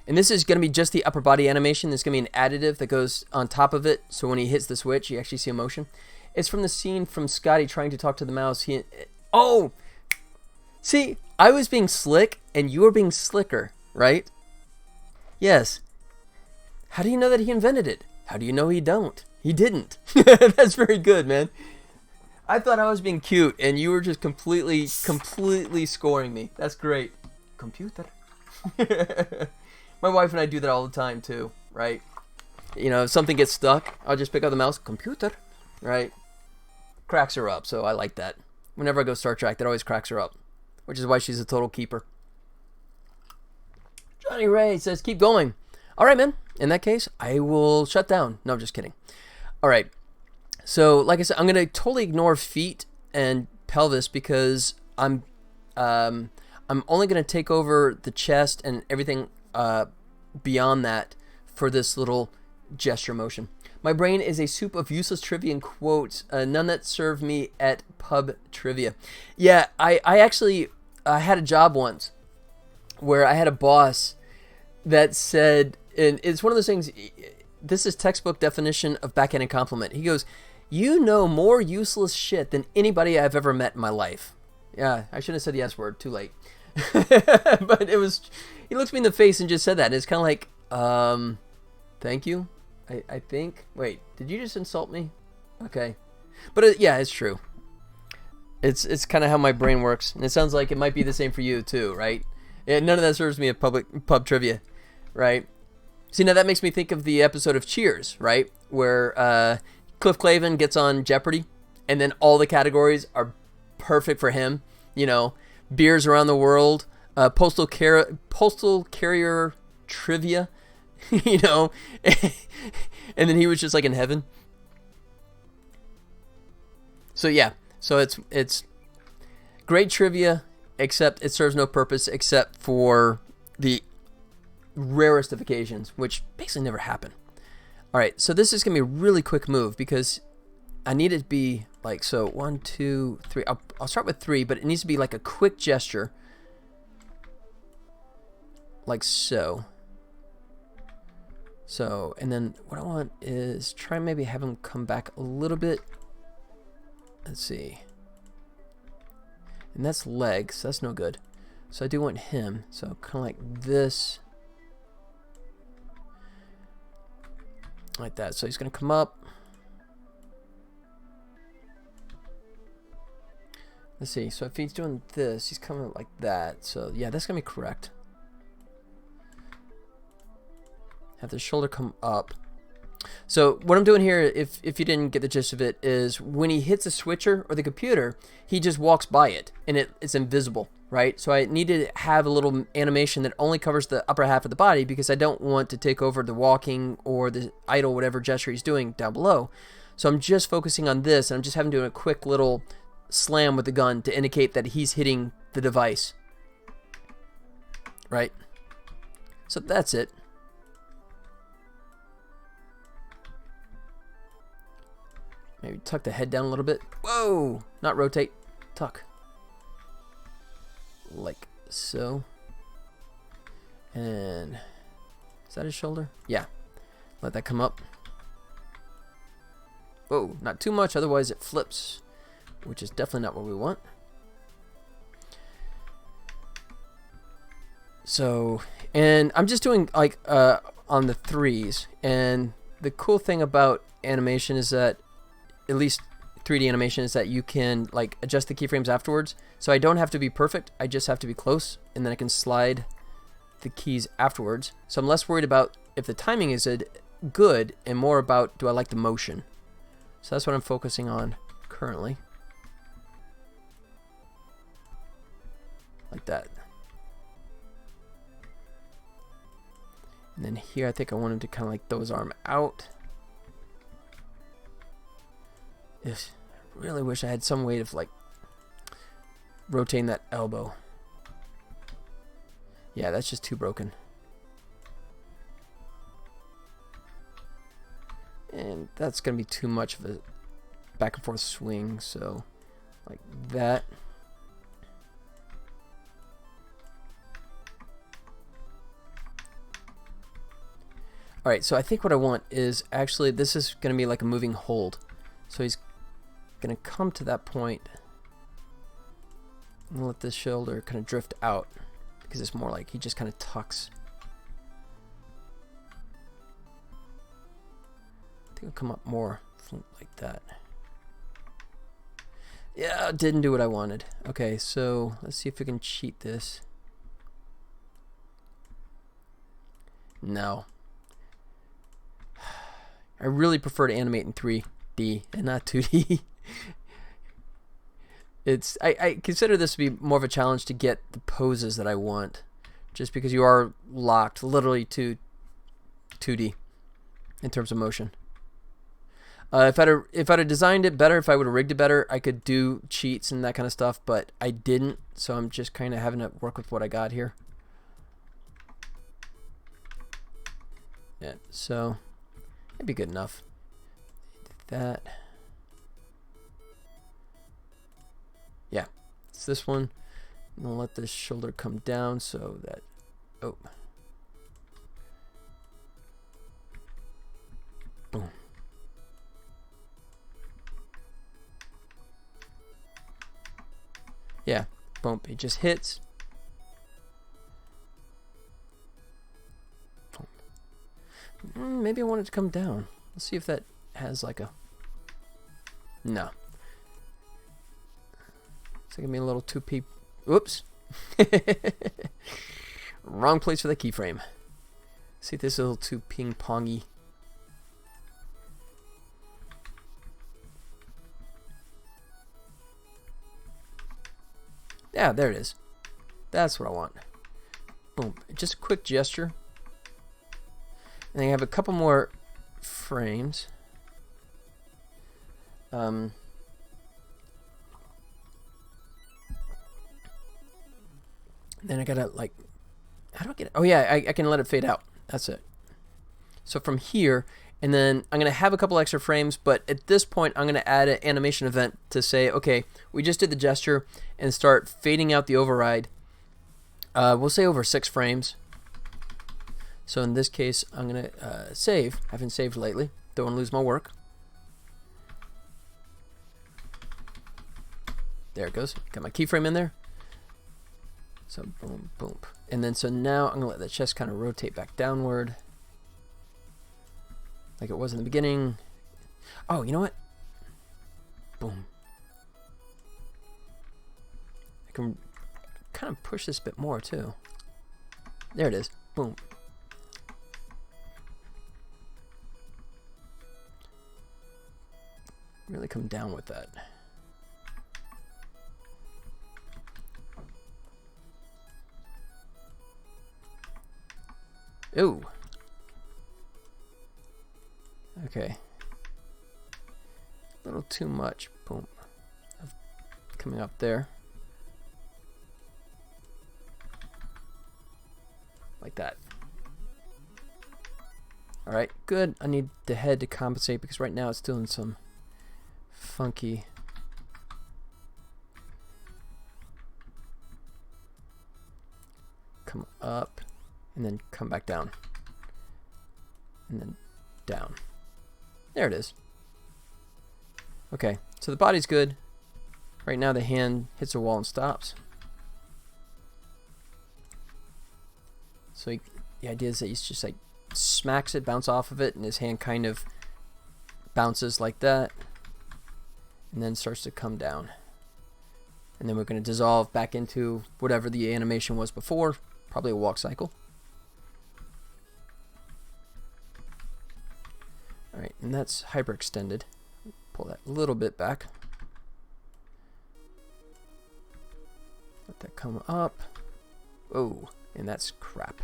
And this is going to be just the upper body animation. There's going to be an additive that goes on top of it. So when he hits the switch, you actually see a motion. It's from the scene from Scotty trying to talk to the mouse. Oh! See, I was being slick and you were being slicker, right? Yes. How do you know that he invented it? How do you know he don't? He didn't. That's very good, man. I thought I was being cute and you were just completely scoring me. That's great. Computer. My wife and I do that all the time too, right? You know, if something gets stuck, I'll just pick up the mouse, computer, right? Cracks her up, so I like that. Whenever I go Star Trek, that always cracks her up, which is why she's a total keeper. Johnny Ray says, keep going. All right, man. In that case, I will shut down. No, I'm just kidding. All right. So, like I said, I'm going to totally ignore feet and pelvis because I'm only going to take over the chest and everything beyond that for this little gesture motion. My brain is a soup of useless trivia and quotes, none that serve me at pub trivia. Yeah, I actually had a job once where I had a boss that said, and it's one of those things, this is textbook definition of backhanded compliment. He goes, you know more useless shit than anybody I've ever met in my life. Yeah, I shouldn't have said the S word, too late. But it was, he looked me in the face and just said that. And it's kind of like, thank you, I think. Wait, did you just insult me? Okay. But yeah, it's true. It's kind of how my brain works. And it sounds like it might be the same for you too, right? Yeah, none of that serves me at pub trivia, right? See, now that makes me think of the episode of Cheers, right? Where Cliff Clavin gets on Jeopardy and then all the categories are perfect for him. You know, beers around the world, postal carrier trivia, you know, and then he was just like in heaven. So yeah, so it's great trivia, except it serves no purpose except for the rarest of occasions, which basically never happen. Alright, so this is going to be a really quick move because I need it to be like, so 1, 2, 3. I'll start with 3, but it needs to be like a quick gesture. Like so. So, and then what I want is try and maybe have him come back a little bit. Let's see. And that's legs, so that's no good. So I do want him, so kind of like this. Like that. So he's going to come up. Let's see. So if he's doing this, he's coming like that. So yeah, that's going to be correct. Have the shoulder come up. So what I'm doing here, if you didn't get the gist of it, is when he hits a switcher or the computer, he just walks by it and it's invisible, right? So I need to have a little animation that only covers the upper half of the body because I don't want to take over the walking or the idle whatever gesture he's doing down below. So I'm just focusing on this, and I'm just having to do a quick little slam with the gun to indicate that he's hitting the device, right? So that's it. Maybe tuck the head down a little bit. Whoa! Not rotate. Tuck. Like so. And is that his shoulder? Yeah. Let that come up. Whoa, not too much, otherwise it flips, which is definitely not what we want. So, and I'm just doing like on the 3s, and the cool thing about animation is that, at least 3D animation, is that you can like adjust the keyframes afterwards. So I don't have to be perfect, I just have to be close, and then I can slide the keys afterwards. So I'm less worried about if the timing is good and more about do I like the motion. So that's what I'm focusing on currently. Like that. And then here I think I want him to kind of like throw his arm out. I really wish I had some way of like rotating that elbow. Yeah, that's just too broken. And that's going to be too much of a back and forth swing, so like that. Alright, so I think what I want is actually, this is going to be like a moving hold. So he's going to come to that point and let this shoulder kind of drift out because it's more like he just kind of tucks. I think it'll come up more like that. Yeah, didn't do what I wanted. Okay, so let's see if we can cheat this. No. I really prefer to animate in 3D and not 2D. I consider this to be more of a challenge to get the poses that I want, just because you are locked literally to 2D in terms of motion. If I'd have designed it better, if I would have rigged it better, I could do cheats and that kind of stuff, but I didn't, so I'm just kind of having to work with what I got here. Yeah, so it'd be good enough. That. Yeah, it's this one. I'm gonna let this shoulder come down so that, oh, boom. Yeah, boom. It just hits. Boom. Maybe I want it to come down. Let's see if that has like a. No. It's gonna be a little too peep. Whoops. Wrong place for the keyframe. See if this is a little too ping pongy. Yeah, there it is. That's what I want. Boom. Just a quick gesture. And then I have a couple more frames. Then I gotta like, how do I get it? Oh yeah, I can let it fade out. That's it. So from here, And then I'm going to have a couple extra frames, but at this point I'm going to add an animation event to say, okay, we just did the gesture, and start fading out the override. We'll say over 6 frames. So in this case, I'm going to save. I haven't saved lately. Don't want to lose my work. There it goes. Got my keyframe in there. So boom, boom. And then so now I'm going to let the chest kind of rotate back downward, like it was in the beginning. Oh, you know what? Boom. I can kind of push this a bit more too. There it is. Boom. Really come down with that. Ooh. Okay. A little too much. Boom. Coming up there. Like that. Alright, good. I need the head to compensate because right now it's doing some funky. Come up and then come back down. And then down. There it is. Okay, so the body's good. Right now the hand hits a wall and stops. So the idea is that he's just like smacks it, bounce off of it, and his hand kind of bounces like that, and then starts to come down. And then we're going to dissolve back into whatever the animation was before, probably a walk cycle. Alright, and that's hyperextended. Pull that a little bit back. Let that come up. Oh, and that's crap.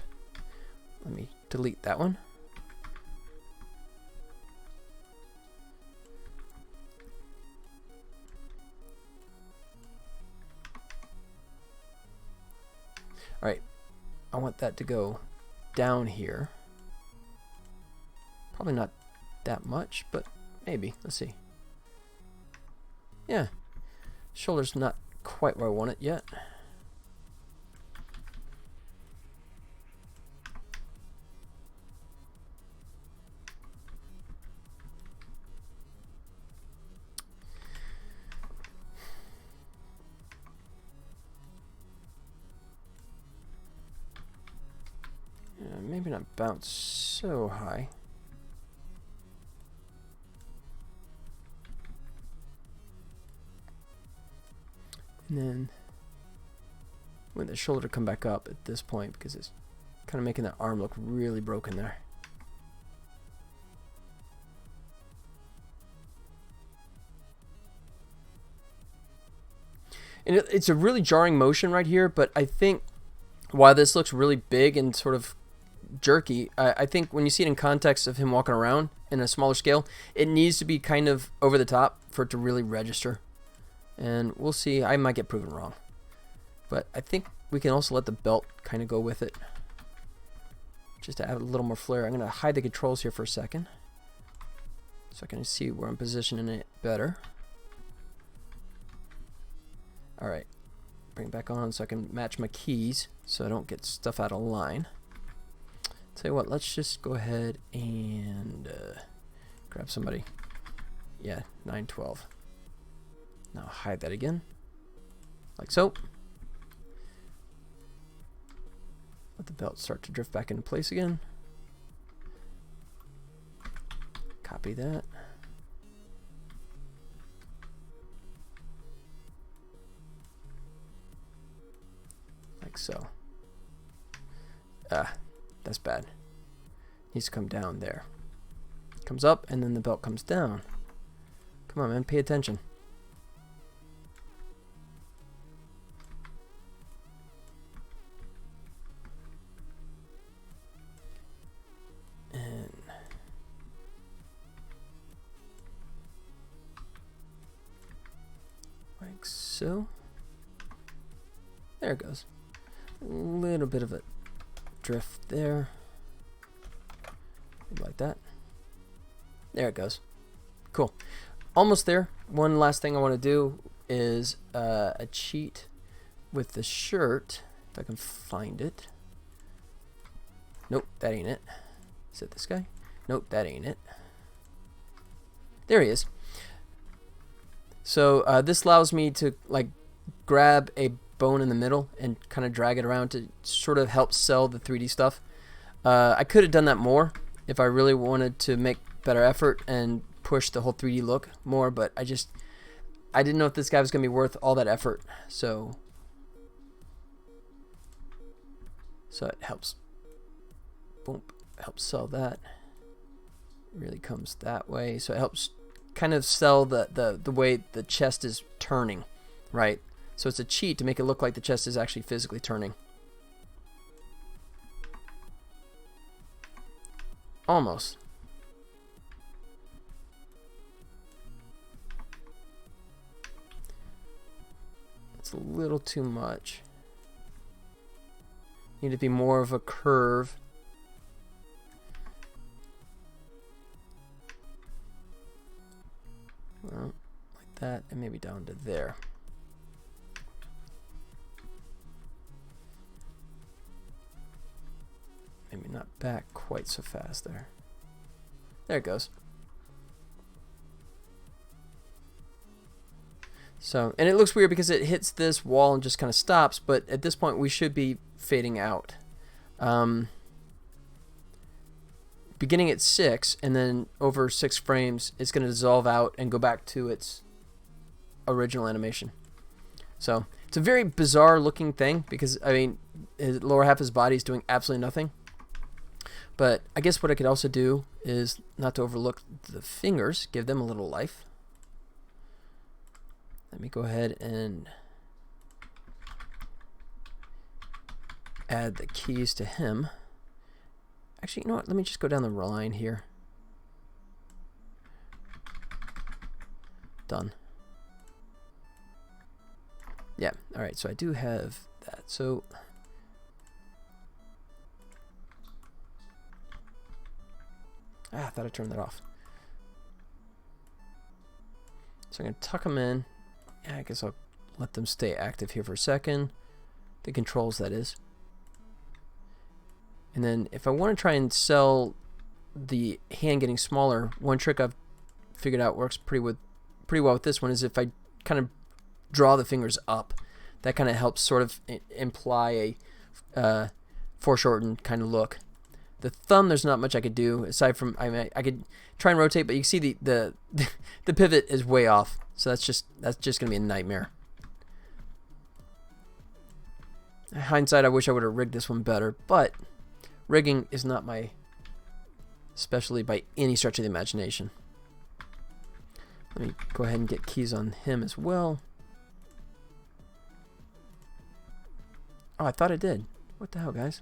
Let me delete that one. Alright, I want that to go down here. Probably not that much, but maybe. Let's see. Yeah, shoulder's not quite where I want it yet. Maybe not bounce so high. And then when the shoulder come back up at this point, because it's kind of making that arm look really broken there. And it's a really jarring motion right here, but I think while this looks really big and sort of jerky, I think when you see it in context of him walking around in a smaller scale, it needs to be kind of over the top for it to really register. And we'll see. I might get proven wrong. But I think we can also let the belt kind of go with it, just to add a little more flair. I'm going to hide the controls here for a second, so I can see where I'm positioning it better. Alright. Bring it back on so I can match my keys so I don't get stuff out of line. Tell you what, let's just go ahead and grab somebody. Yeah, 912. Now hide that again, like so. Let the belt start to drift back into place again. Copy that. Like so. Ah, that's bad. Needs to come down there. Comes up and then the belt comes down. Come on, man, pay attention. Like so. There it goes. A little bit of a drift there. Like that. There it goes. Cool. Almost there. One last thing I want to do is a cheat with the shirt. If I can find it. Nope, that ain't it. Is it this guy? Nope, that ain't it. There he is. So this allows me to like grab a bone in the middle and kind of drag it around to sort of help sell the 3D stuff. I could have done that more if I really wanted to make better effort and push the whole 3D look more, but I didn't know if this guy was going to be worth all that effort. So it helps. Boom, helps sell that. Really comes that way. So it helps kind of sell the way the chest is turning, right? So it's a cheat to make it look like the chest is actually physically turning. Almost. It's a little too much. Need to be more of a curve. Well, like that, and maybe down to there. Maybe not back quite so fast there. There it goes. So, and it looks weird because it hits this wall and just kind of stops, but at this point we should be fading out. Beginning at 6, and then over 6 frames, it's going to dissolve out and go back to its original animation. So, it's a very bizarre looking thing because, I mean, his lower half of his body is doing absolutely nothing. But I guess what I could also do is not to overlook the fingers, give them a little life. Let me go ahead and add the keys to him. Actually, you know what? Let me just go down the line here. Done. Yeah, alright, so I do have that. So I thought I turned that off. So I'm going to tuck them in. Yeah, I guess I'll let them stay active here for a second. The controls, that is. And then if I want to try and sell the hand getting smaller, one trick I've figured out works pretty well with this one is if I kind of draw the fingers up. That kind of helps sort of imply a foreshortened kind of look. The thumb, there's not much I could do aside from I could try and rotate, but you can see the pivot is way off. So that's just gonna be a nightmare. In hindsight, I wish I would have rigged this one better, but rigging is not my specialty by any stretch of the imagination. Let me go ahead and get keys on him as well. Oh, I thought I did. What the hell, guys?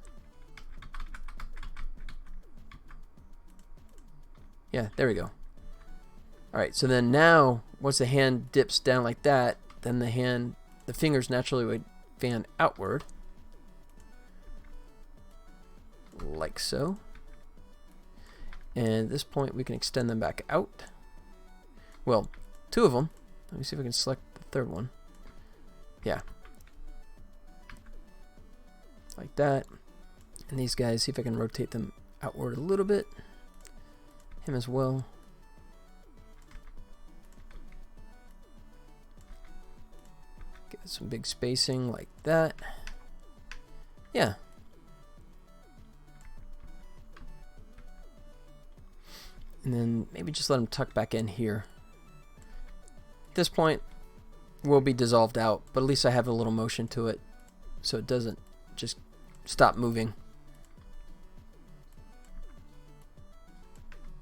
Yeah, there we go. Alright, so then now, once the hand dips down like that, then the fingers naturally would fan outward. Like so. And at this point, we can extend them back out. Well, 2 of them. Let me see if I can select the 3rd one. Yeah. Like that. And these guys, see if I can rotate them outward a little bit. Him as well. Give it some big spacing like that. Yeah. And then maybe just let him tuck back in here. At this point, will be dissolved out, but at least I have a little motion to it so it doesn't just stop moving.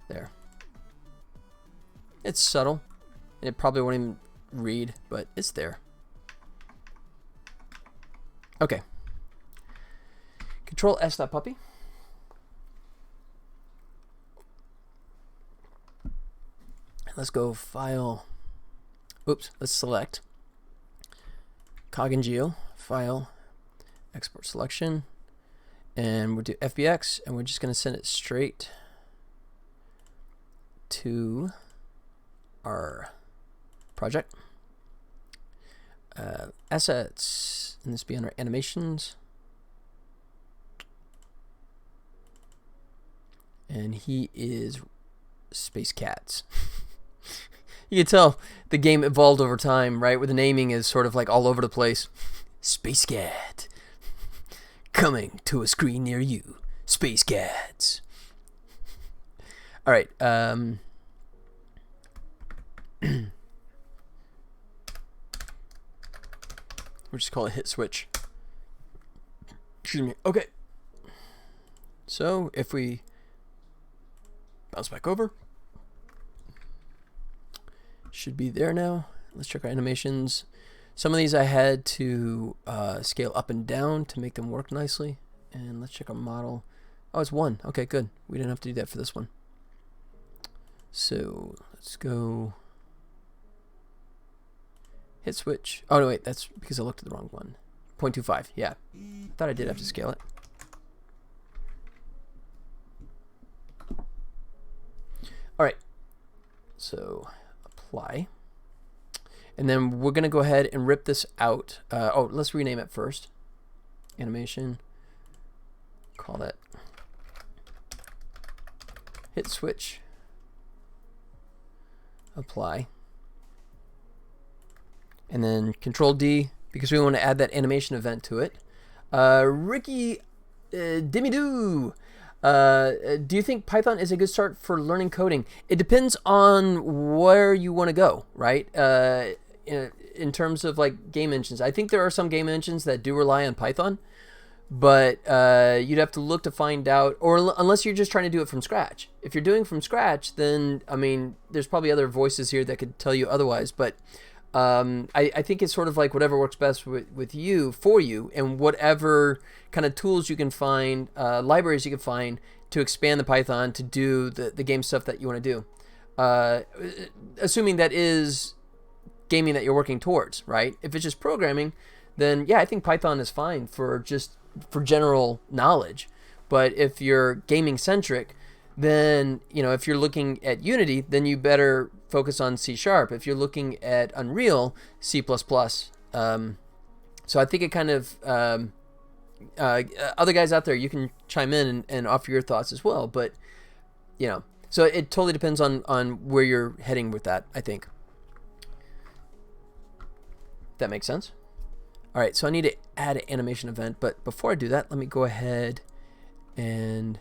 There. It's subtle, and it probably won't even read, but it's there. Okay. Control S that puppy. Let's go File. Oops, let's select Cog and Geo, File, Export Selection, and we'll do FBX, and we're just going to send it straight to our project. Assets, and this be under animations. And he is Space Cats. You can tell the game evolved over time, right? Where the naming is sort of like all over the place. Space Cat. Coming to a screen near you. Space Cats. All right. We'll just call it hit switch. Excuse me. Okay. So if we bounce back over, should be there now. Let's check our animations. Some of these I had to scale up and down to make them work nicely. And let's check our model. Oh, it's 1. Okay, good. We didn't have to do that for this one. So let's go hit switch. Oh, no, wait. That's because I looked at the wrong one. 0.25. Yeah. Thought I did have to scale it. All right. So apply. And then we're going to go ahead and rip this out. Oh, let's rename it first. Animation. Call that hit switch. Apply. And then Control D because we want to add that animation event to it. Ricky Dimmy-Doo. Do you think Python is a good start for learning coding? It depends on where you want to go, right? In terms of like game engines, I think there are some game engines that do rely on Python, but you'd have to look to find out, or unless you're just trying to do it from scratch. If you're doing from scratch, then I mean, there's probably other voices here that could tell you otherwise. But I think it's sort of like whatever works best with you, for you, and whatever kind of tools you can find, libraries you can find to expand the Python to do the game stuff that you want to do. Assuming that is gaming that you're working towards, right? If it's just programming, then yeah, I think Python is fine for general knowledge. But if you're gaming centric, then if you're looking at Unity, then you better focus on C#. If you're looking at Unreal, C++. So I think it kind of other guys out there, you can chime in and offer your thoughts as well. But so it totally depends on where you're heading with that, I think. That makes sense. All right, so I need to add an animation event, but before I do that, let me go ahead and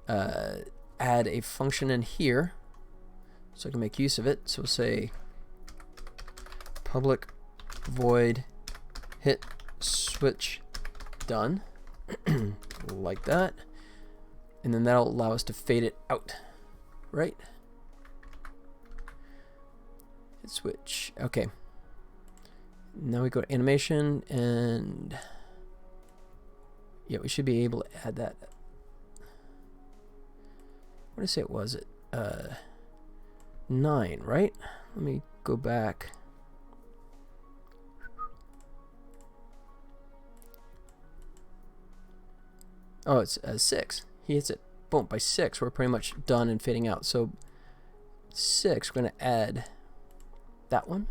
add a function in here so I can make use of it. So we'll say public void hit switch done like that, and then that'll allow us to fade it out, right? Hit switch. Okay. Now we go to animation, and yeah, we should be able to add that. What did I say it was? 9, right? Let me go back. Oh, it's 6. He hits it, boom, by 6. We're pretty much done and fading out. So 6, we're going to add that one.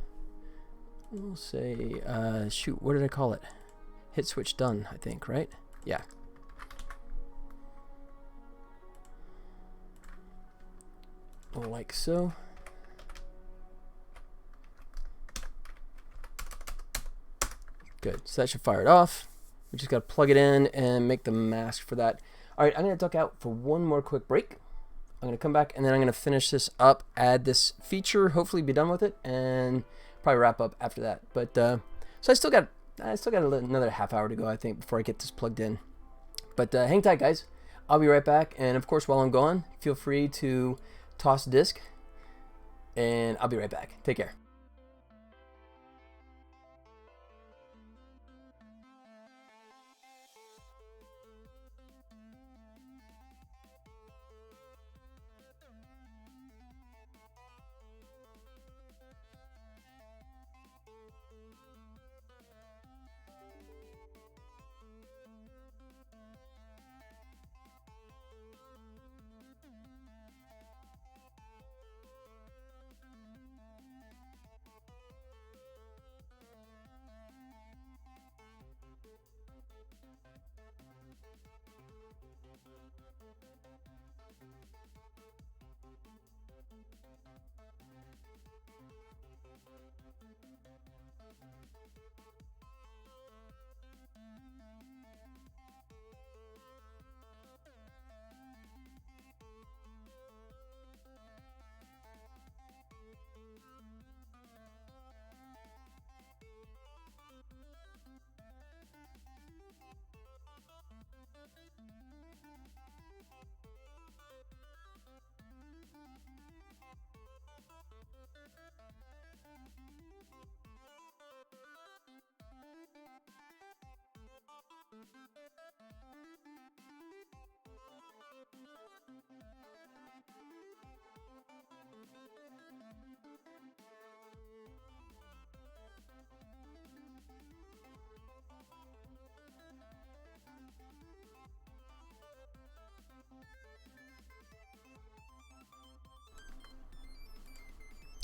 We'll say, shoot, what did I call it? Hit switch done, I think, right? Yeah. Like so. Good, so that should fire it off. We just got to plug it in and make the mask for that. All right, I'm going to duck out for one more quick break. I'm going to come back, and then I'm going to finish this up, add this feature, hopefully be done with it, and probably wrap up after that. But so I still got another half hour to go, I think, before I get this plugged in. But hang tight, guys. I'll be right back, and of course, while I'm gone, feel free to toss disk, and I'll be right back. Take care.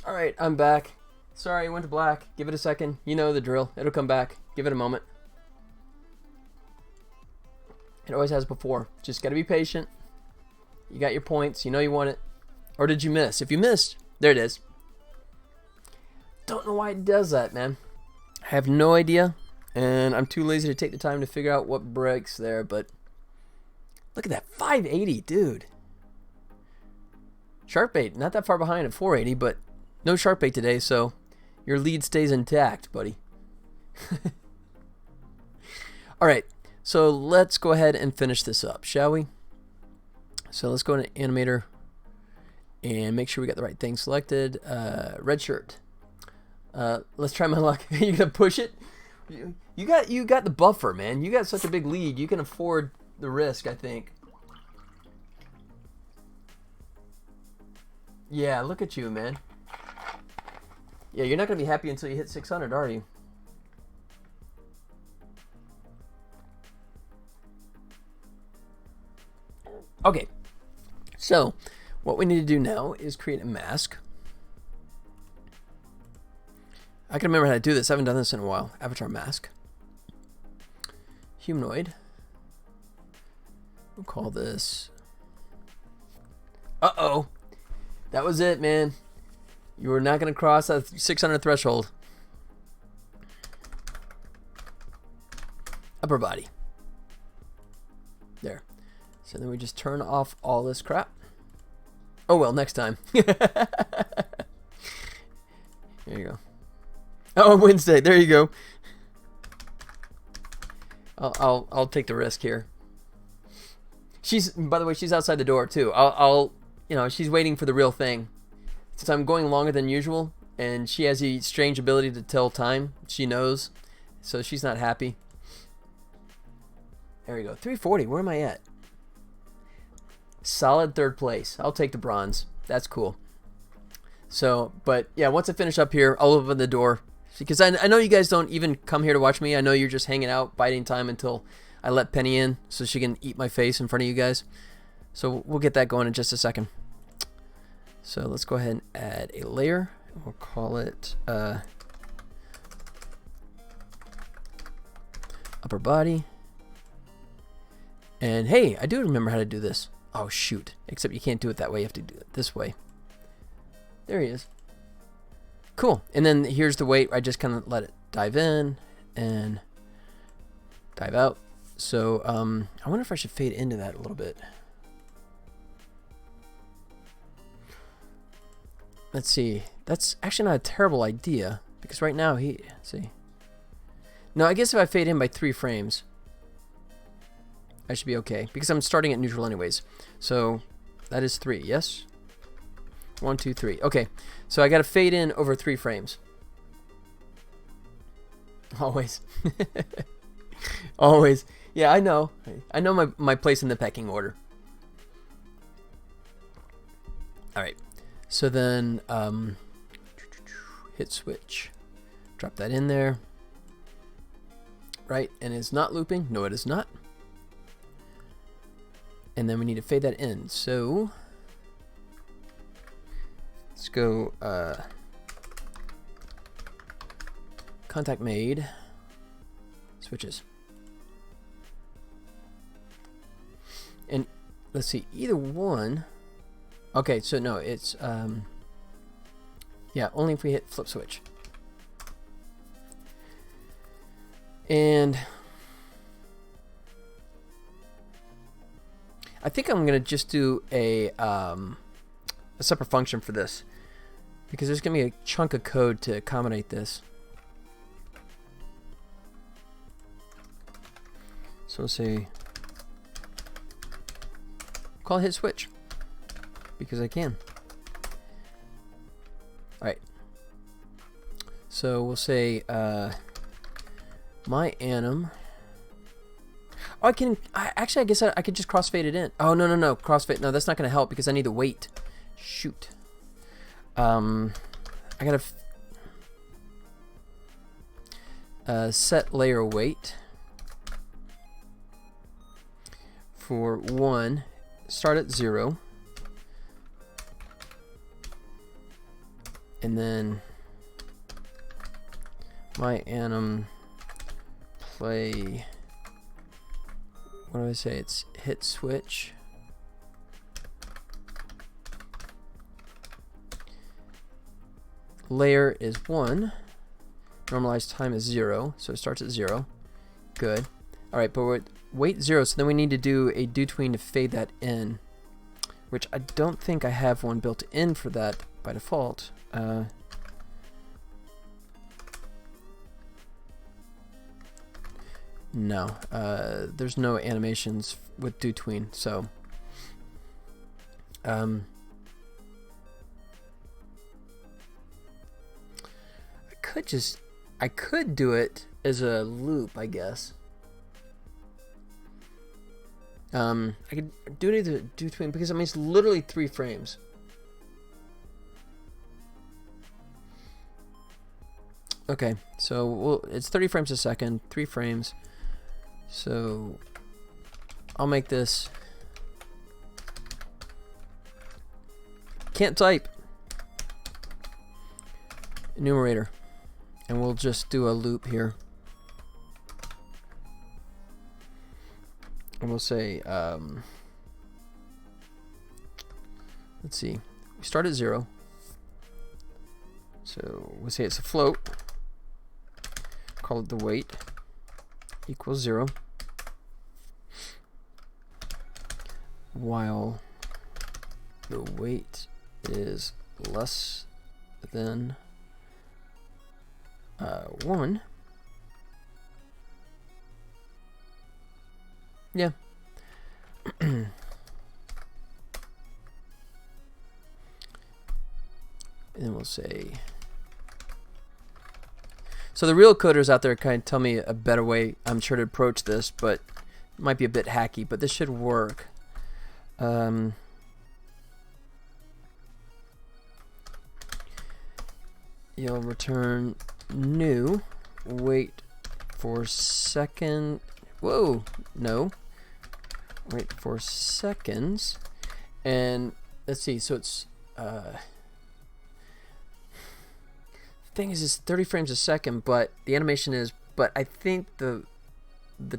All right, I'm back. Sorry, it went to black. Give it a second. You know the drill. It'll come back. Give it a moment. It always has before. Just got to be patient. You got your points. You know you want it. Or did you miss? If you missed, there it is. Don't know why it does that, man. I have no idea. And I'm too lazy to take the time to figure out what breaks there. But look at that. 580, dude. Sharp bait. Not that far behind at 480, but no sharp bait today, so your lead stays intact, buddy. All right, so let's go ahead and finish this up, shall we? So let's go into Animator and make sure we got the right thing selected. Red shirt. Let's try my luck. You gonna push it? You got the buffer, man. You got such a big lead. You can afford the risk, I think. Yeah, look at you, man. Yeah, you're not going to be happy until you hit 600, are you? Okay. So, what we need to do now is create a mask. I can remember how to do this. I haven't done this in a while. Avatar mask. Humanoid. We'll call this... Uh-oh. That was it, man. You were not going to cross that 600 threshold. Upper body. There. So then we just turn off all this crap. Oh well, next time. There you go. Oh, Wednesday. There you go. I'll take the risk here. By the way, she's outside the door too. You know, she's waiting for the real thing. Since I'm going longer than usual, and she has a strange ability to tell time, she knows, so she's not happy. There we go. 340. Where am I at? Solid third place. I'll take the bronze. That's cool. So, but yeah, once I finish up here, I'll open the door. Because I know you guys don't even come here to watch me. I know you're just hanging out, biding time until I let Penny in so she can eat my face in front of you guys. So we'll get that going in just a second. So let's go ahead and add a layer. We'll call it upper body. And hey, I do remember how to do this. Oh shoot, except you can't do it that way. You have to do it this way. There he is. Cool. And then here's the weight. I just kind of let it dive in and dive out. So I wonder if I should fade into that a little bit. Let's see. That's actually not a terrible idea because right now let's see. No, I guess if I fade in by 3 frames, I should be okay because I'm starting at neutral anyways. So that is 3. Yes. 1, 2, 3. Okay. So I got to fade in over 3 frames. Always. Always. Yeah, I know. I know my place in the pecking order. All right. So then hit switch. Drop that in there. Right, and it's not looping. No, it is not. And then we need to fade that in. So let's go contact made. Switches. And let's see, either one. Okay, so no, it's yeah, only if we hit flip switch. And I think I'm gonna just do a separate function for this, because there's gonna be a chunk of code to accommodate this. So we'll say call hit switch, because I can. Alright. So we'll say my anim. Oh, I can. Actually, I guess I could just crossfade it in. Oh, no. Crossfade. No, that's not going to help because I need the weight. Shoot. I got to set layer weight for 1. Start at 0. And then my anim play. What do I say? It's hit switch. Layer is 1. Normalized time is 0. So it starts at 0. Good. Alright, but we're weight 0. So then we need to do a do tween to fade that in, which I don't think I have one built in for that by default. No, there's no animations with do tween, so I could do it as a loop, I guess. I could do it either do tween, because I mean it's literally 3 frames. Okay, so it's 30 frames a second, 3 frames. So I'll make this. Can't type. Enumerator. And we'll just do a loop here. And we'll say, let's see, we start at 0. So we'll say it's a float. Call it the weight equals 0. While the weight is less than 1. Yeah. And then we'll say. So the real coders out there kind of tell me a better way, I'm sure, to approach this, but it might be a bit hacky, but this should work. You'll return new wait for second. Whoa, no. Wait for seconds. And let's see, so it's thing is it's 30 frames a second, but the animation is, but I think the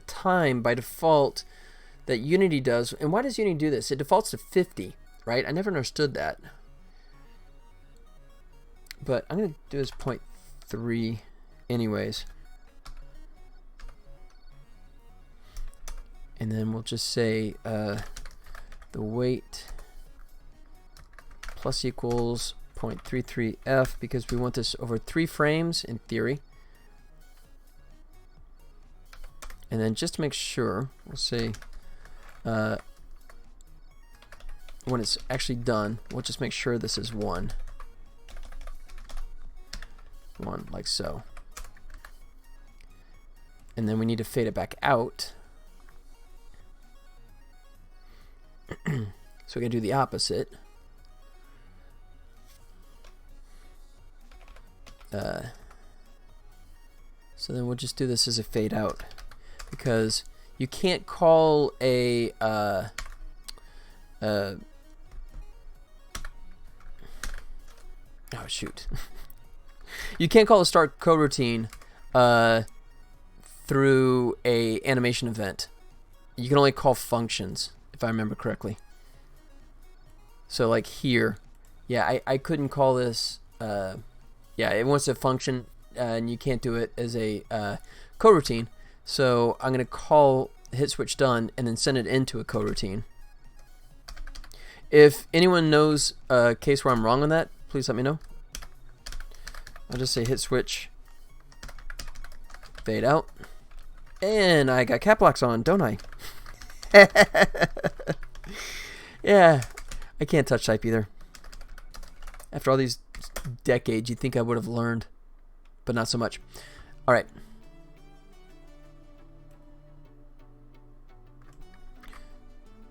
time by default that Unity does, and why does Unity do this? It defaults to 50, right? I never understood that. But I'm going to do this 0.3 anyways. And then we'll just say the weight plus equals 0.33f, because we want this over 3 frames in theory. And then just to make sure, we'll say when it's actually done, we'll just make sure this is 1. 1, like so. And then we need to fade it back out. So we're going to do the opposite. So then we'll just do this as a fade out, because you can't call a oh shoot. You can't call a start coroutine through a animation event. You can only call functions, if I remember correctly. So like here, yeah, I couldn't call this, yeah, it wants to function, and you can't do it as a coroutine. So I'm going to call hit switch done and then send it into a coroutine. If anyone knows a case where I'm wrong on that, please let me know. I'll just say hit switch, fade out, and I got cap locks on, don't I? Yeah, I can't touch type either. After all these decades, you'd think I would have learned, but not so much. All right.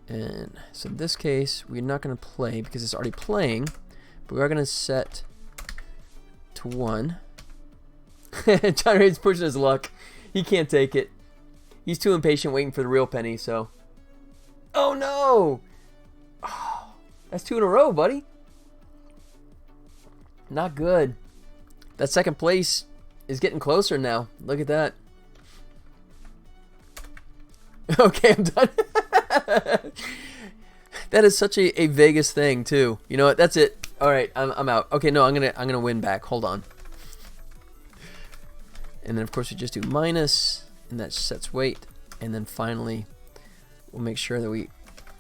And so in this case, we're not going to play because it's already playing, but we are going to set to 1. John Ray's pushing his luck. He can't take it. He's too impatient waiting for the real penny, so. Oh no! Oh, that's 2 in a row, buddy. Not good. That second place is getting closer now. Look at that. Okay, I'm done. That is such a Vegas thing too. You know what? That's it. All right, I'm out. Okay, no, I'm gonna win back. Hold on. And then of course we just do minus, and that sets weight. And then finally, we'll make sure that we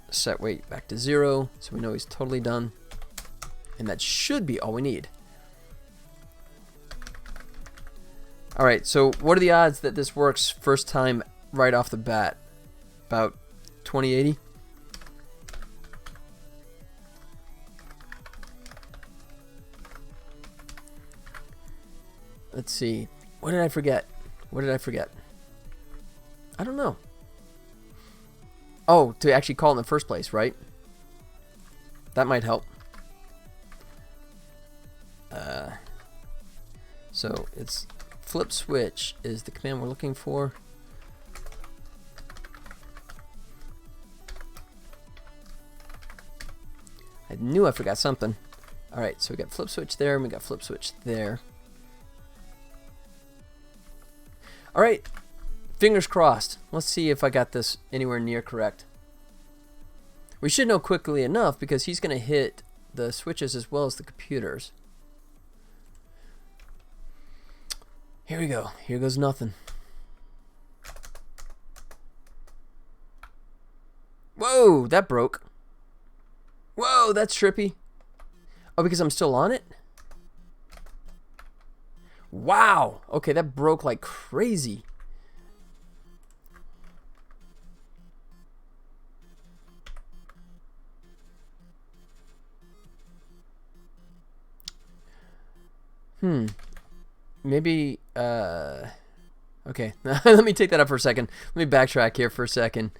set weight back to 0, so we know he's totally done. And that should be all we need. All right. So what are the odds that this works first time right off the bat? About 20/80. Let's see. What did I forget? What did I forget? I don't know. Oh, to actually call in the first place, right? That might help. So it's flip switch is the command we're looking for. I knew I forgot something. All right, so we got flip switch there, and we got flip switch there. All right, fingers crossed. Let's see if I got this anywhere near correct. We should know quickly enough because he's going to hit the switches as well as the computers. Here we go. Here goes nothing. Whoa, that broke. Whoa, that's trippy. Oh, because I'm still on it? Wow. Okay, that broke like crazy. Maybe, okay. Let me take that up for a second. Let me backtrack here for a second.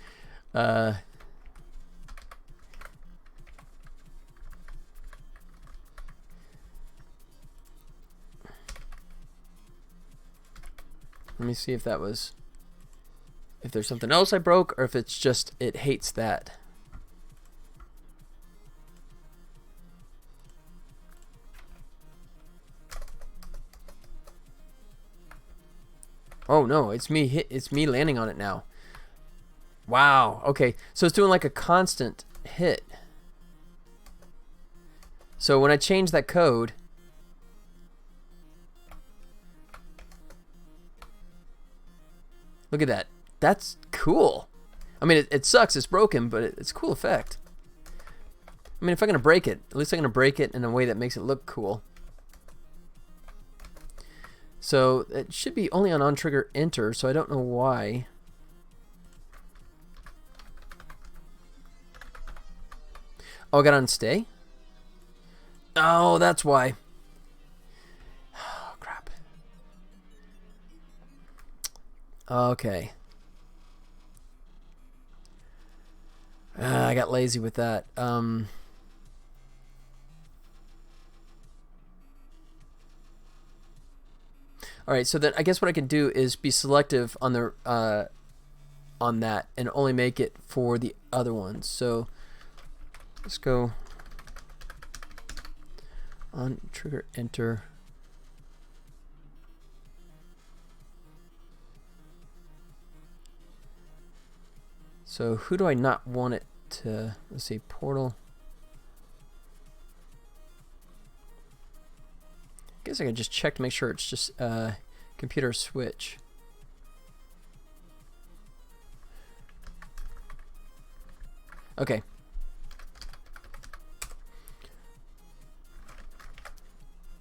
Let me see if that was, if there's something else I broke, or if it's just, it hates that. Oh no, it's me landing on it now. Wow, okay. So it's doing like a constant hit. So when I change that code, look at that. That's cool. I mean, it sucks, it's broken, but it's a cool effect. I mean, if I'm going to break it, at least I'm going to break it in a way that makes it look cool. So it should be only on trigger enter, so I don't know why. Oh, I got on stay? Oh, that's why. Oh, crap. Okay. I got lazy with that. All right, so then I guess what I can do is be selective on the on that and only make it for the other ones. So let's go on trigger enter. So who do I not want it let's see, portal. I guess I could just check to make sure it's just computer switch. Okay.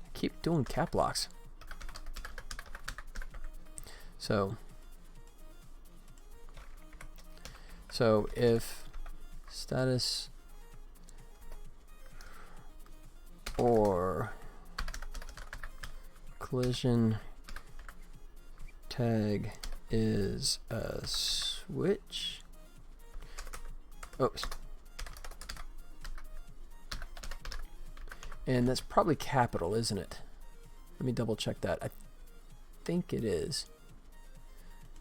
I keep doing cap locks. So if status or collision tag is a switch. Oops. And that's probably capital, isn't it? Let me double check that. I think it is.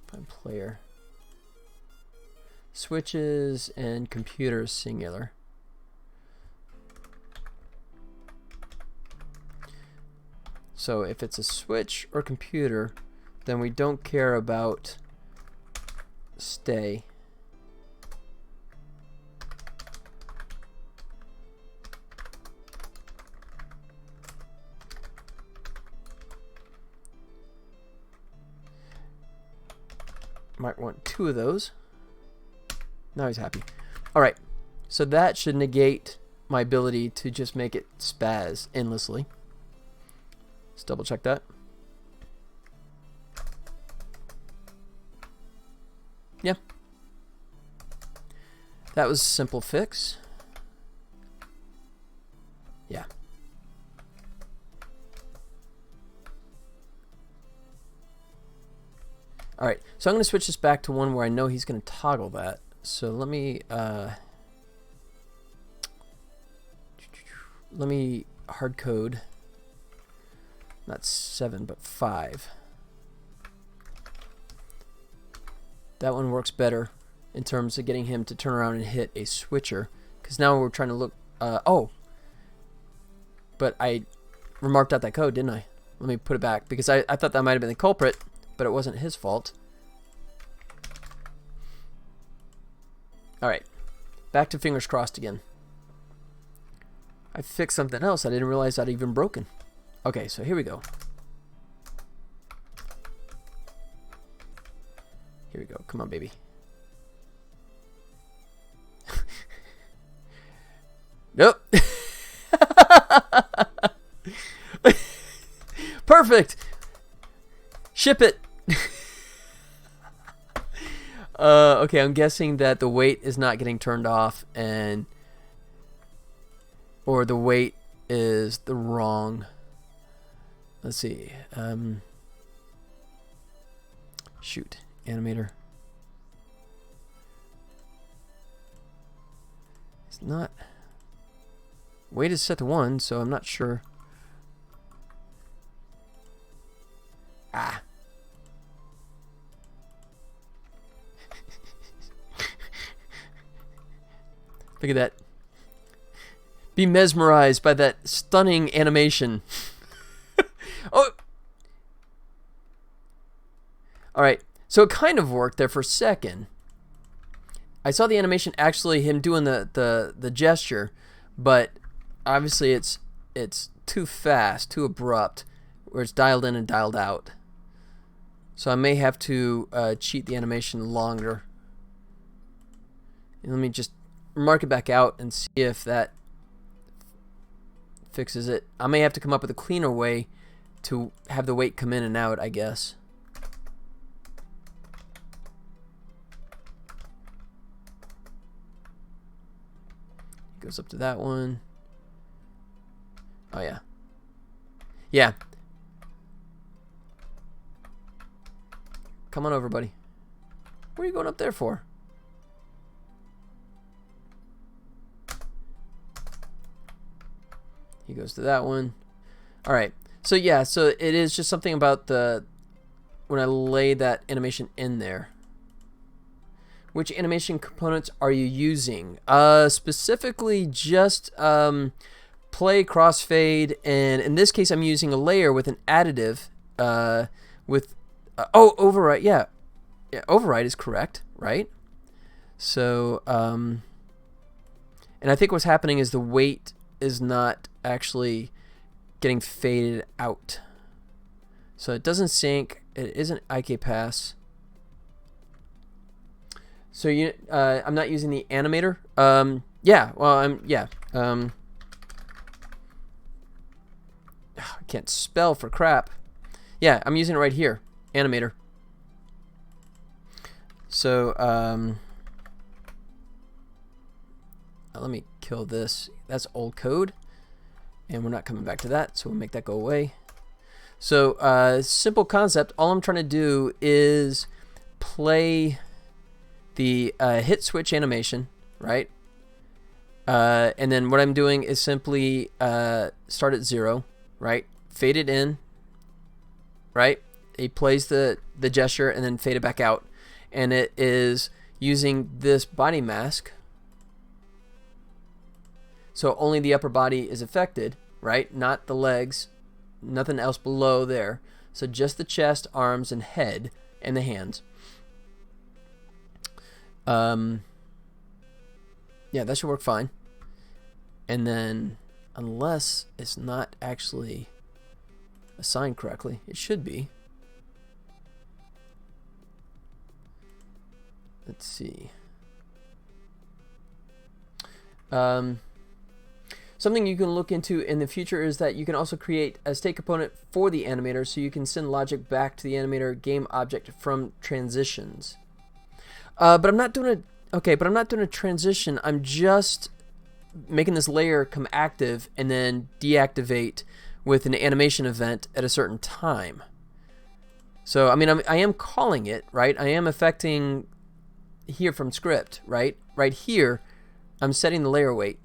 Find player. Switches and computers singular. So if it's a switch or computer, then we don't care about stay. Might want 2 of those. Now he's happy. Alright, so that should negate my ability to just make it spaz endlessly. Let's double check that. Yeah. That was a simple fix. Yeah. Alright, so I'm going to switch this back to one where I know he's going to toggle that. So let me hard code, not 7 but 5. That one works better in terms of getting him to turn around and hit a switcher, because now we're trying to look oh, but I remarked out that code, didn't I? Let me put it back, because I thought that might have been the culprit, but it wasn't his fault. Alright, back to fingers crossed again. I fixed something else I didn't realize I'd even broken. Okay, so here we go. Here we go. Come on, baby. Nope. Perfect. Ship it. Okay, I'm guessing that the weight is not getting turned off, or the weight is the wrong. Let's see. Shoot, animator. It's not. Weight is set to 1, so I'm not sure. Ah. Look at that. Be mesmerized by that stunning animation. Oh! Alright, so it kind of worked there for a second. I saw the animation, actually him doing the gesture, but obviously it's too fast, too abrupt, where it's dialed in and dialed out. So I may have to cheat the animation longer. And let me just mark it back out and see if that fixes it. I may have to come up with a cleaner way to have the weight come in and out, I guess. Goes up to that one. Oh yeah. Yeah. Come on over, buddy. What are you going up there for? He goes to that one. Alright. So yeah, so it is just something about when I lay that animation in there. Which animation components are you using? Specifically just play, crossfade, and in this case I'm using a layer with an additive with oh, override. Yeah, override is correct, right? So And I think what's happening is the weight is not actually getting faded out. So it doesn't sync. It isn't IK pass. So I'm not using the animator. Yeah. Well, I can't spell for crap. Yeah, I'm using it right here. Animator. So let me kill this. That's old code, and we're not coming back to that, so we'll make that go away. So simple concept. All I'm trying to do is play the hit switch animation, right? And then what I'm doing is simply start at 0, right? Fade it in, right? It plays the gesture and then fade it back out. And it is using this body mask. So only the upper body is affected, right? Not the legs, nothing else below there. So just the chest, arms, and head, and the hands. Yeah, that should work fine. And then, unless it's not actually assigned correctly, it should be. Let's see. Something you can look into in the future is that you can also create a state component for the animator, so you can send logic back to the animator game object from transitions. But I'm not doing a but I'm not doing a transition. I'm just making this layer come active and then deactivate with an animation event at a certain time. So I mean, I am calling it, right? I am affecting here from script, right? Right here, I'm setting the layer weight.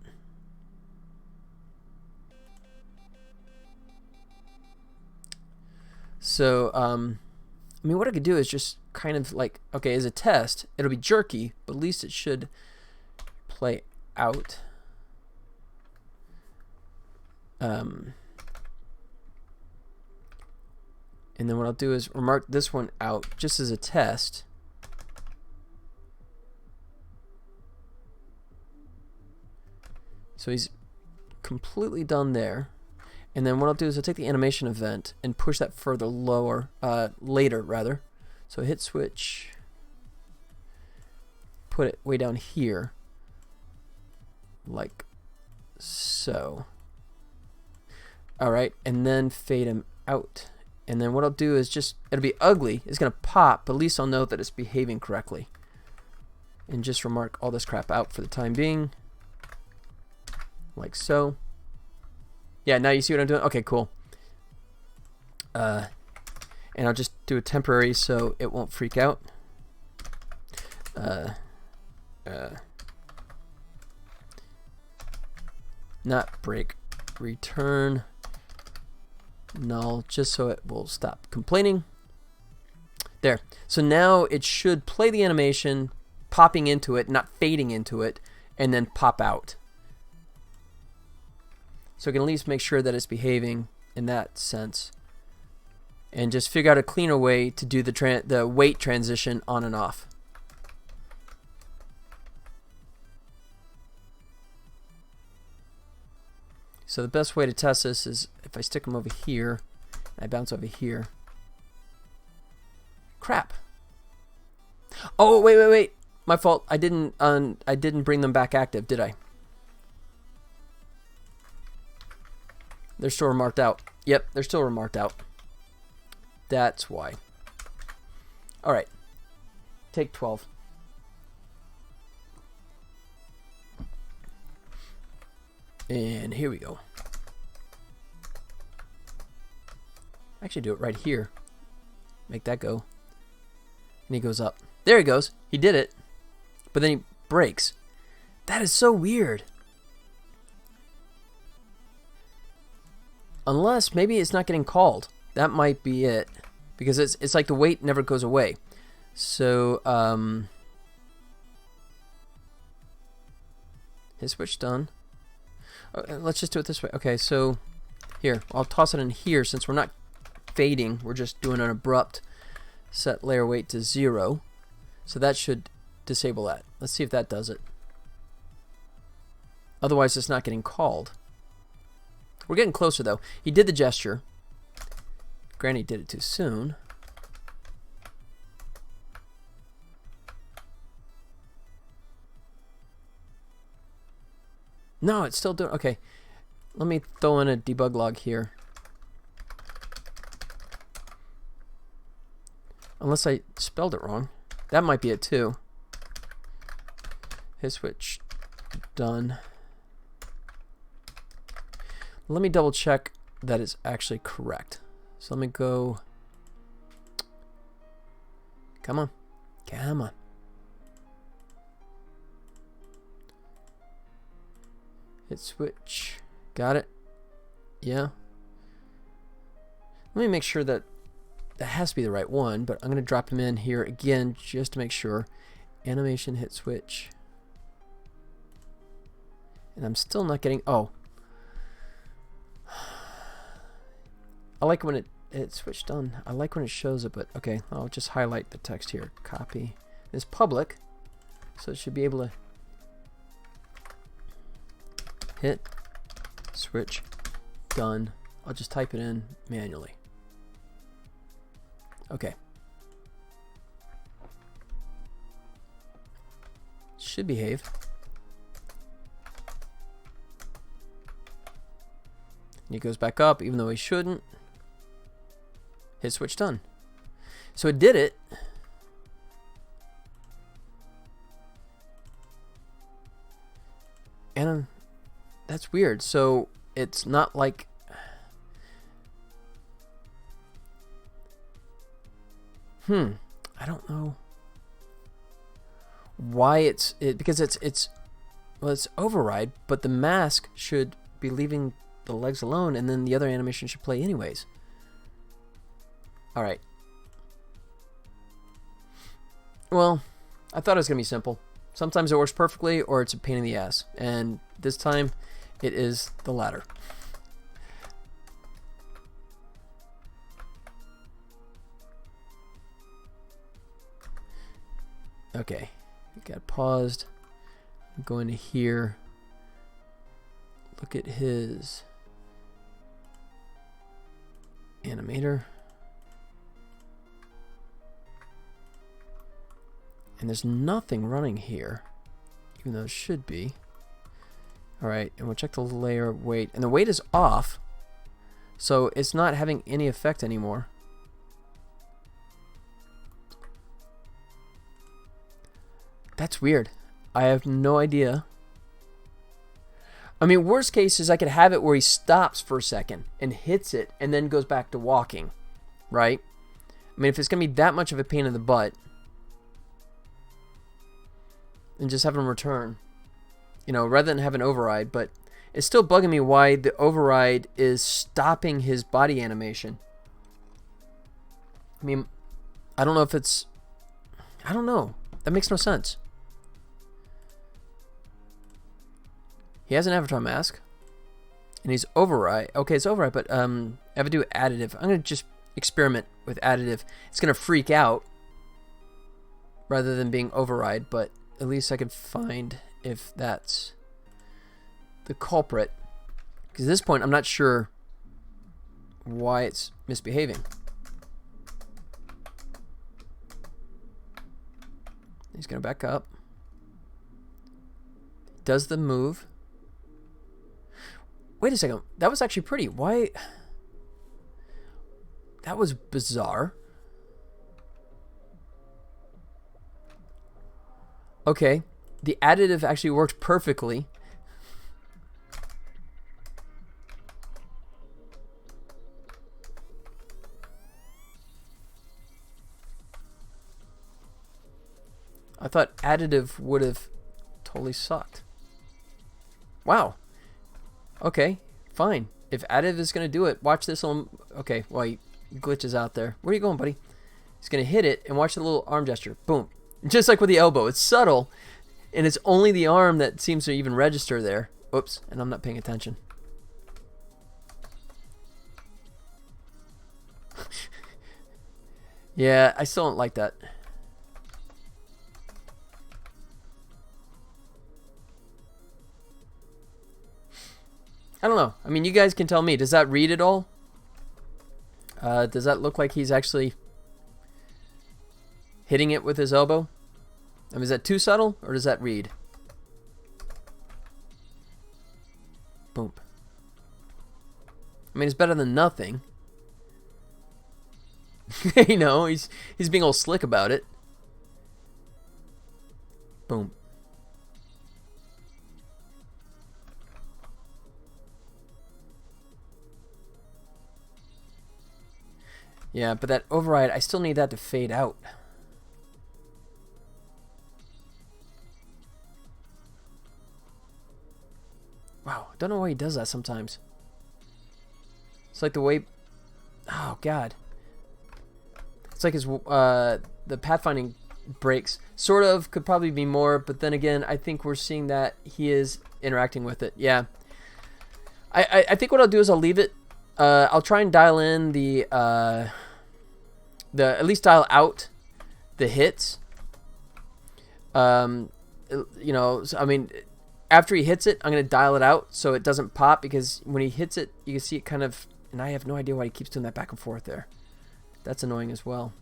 So, I mean, what I could do is just kind of like, okay, as a test, it'll be jerky, but at least it should play out. And then what I'll do is remark this one out just as a test. So he's completely done there. And then what I'll do is I'll take the animation event and push that further lower, later rather. So hit switch, put it way down here, like so. All right, and then fade him out. And then what I'll do is just, it'll be ugly, it's gonna pop, but at least I'll know that it's behaving correctly. And just remark all this crap out for the time being, like so. Yeah, now you see what I'm doing? Okay, cool. And I'll just do a temporary so it won't freak out. Not break, return, null, just so it will stop complaining. There. So now it should play the animation, popping into it, not fading into it, and then pop out. So I can at least make sure that it's behaving in that sense. And just figure out a cleaner way to do the weight transition on and off. So the best way to test this is if I stick them over here, and I bounce over here. Crap. Oh, wait. My fault. I didn't bring them back active, did I? They're still remarked out. Yep, they're still remarked out. That's why. Alright. Take 12. And here we go. Actually do it right here. Make that go. And he goes up. There he goes. He did it. But then he breaks. That is so weird. Unless maybe it's not getting called. That might be it. Because it's like the weight never goes away. So, his switch done. Let's just do it this way. Okay, so here, I'll toss it in here since we're not fading. We're just doing an abrupt set layer weight to 0. So that should disable that. Let's see if that does it. Otherwise, it's not getting called. We're getting closer, though. He did the gesture. Granny did it too soon. No, it's still doing... Okay. Let me throw in a debug log here. Unless I spelled it wrong. That might be it, too. Hit switch. Done. Let me double check that it's actually correct. So let me go... Come on. Come on. Hit switch. Got it. Yeah. Let me make sure that that has to be the right one, but I'm going to drop him in here again just to make sure. Animation, hit switch. And I'm still not getting... Oh. I like when it's switched on. I like when it shows it, but okay. I'll just highlight the text here. Copy. It's public, so it should be able to hit, switch, done. I'll just type it in manually. Okay. Should behave. And he goes back up, even though he shouldn't. Hit switch done. So it did it. And that's weird. So it's not like... I don't know why because it's override, but the mask should be leaving the legs alone, and then the other animation should play anyways. All right. Well, I thought it was gonna be simple. Sometimes it works perfectly, or it's a pain in the ass, and this time it is the latter. Okay, we got paused. I'm going to here. Look at his animator. And there's nothing running here, even though it should be. Alright, and we'll check the layer weight. And the weight is off, so it's not having any effect anymore. That's weird. I have no idea. I mean, worst case is I could have it where he stops for a second and hits it and then goes back to walking, right? I mean, if it's going to be that much of a pain in the butt, and just have him return, you know, rather than have an override, but it's still bugging me why the override is stopping his body animation. I mean, I don't know if it's... I don't know. That makes no sense. He has an avatar mask, and he's override. Okay, it's override, but I have to do additive. I'm going to just experiment with additive. It's going to freak out rather than being override, but at least I could find if that's the culprit. Because at this point, I'm not sure why it's misbehaving. He's going to back up. Does the move. Wait a second. That was actually pretty. Why? That was bizarre. Okay. The additive actually worked perfectly. I thought additive would have totally sucked. Wow. Okay, fine. If additive is going to do it, watch this on... Okay, well, he glitches out there. Where are you going, buddy? He's going to hit it and watch the little arm gesture. Boom. Just like with the elbow. It's subtle, and it's only the arm that seems to even register there. Oops, and I'm not paying attention. Yeah, I still don't like that. I don't know. I mean, you guys can tell me. Does that read at all? Does that look like he's actually hitting it with his elbow? I mean, is that too subtle, or does that read? Boom. I mean, it's better than nothing. You know, he's being all slick about it. Boom. Yeah, but that override, I still need that to fade out. Wow, I don't know why he does that sometimes. It's like the way... Oh, God. It's like his the pathfinding breaks. Sort of, could probably be more, but then again, I think we're seeing that he is interacting with it. Yeah. I think what I'll do is I'll leave it. I'll try and dial in the at least dial out the hits. You know, I mean, after he hits it, I'm going to dial it out so it doesn't pop, because when he hits it, you can see it kind of, and I have no idea why he keeps doing that back and forth there. That's annoying as well.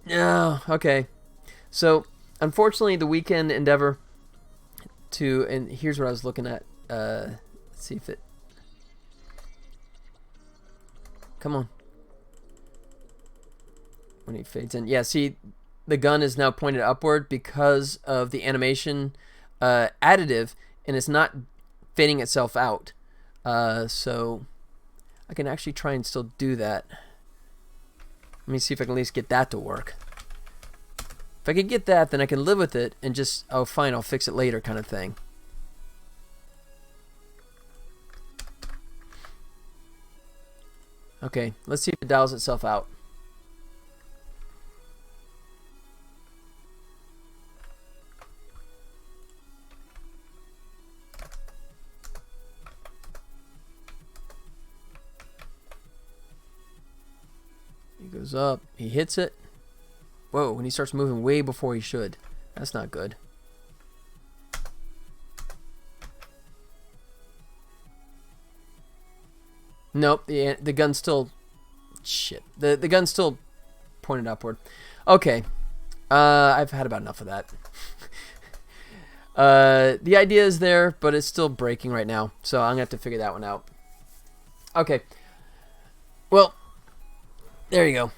Yeah, okay. So, unfortunately, the weekend endeavor to, and here's what I was looking at. Let's see if it, come on. When he fades in. Yeah, see, the gun is now pointed upward because of the animation additive, and it's not fading itself out. So I can actually try and still do that. Let me see if I can at least get that to work. If I can get that, then I can live with it and just, oh, fine, I'll fix it later kind of thing. Okay, let's see if it dials itself out. He goes up, he hits it. Whoa, and he starts moving way before he should. That's not good. Nope, the gun's still... Shit. The gun's still pointed upward. Okay. I've had about enough of that. The idea is there, but it's still breaking right now. So I'm going to have to figure that one out. Okay. Well, there you go.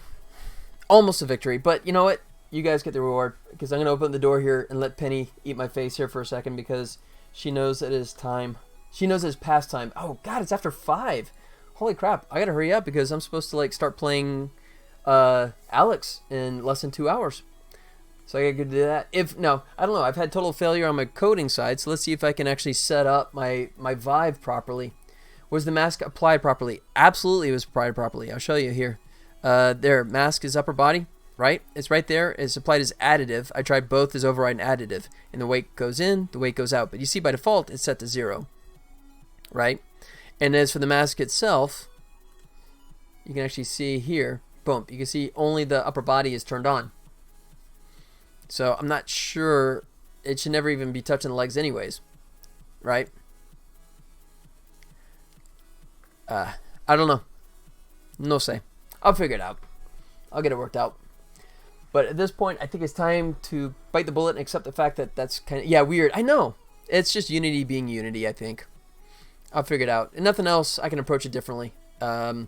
Almost a victory. But you know what? You guys get the reward. Because I'm going to open the door here and let Penny eat my face here for a second. Because she knows it is time. She knows it's past time. Oh, God, it's after 5. Holy crap. I got to hurry up because I'm supposed to like start playing Alex in less than 2 hours. So I gotta go do that. No, I don't know. I've had total failure on my coding side. So let's see if I can actually set up my Vive properly. Was the mask applied properly? Absolutely, it was applied properly. I'll show you here. There, mask is upper body, right? It's right there. It's applied as additive. I tried both as override and additive. And the weight goes in, the weight goes out. But you see by default, it's set to 0, right? And as for the mask itself, you can actually see here, boom, you can see only the upper body is turned on. So I'm not sure, it should never even be touching the legs anyways, right? I don't know. No say. I'll figure it out. I'll get it worked out. But at this point, I think it's time to bite the bullet and accept the fact that that's kind of, yeah, weird. I know. It's just Unity being Unity, I think. I'll figure it out. And nothing else, I can approach it differently. I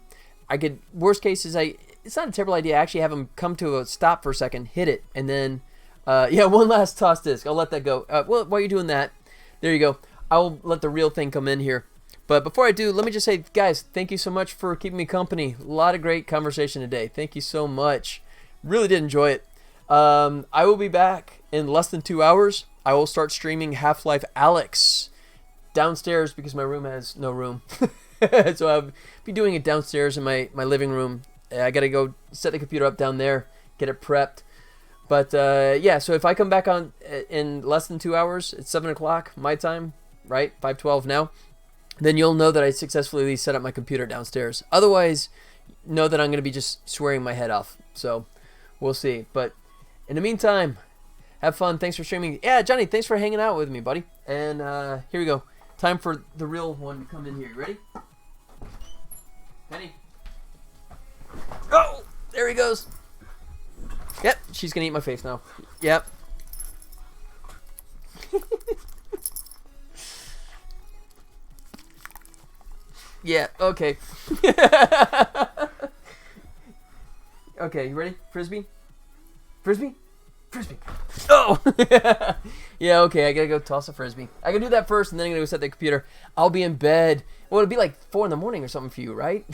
could, worst case is it's not a terrible idea. I actually have him come to a stop for a second, hit it, and then, yeah, one last toss disc. I'll let that go. Well, while you're doing that, there you go. I'll let the real thing come in here. But before I do, let me just say, guys, thank you so much for keeping me company. A lot of great conversation today. Thank you so much. Really did enjoy it. I will be back in less than 2 hours. I will start streaming Half-Life Alyx downstairs because my room has no room. So I'll be doing it downstairs in my living room. I got to go set the computer up down there, get it prepped. But yeah, so if I come back on in less than 2 hours, it's 7 o'clock my time, right? 5:12 now. Then you'll know that I successfully set up my computer downstairs. Otherwise, know that I'm going to be just swearing my head off. So we'll see. But in the meantime, Have fun. Thanks for streaming. Yeah, Johnny, thanks for hanging out with me, buddy. And here we go. Time for the real one to come in here. You ready? Penny. Oh, there he goes. Yep, she's going to eat my face now. Yep. Yeah, okay. Okay, you ready? Frisbee? Frisbee? Frisbee. Oh! Yeah, okay, I gotta go toss a Frisbee. I gotta do that first, and then I'm gonna go set the computer. I'll be in bed. Well, it'll be like 4 in the morning or something for you, right?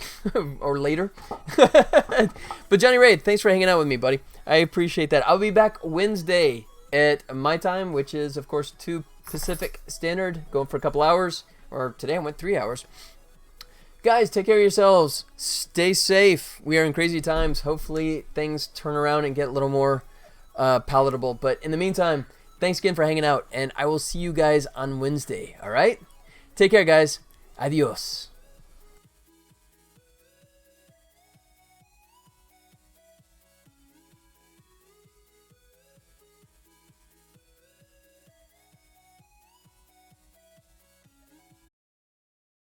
Or later. But Johnny Ray, thanks for hanging out with me, buddy. I appreciate that. I'll be back Wednesday at my time, which is, of course, 2 Pacific Standard, going for a couple hours. Or today I went 3 hours. Guys, take care of yourselves. Stay safe. We are in crazy times. Hopefully things turn around and get a little more palatable. But in the meantime, thanks again for hanging out. And I will see you guys on Wednesday. All right? Take care, guys. Adios.